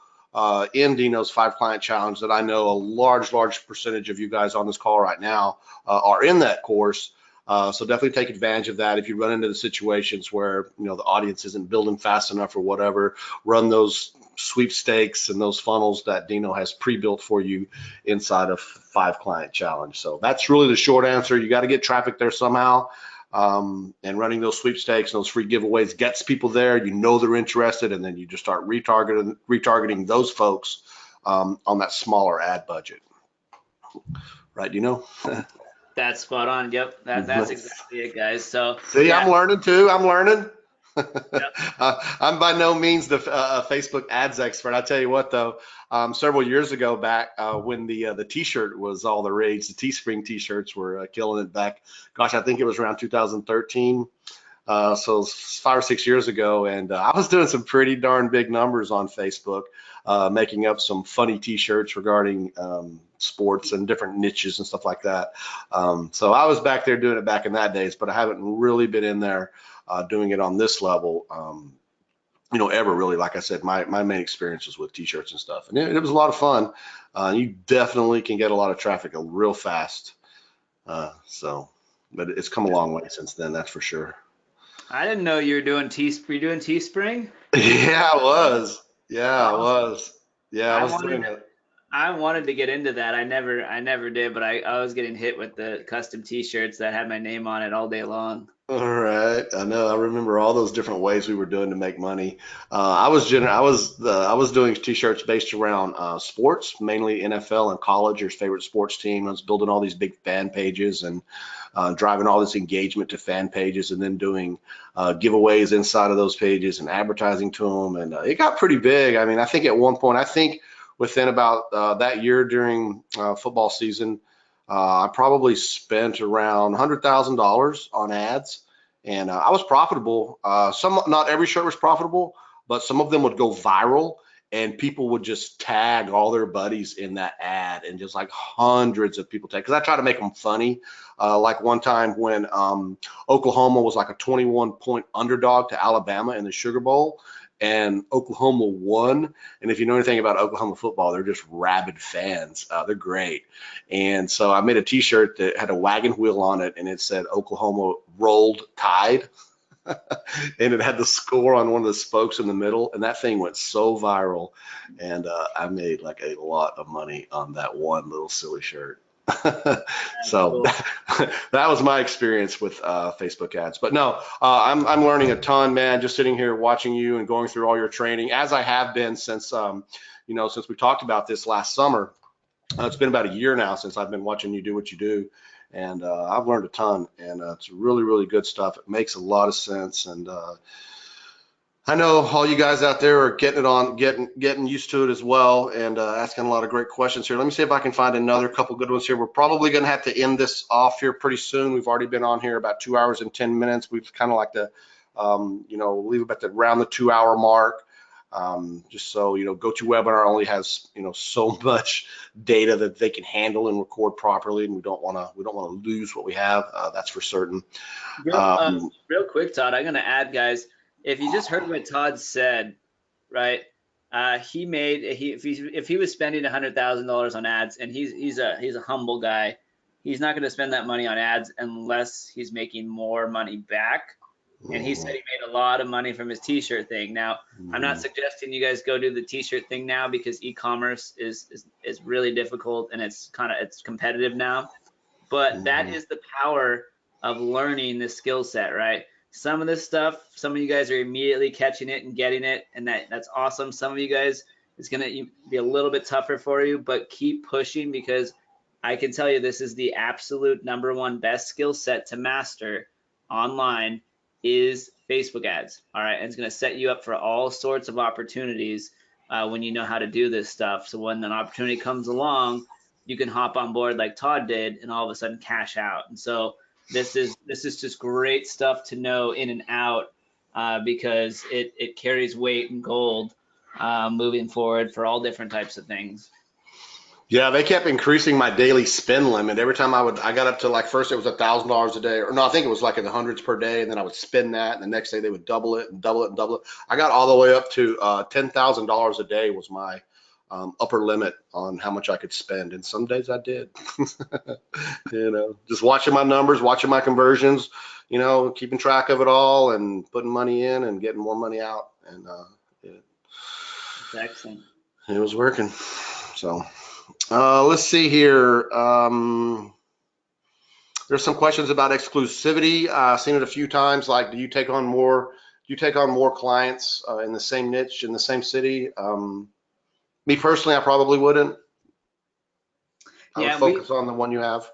in Dino's 5-client challenge that I know a large percentage of you guys on this call right now are in that course. So definitely take advantage of that. If you run into the situations where the audience isn't building fast enough or whatever, run those sweepstakes and those funnels that Dino has pre-built for you inside of 5-client challenge. So that's really the short answer. You got to get traffic there somehow. And running those sweepstakes and those free giveaways gets people there. They're interested, and then you just start retargeting those folks on that smaller ad budget. Right, That's spot on. Yep, that's exactly it, guys. So see, yeah. I'm learning too. I'm learning. Yep. I'm by no means the Facebook ads expert. I tell you what, though, several years ago back when the T-shirt was all the rage, the Teespring T-shirts were killing it back. Gosh, I think it was around 2013. So 5 or 6 years ago, and I was doing some pretty darn big numbers on Facebook, making up some funny T-shirts regarding sports and different niches and stuff like that. So I was back there doing it back in that days, but I haven't really been in there doing it on this level, ever really. Like I said, my main experience was with T-shirts and stuff, and it was a lot of fun. You definitely can get a lot of traffic real fast. But it's come a long way since then, that's for sure. I didn't know you were doing Teespring. Yeah, I was. Yeah, I was. Yeah, I was doing it. I wanted to get into that. I never did, but I was getting hit with the custom T-shirts that had my name on it all day long. All right, I know. I remember all those different ways we were doing to make money. I was doing T-shirts based around sports, mainly NFL and college, your favorite sports team. I was building all these big fan pages and driving all this engagement to fan pages, and then doing giveaways inside of those pages and advertising to them. And it got pretty big. I mean, I think at one point, within about that year during football season, I probably spent around $100,000 on ads, and I was profitable. Not every shirt was profitable, but some of them would go viral, and people would just tag all their buddies in that ad, and just like hundreds of people tag, because I try to make them funny. Like one time when Oklahoma was like a 21-point underdog to Alabama in the Sugar Bowl, and Oklahoma won. And if you know anything about Oklahoma football, they're just rabid fans. They're great. And so I made a T-shirt that had a wagon wheel on it, and it said Oklahoma rolled Tide. and it had the score on one of the spokes in the middle, and that thing went so viral, and I made like a lot of money on that one little silly shirt. So Cool. that was my experience with Facebook ads. But no, I'm learning a ton, man, just sitting here watching you and going through all your training, as I have been since since we talked about this last summer. It's been about a year now since I've been watching you do what you do, and I've learned a ton, and it's really, really good stuff. It makes a lot of sense, and I know all you guys out there are getting used to it as well, and asking a lot of great questions here. Let me see if I can find another couple good ones here. We're probably going to have to end this off here pretty soon. We've already been on here about 2 hours and 10 minutes. We've kind of like to, leave about around the 2 hour mark. Just so GoToWebinar only has so much data that they can handle and record properly, and we don't want to lose what we have. That's for certain. Real quick, Todd, I'm going to add, guys. If you just heard what Todd said, right? If he was spending $100,000 on ads, and he's a humble guy, he's not going to spend that money on ads unless he's making more money back. And he said he made a lot of money from his t-shirt thing. Now, I'm not suggesting you guys go do the t-shirt thing now, because e-commerce is really difficult, and it's competitive now. But that is the power of learning the skill set, right? Some of this stuff, some of you guys are immediately catching it and getting it, and that's awesome. Some of you guys, it's going to be a little bit tougher for you, but keep pushing, because I can tell you this is the absolute #1 best skill set to master online is Facebook ads. All right, and it's going to set you up for all sorts of opportunities when you know how to do this stuff. So when an opportunity comes along, you can hop on board like Todd did, and all of a sudden cash out. And so this is just great stuff to know in and out, because it carries weight and gold moving forward for all different types of things. Yeah, they kept increasing my daily spend limit. Every time I got up to, like, first it was $1,000 a day, or no, I think it was like in the hundreds per day, and then I would spend that, and the next day they would double it and double it and double it. I got all the way up to $10,000 a day was my upper limit on how much I could spend, and some days I did. Just watching my numbers, watching my conversions, keeping track of it all, and putting money in and getting more money out, and That's excellent. It was working. So. Let's see here. There's some questions about exclusivity. I've seen it a few times. Like, do you take on more clients in the same niche, in the same city? Me personally, I probably wouldn't. I would focus on the one you have.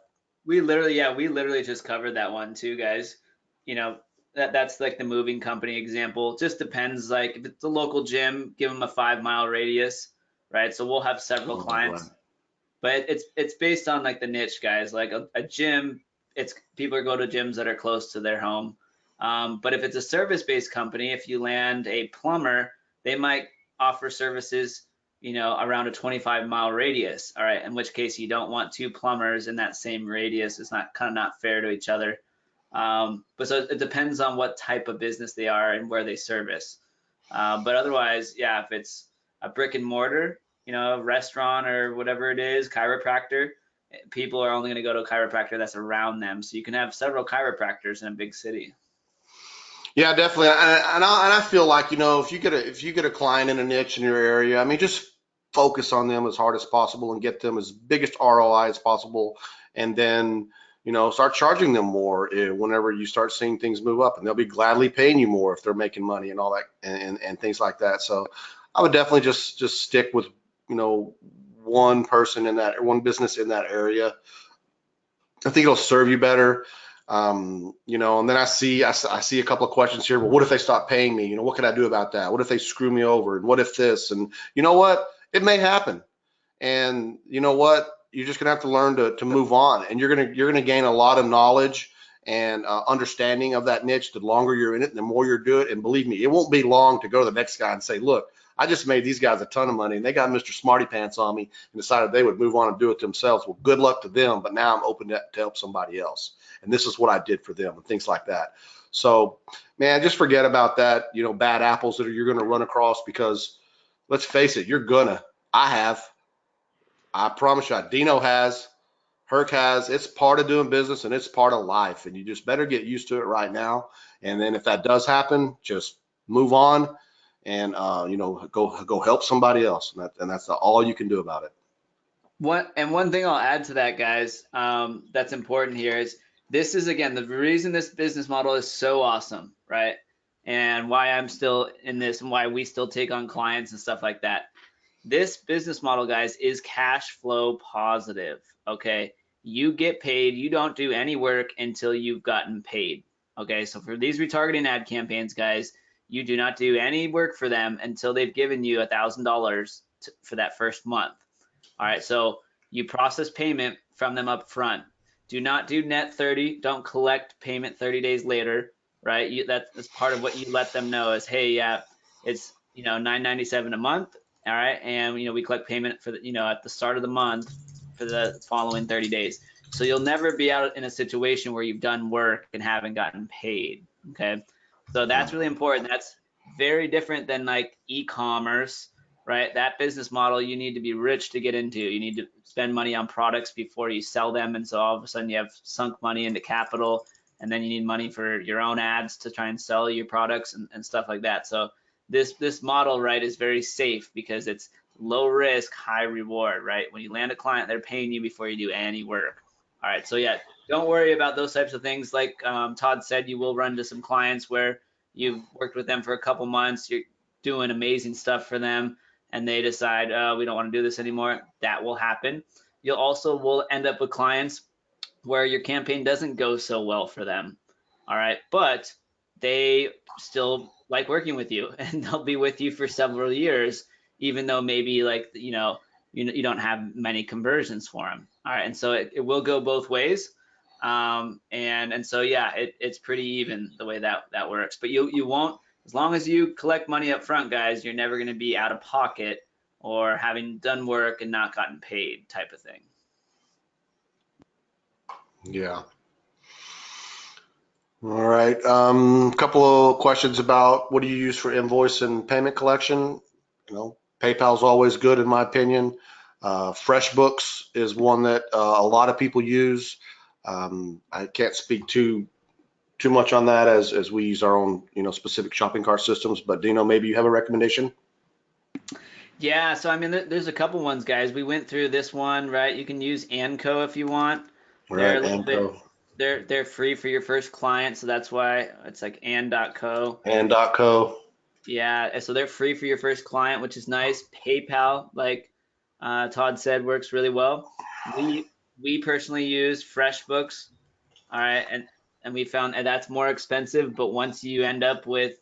We literally just covered that one too, guys. That's like the moving company example. It just depends. Like, if it's a local gym, give them a 5-mile radius, right? So we'll have several clients. Right. But it's based on like the niche, guys. Like a gym, people are going to gyms that are close to their home. But if it's a service-based company, if you land a plumber, they might offer services, around a 25-mile radius. All right, in which case you don't want 2 plumbers in that same radius. It's not fair to each other. But so it depends on what type of business they are and where they service. But otherwise, yeah, if it's a brick and mortar, restaurant or whatever it is, chiropractor, people are only going to go to a chiropractor that's around them. So you can have several chiropractors in a big city. Yeah, definitely. And I feel like, if you get a client in a niche in your area, I mean, just focus on them as hard as possible and get them as biggest ROI as possible. And then, start charging them more whenever you start seeing things move up, and they'll be gladly paying you more if they're making money and all that and things like that. So I would definitely just stick with, one person in that, or one business in that area. I think it'll serve you better. And then I see a couple of questions here. Well, what if they stop paying me? What can I do about that? What if they screw me over? And what if this? And you know what? It may happen. And you know what? You're just gonna have to learn to move on. And you're gonna gain a lot of knowledge and understanding of that niche. The longer you're in it, the more you're doing it. And believe me, it won't be long to go to the next guy and say, look, I just made these guys a ton of money, and they got Mr. Smarty Pants on me and decided they would move on and do it themselves. Well, good luck to them, but now I'm open to help somebody else. And this is what I did for them, and things like that. So, man, just forget about that, bad apples that you're going to run across, because let's face it, I promise you, Dino has, Herc has. It's part of doing business, and it's part of life, and you just better get used to it right now. And then if that does happen, just move on and go help somebody else. And that's all you can do about it. One thing I'll add to that, guys, that's important here is this is, again, the reason this business model is so awesome, right? And why I'm still in this and why we still take on clients and stuff like that. This business model, guys, is cash flow positive, okay? You get paid, you don't do any work until you've gotten paid, okay? So for these retargeting ad campaigns, guys, you do not do any work for them until they've given you $1,000 for that first month. All right, so you process payment from them up front. Do not do net 30. Don't collect payment 30 days later, right? That's part of what you let them know is, hey, yeah, it's $9.97 a month, all right, and we collect payment for the at the start of the month for the following 30 days. So you'll never be out in a situation where you've done work and haven't gotten paid. Okay, so that's really important. That's very different than like e-commerce. Right, that business model you need to be rich to get into. You need to spend money on products before you sell them, and so all of a sudden you have sunk money into capital, and then you need money for your own ads to try and sell your products and stuff like that. So this model, right, is very safe because it's low risk, high reward. Right, when you land a client, they're paying you before you do any work. All right, so yeah, don't worry about those types of things. Like Todd said, you will run into some clients where you've worked with them for a couple months, you're doing amazing stuff for them, and they decide, we don't want to do this anymore. That will happen. You'll also will end up with clients where your campaign doesn't go so well for them. All right, but they still like working with you, and they'll be with you for several years, even though maybe like you don't have many conversions for them. All right, and so it will go both ways. And so yeah, it's pretty even the way that works. But you won't, as long as you collect money up front, guys, you're never going to be out of pocket or having done work and not gotten paid type of thing. Yeah. All right. Couple of questions about what do you use for invoice and payment collection? PayPal's always good in my opinion. FreshBooks is one that a lot of people use. I can't speak too much on that as we use our own specific shopping cart systems, but Dino, maybe you have a recommendation? Yeah, so I mean, there's a couple ones, guys. We went through this one, right? You can use Anco if you want. They're a little bit, they're free for your first client, so that's why it's like and.co. And.co. Yeah, so they're free for your first client, which is nice. PayPal, like Todd said, works really well. We personally use FreshBooks, all right, and we found that that's more expensive, but once you end up with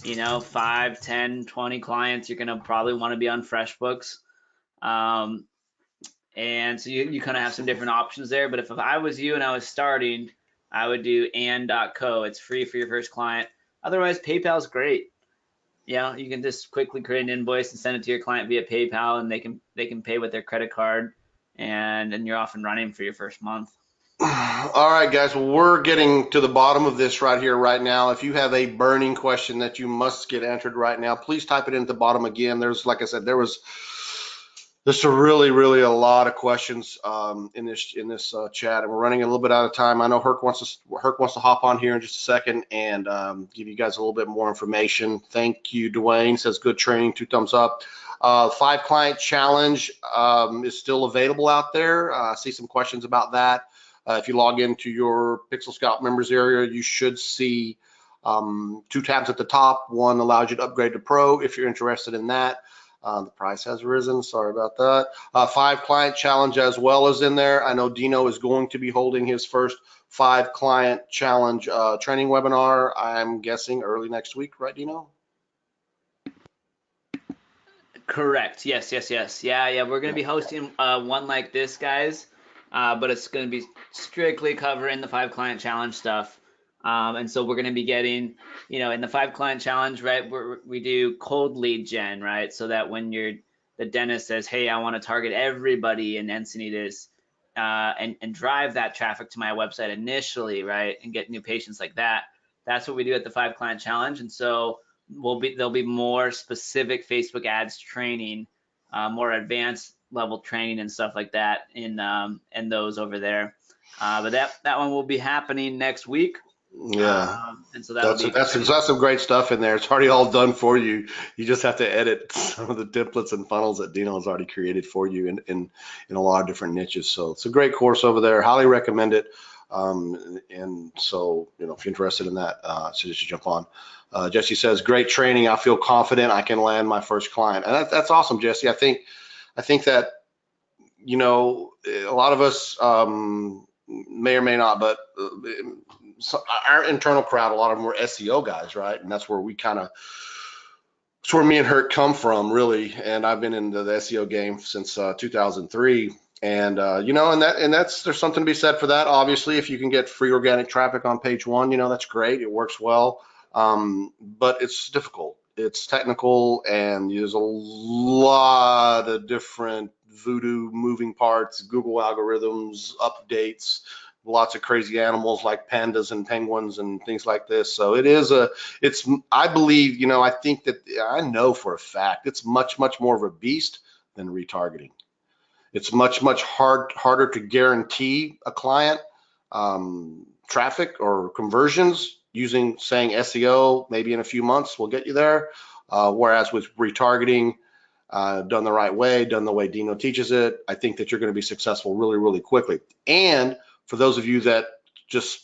5, 10, 20 clients, you're gonna probably want to be on FreshBooks. And so you kind of have some different options there. But if I was you and I was starting, I would do and.co. It's free for your first client. Otherwise, PayPal's great. You can just quickly create an invoice and send it to your client via PayPal, and they can pay with their credit card, and you're off and running for your first month. All right, guys, well, we're getting to the bottom of this right here, right now. If you have a burning question that you must get answered right now, please type it in at the bottom again. Like I said, there was just really a lot of questions in this chat, and we're running a little bit out of time. I know Herc wants to hop on here in just a second and give you guys a little bit more information. Thank you, Dwayne says good training, 2 thumbs up. 5 client challenge is still available out there. I see some questions about that. If you log into your Pixel Scout members area, you should see 2 tabs at the top. One allows you to upgrade to Pro if you're interested in that. The price has risen. Sorry about that. 5 client challenge as well as in there. I know Dino is going to be holding his first 5 client challenge training webinar. I'm guessing early next week, right, Dino? Correct. Yes. Yeah. We're going to be hosting one like this, guys. But it's going to be strictly covering the 5 client challenge stuff. And so we're going to be getting, in the 5 client challenge, right, we do cold lead gen, right? So that when the dentist says, hey, I want to target everybody in Encinitas and drive that traffic to my website initially, right, and get new patients like that. That's what we do at the 5 client challenge. And so there'll be more specific Facebook ads training, more advanced level training and stuff like that in those over there. But that one will be happening next week. Yeah. And so that'll be That's some great stuff in there. It's already all done for you. You just have to edit some of the templates and funnels that Dino has already created for you in a lot of different niches. So it's a great course over there. Highly recommend it. And so, if you're interested in that, so just jump on. Jesse says, great training. I feel confident I can land my first client. And that's awesome, Jesse. I think that, a lot of us may or may not, but so our internal crowd, a lot of them were SEO guys, right? And that's where it's where me and Hurt come from, really. And I've been in the SEO game since 2003. And there's something to be said for that. Obviously, if you can get free organic traffic on page one, that's great. It works well, but it's difficult. It's technical, and there's a lot of different voodoo moving parts, Google algorithms, updates, lots of crazy animals like pandas and penguins and things like this. So I believe, I think that I know for a fact it's much, much more of a beast than retargeting. It's much, much harder to guarantee a client traffic or conversions saying SEO, maybe in a few months we'll get you there. Whereas with retargeting, done the right way, done the way Dino teaches it, I think that you're going to be successful really, really quickly. And for those of you that just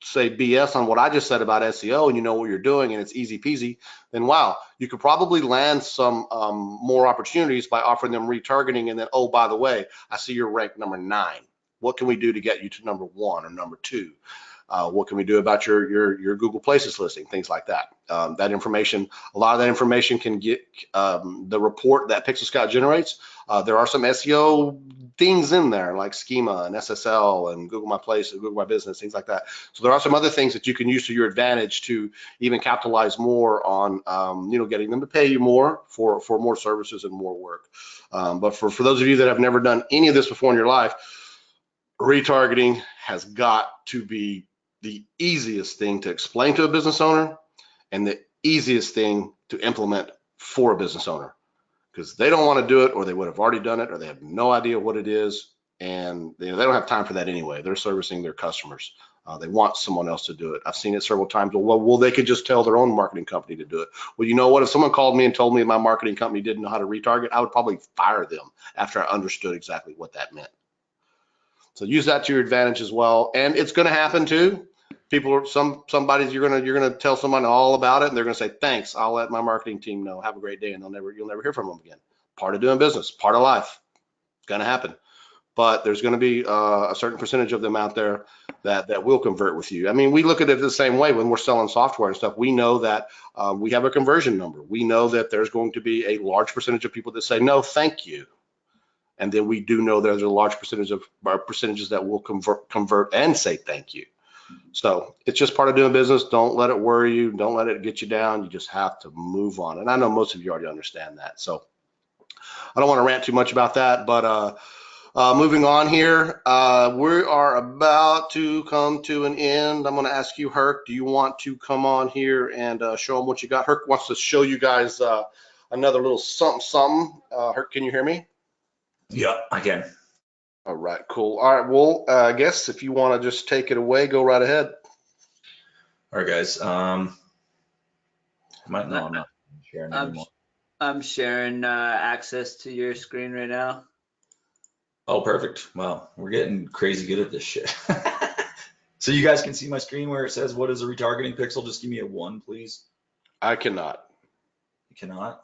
say BS on what I just said about SEO and you know what you're doing and it's easy peasy, then wow, you could probably land some more opportunities by offering them retargeting. And then, oh, by the way, I see you're ranked number 9. What can we do to get you to number 1 or number 2? What can we do about your Google Places listing, things like that. That information, a lot of that information can get the report that Pixel Scout generates. There are some SEO things in there like schema and SSL and Google My Place and Google My Business, things like that. So there are some other things that you can use to your advantage to even capitalize more on, getting them to pay you more for more services and more work. But for those of you that have never done any of this before in your life, retargeting has got to be the easiest thing to explain to a business owner and the easiest thing to implement for a business owner, because they don't want to do it, or they would have already done it, or they have no idea what it is, and they don't have time for that anyway. They're servicing their customers. They want someone else to do it. I've seen it several times. Well, they could just tell their own marketing company to do it. Well, you know what? If someone called me and told me my marketing company didn't know how to retarget, I would probably fire them after I understood exactly what that meant. So use that to your advantage as well. And it's going to happen too. Somebody's you're gonna tell someone all about it, and they're gonna say, thanks, I'll let my marketing team know. Have a great day, and you'll never hear from them again. Part of doing business, part of life. It's gonna happen. But there's gonna be a certain percentage of them out there that will convert with you. I mean, we look at it the same way when we're selling software and stuff. We know that we have a conversion number. We know that there's going to be a large percentage of people that say, no, thank you. And then we do know there's a large percentage of our percentages that will convert and say thank you. So it's just part of doing business. Don't let it worry you. Don't let it get you down. You just have to move on. And I know most of you already understand that. So I don't want to rant too much about that, but moving on here, we are about to come to an end. I'm going to ask you, Herc, do you want to come on here and show them what you got? Herc wants to show you guys another little something. Herc, can you hear me? Yeah, I can. All right, cool. All right, well, I guess if you want to just take it away, go right ahead. All right, guys. I'm not sharing anymore. I'm sharing access to your screen right now. Oh, perfect. Wow, we're getting crazy good at this shit. So you guys can see my screen where it says, what is a retargeting pixel? Just give me a 1, please. I cannot. You cannot?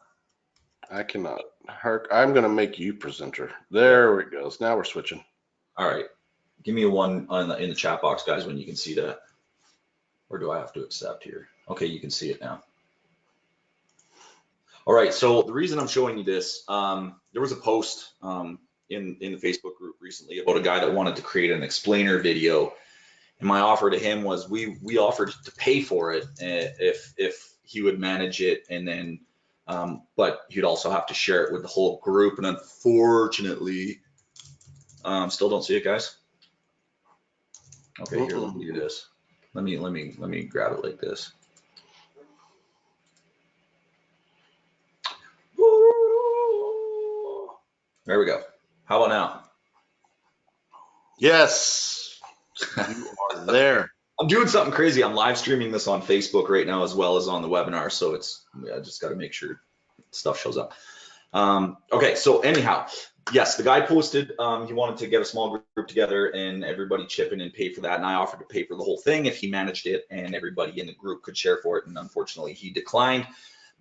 I cannot. Herc, I'm going to make you presenter. There we go. Now we're switching. All right. Give me a 1 in the chat box, guys, when you can see that. Or do I have to accept here? Okay, you can see it now. All right, so the reason I'm showing you this, there was a post in the Facebook group recently about a guy that wanted to create an explainer video. And my offer to him was we offered to pay for it if he would manage it, and then but you'd also have to share it with the whole group. And unfortunately, still don't see it, guys. Okay, here, let me do this. Let me grab it like this. There we go. How about now? Yes, you are there. I'm doing something crazy. I'm live streaming this on Facebook right now as well as on the webinar. So it's, I just got to make sure stuff shows up. Okay, so anyhow, yes, the guy posted, he wanted to get a small group together and everybody chip in and pay for that. And I offered to pay for the whole thing if he managed it and everybody in the group could share for it. And unfortunately he declined,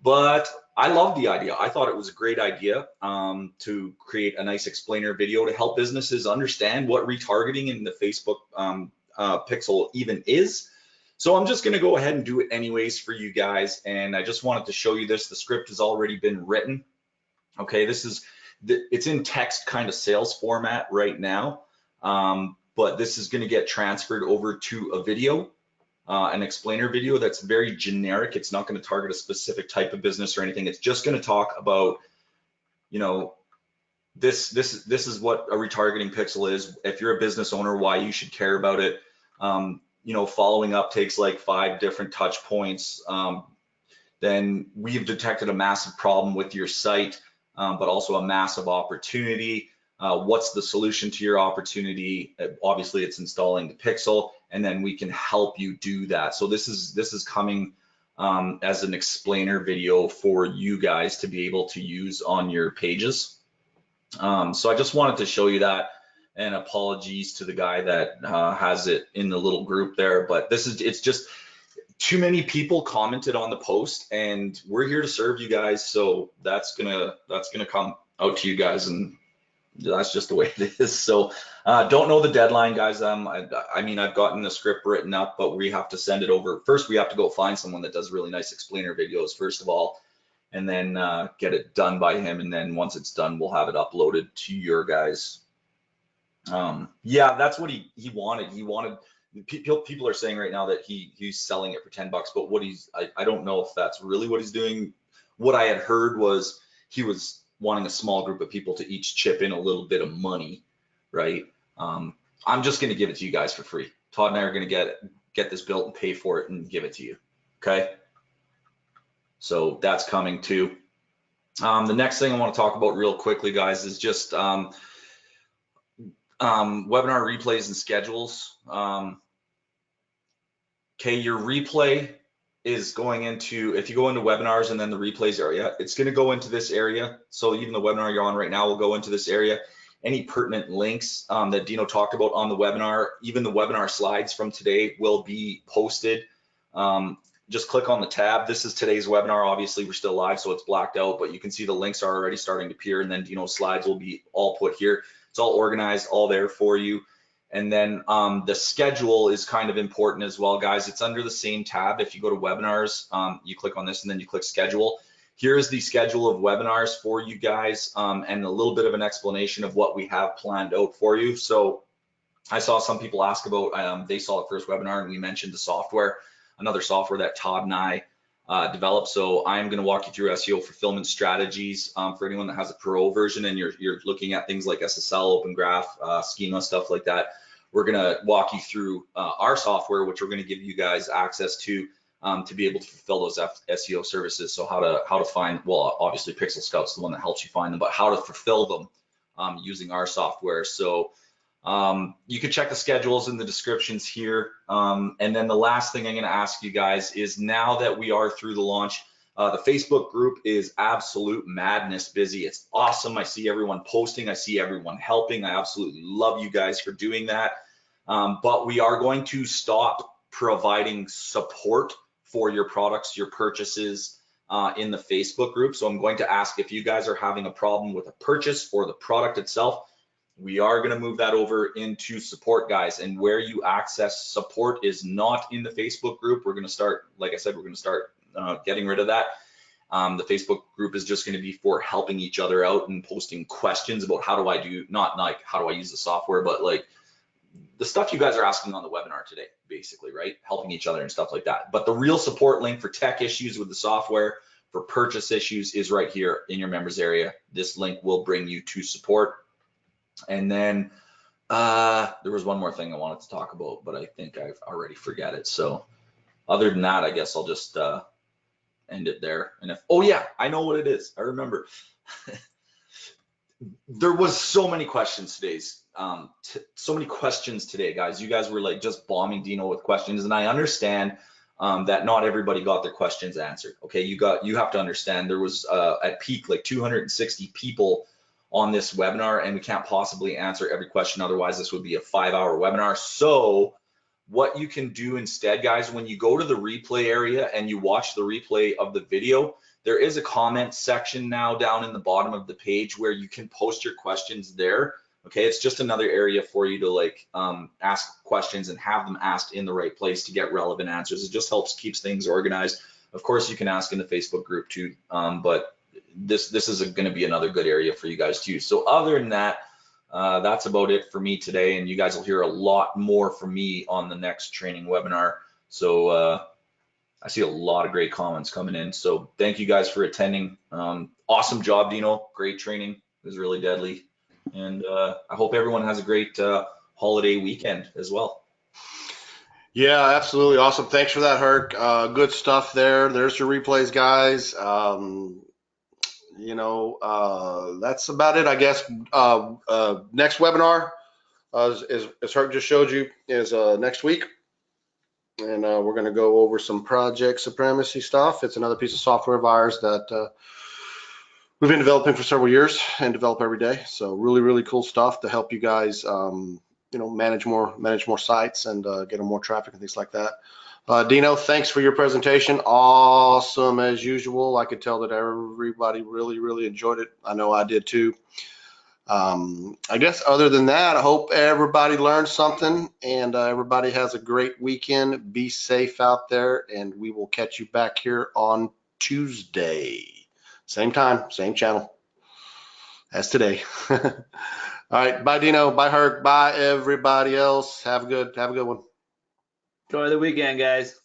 but I love the idea. I thought it was a great idea to create a nice explainer video to help businesses understand what retargeting in the Facebook pixel even is. So I'm just going to go ahead and do it anyways for you guys. And I just wanted to show you this. The script has already been written. Okay, it's in text kind of sales format right now, but this is going to get transferred over to a video, an explainer video that's very generic. It's not going to target a specific type of business or anything. It's just going to talk about, you know, this is what a retargeting pixel is. If you're a business owner, why you should care about it. You know, following up takes like 5 different touch points. Then we've detected a massive problem with your site, but also a massive opportunity. What's the solution to your opportunity? Obviously, it's installing the pixel, and then we can help you do that. So this is coming as an explainer video for you guys to be able to use on your pages. So I just wanted to show you that, and apologies to the guy that has it in the little group there, but it's just too many people commented on the post, and we're here to serve you guys. So that's gonna come out to you guys, and that's just the way it is. So don't know the deadline, guys. I mean, I've gotten the script written up, but we have to send it over. First, we have to go find someone that does really nice explainer videos, first of all, and then get it done by him. And then once it's done, we'll have it uploaded to your guys. Yeah, that's what he wanted. He wanted, people are saying right now that he's selling it for $10, but what I don't know if that's really what he's doing. What I had heard was he was wanting a small group of people to each chip in a little bit of money, right? I'm just going to give it to you guys for free. Todd and I are going to get this built and pay for it and give it to you. Okay. So that's coming too. The next thing I want to talk about real quickly, guys, is just webinar replays and schedules. Okay, your replay is going into, if you go into webinars and then the replays area, it's going to go into this area. So even the webinar you're on right now will go into this area. Any pertinent links that Dino talked about on the webinar, even the webinar slides from today will be posted. Just click on the tab. This is today's webinar. Obviously, we're still live, so it's blacked out, but you can see the links are already starting to appear, and then Dino's slides will be all put here. It's all organized, all there for you. And then the schedule is kind of important as well, guys. It's under the same tab. If you go to webinars, you click on this and then you click schedule. Here's the schedule of webinars for you guys, and a little bit of an explanation of what we have planned out for you. So I saw some people ask about, they saw the first webinar and we mentioned the software, another software that Todd and I developed. So I'm going to walk you through SEO fulfillment strategies for anyone that has a pro version and you're looking at things like SSL, Open Graph, schema, stuff like that. We're going to walk you through our software, which we're going to give you guys access to be able to fulfill those SEO services. So how to find, well, obviously Pixel Scout's the one that helps you find them, but how to fulfill them using our software. So you can check the schedules in the descriptions here. And then the last thing I'm going to ask you guys is, now that we are through the launch, the Facebook group is absolute madness busy. It's awesome. I see everyone posting. I see everyone helping. I absolutely love you guys for doing that. But we are going to stop providing support for your products, your purchases in the Facebook group. So I'm going to ask, if you guys are having a problem with a purchase or the product itself, we are going to move that over into support, guys. And where you access support is not in the Facebook group. We're going to start, like I said, we're going to start getting rid of that. The Facebook group is just going to be for helping each other out and posting questions about how do I do, not like how do I use the software, but like the stuff you guys are asking on the webinar today, basically, right? Helping each other and stuff like that. But the real support link for tech issues with the software, for purchase issues, is right here in your members area. This link will bring you to support. And then there was one more thing I wanted to talk about, but I think I've already forgot it. So other than that, I guess I'll just end it there. And if, oh yeah, I know what it is. I remember. There was so many questions so many questions today, guys. You guys were like just bombing Dino with questions, and I understand that not everybody got their questions answered. Okay, you have to understand there was at peak like 260 people on this webinar, and we can't possibly answer every question. Otherwise, this would be a 5-hour webinar. So what you can do instead, guys, when you go to the replay area and you watch the replay of the video, there is a comment section now down in the bottom of the page where you can post your questions there. Okay, it's just another area for you to like ask questions and have them asked in the right place to get relevant answers. It just keeps things organized. Of course, you can ask in the Facebook group too, but this is going to be another good area for you guys too. So other than that, that's about it for me today, and you guys will hear a lot more from me on the next training webinar. So I see a lot of great comments coming in. So thank you guys for attending. Awesome job, Dino. Great training. It was really deadly. And I hope everyone has a great holiday weekend as well. Yeah, absolutely. Awesome. Thanks for that, Herc. Good stuff there. There's your replays, guys. That's about it, I guess. Next webinar, as Herc just showed you, is next week. And we're going to go over some Project Supremacy stuff. It's another piece of software of ours that we've been developing for several years and develop every day. So really, really cool stuff to help you guys, manage more sites and get them more traffic and things like that. Dino, thanks for your presentation. Awesome as usual. I could tell that everybody really, really enjoyed it. I know I did too. I guess other than that, I hope everybody learned something and everybody has a great weekend. Be safe out there, and we will catch you back here on Tuesday. Same time, same channel as today. All right. Bye, Dino. Bye, Herc. Bye, everybody else. Have a good one. Enjoy the weekend, guys.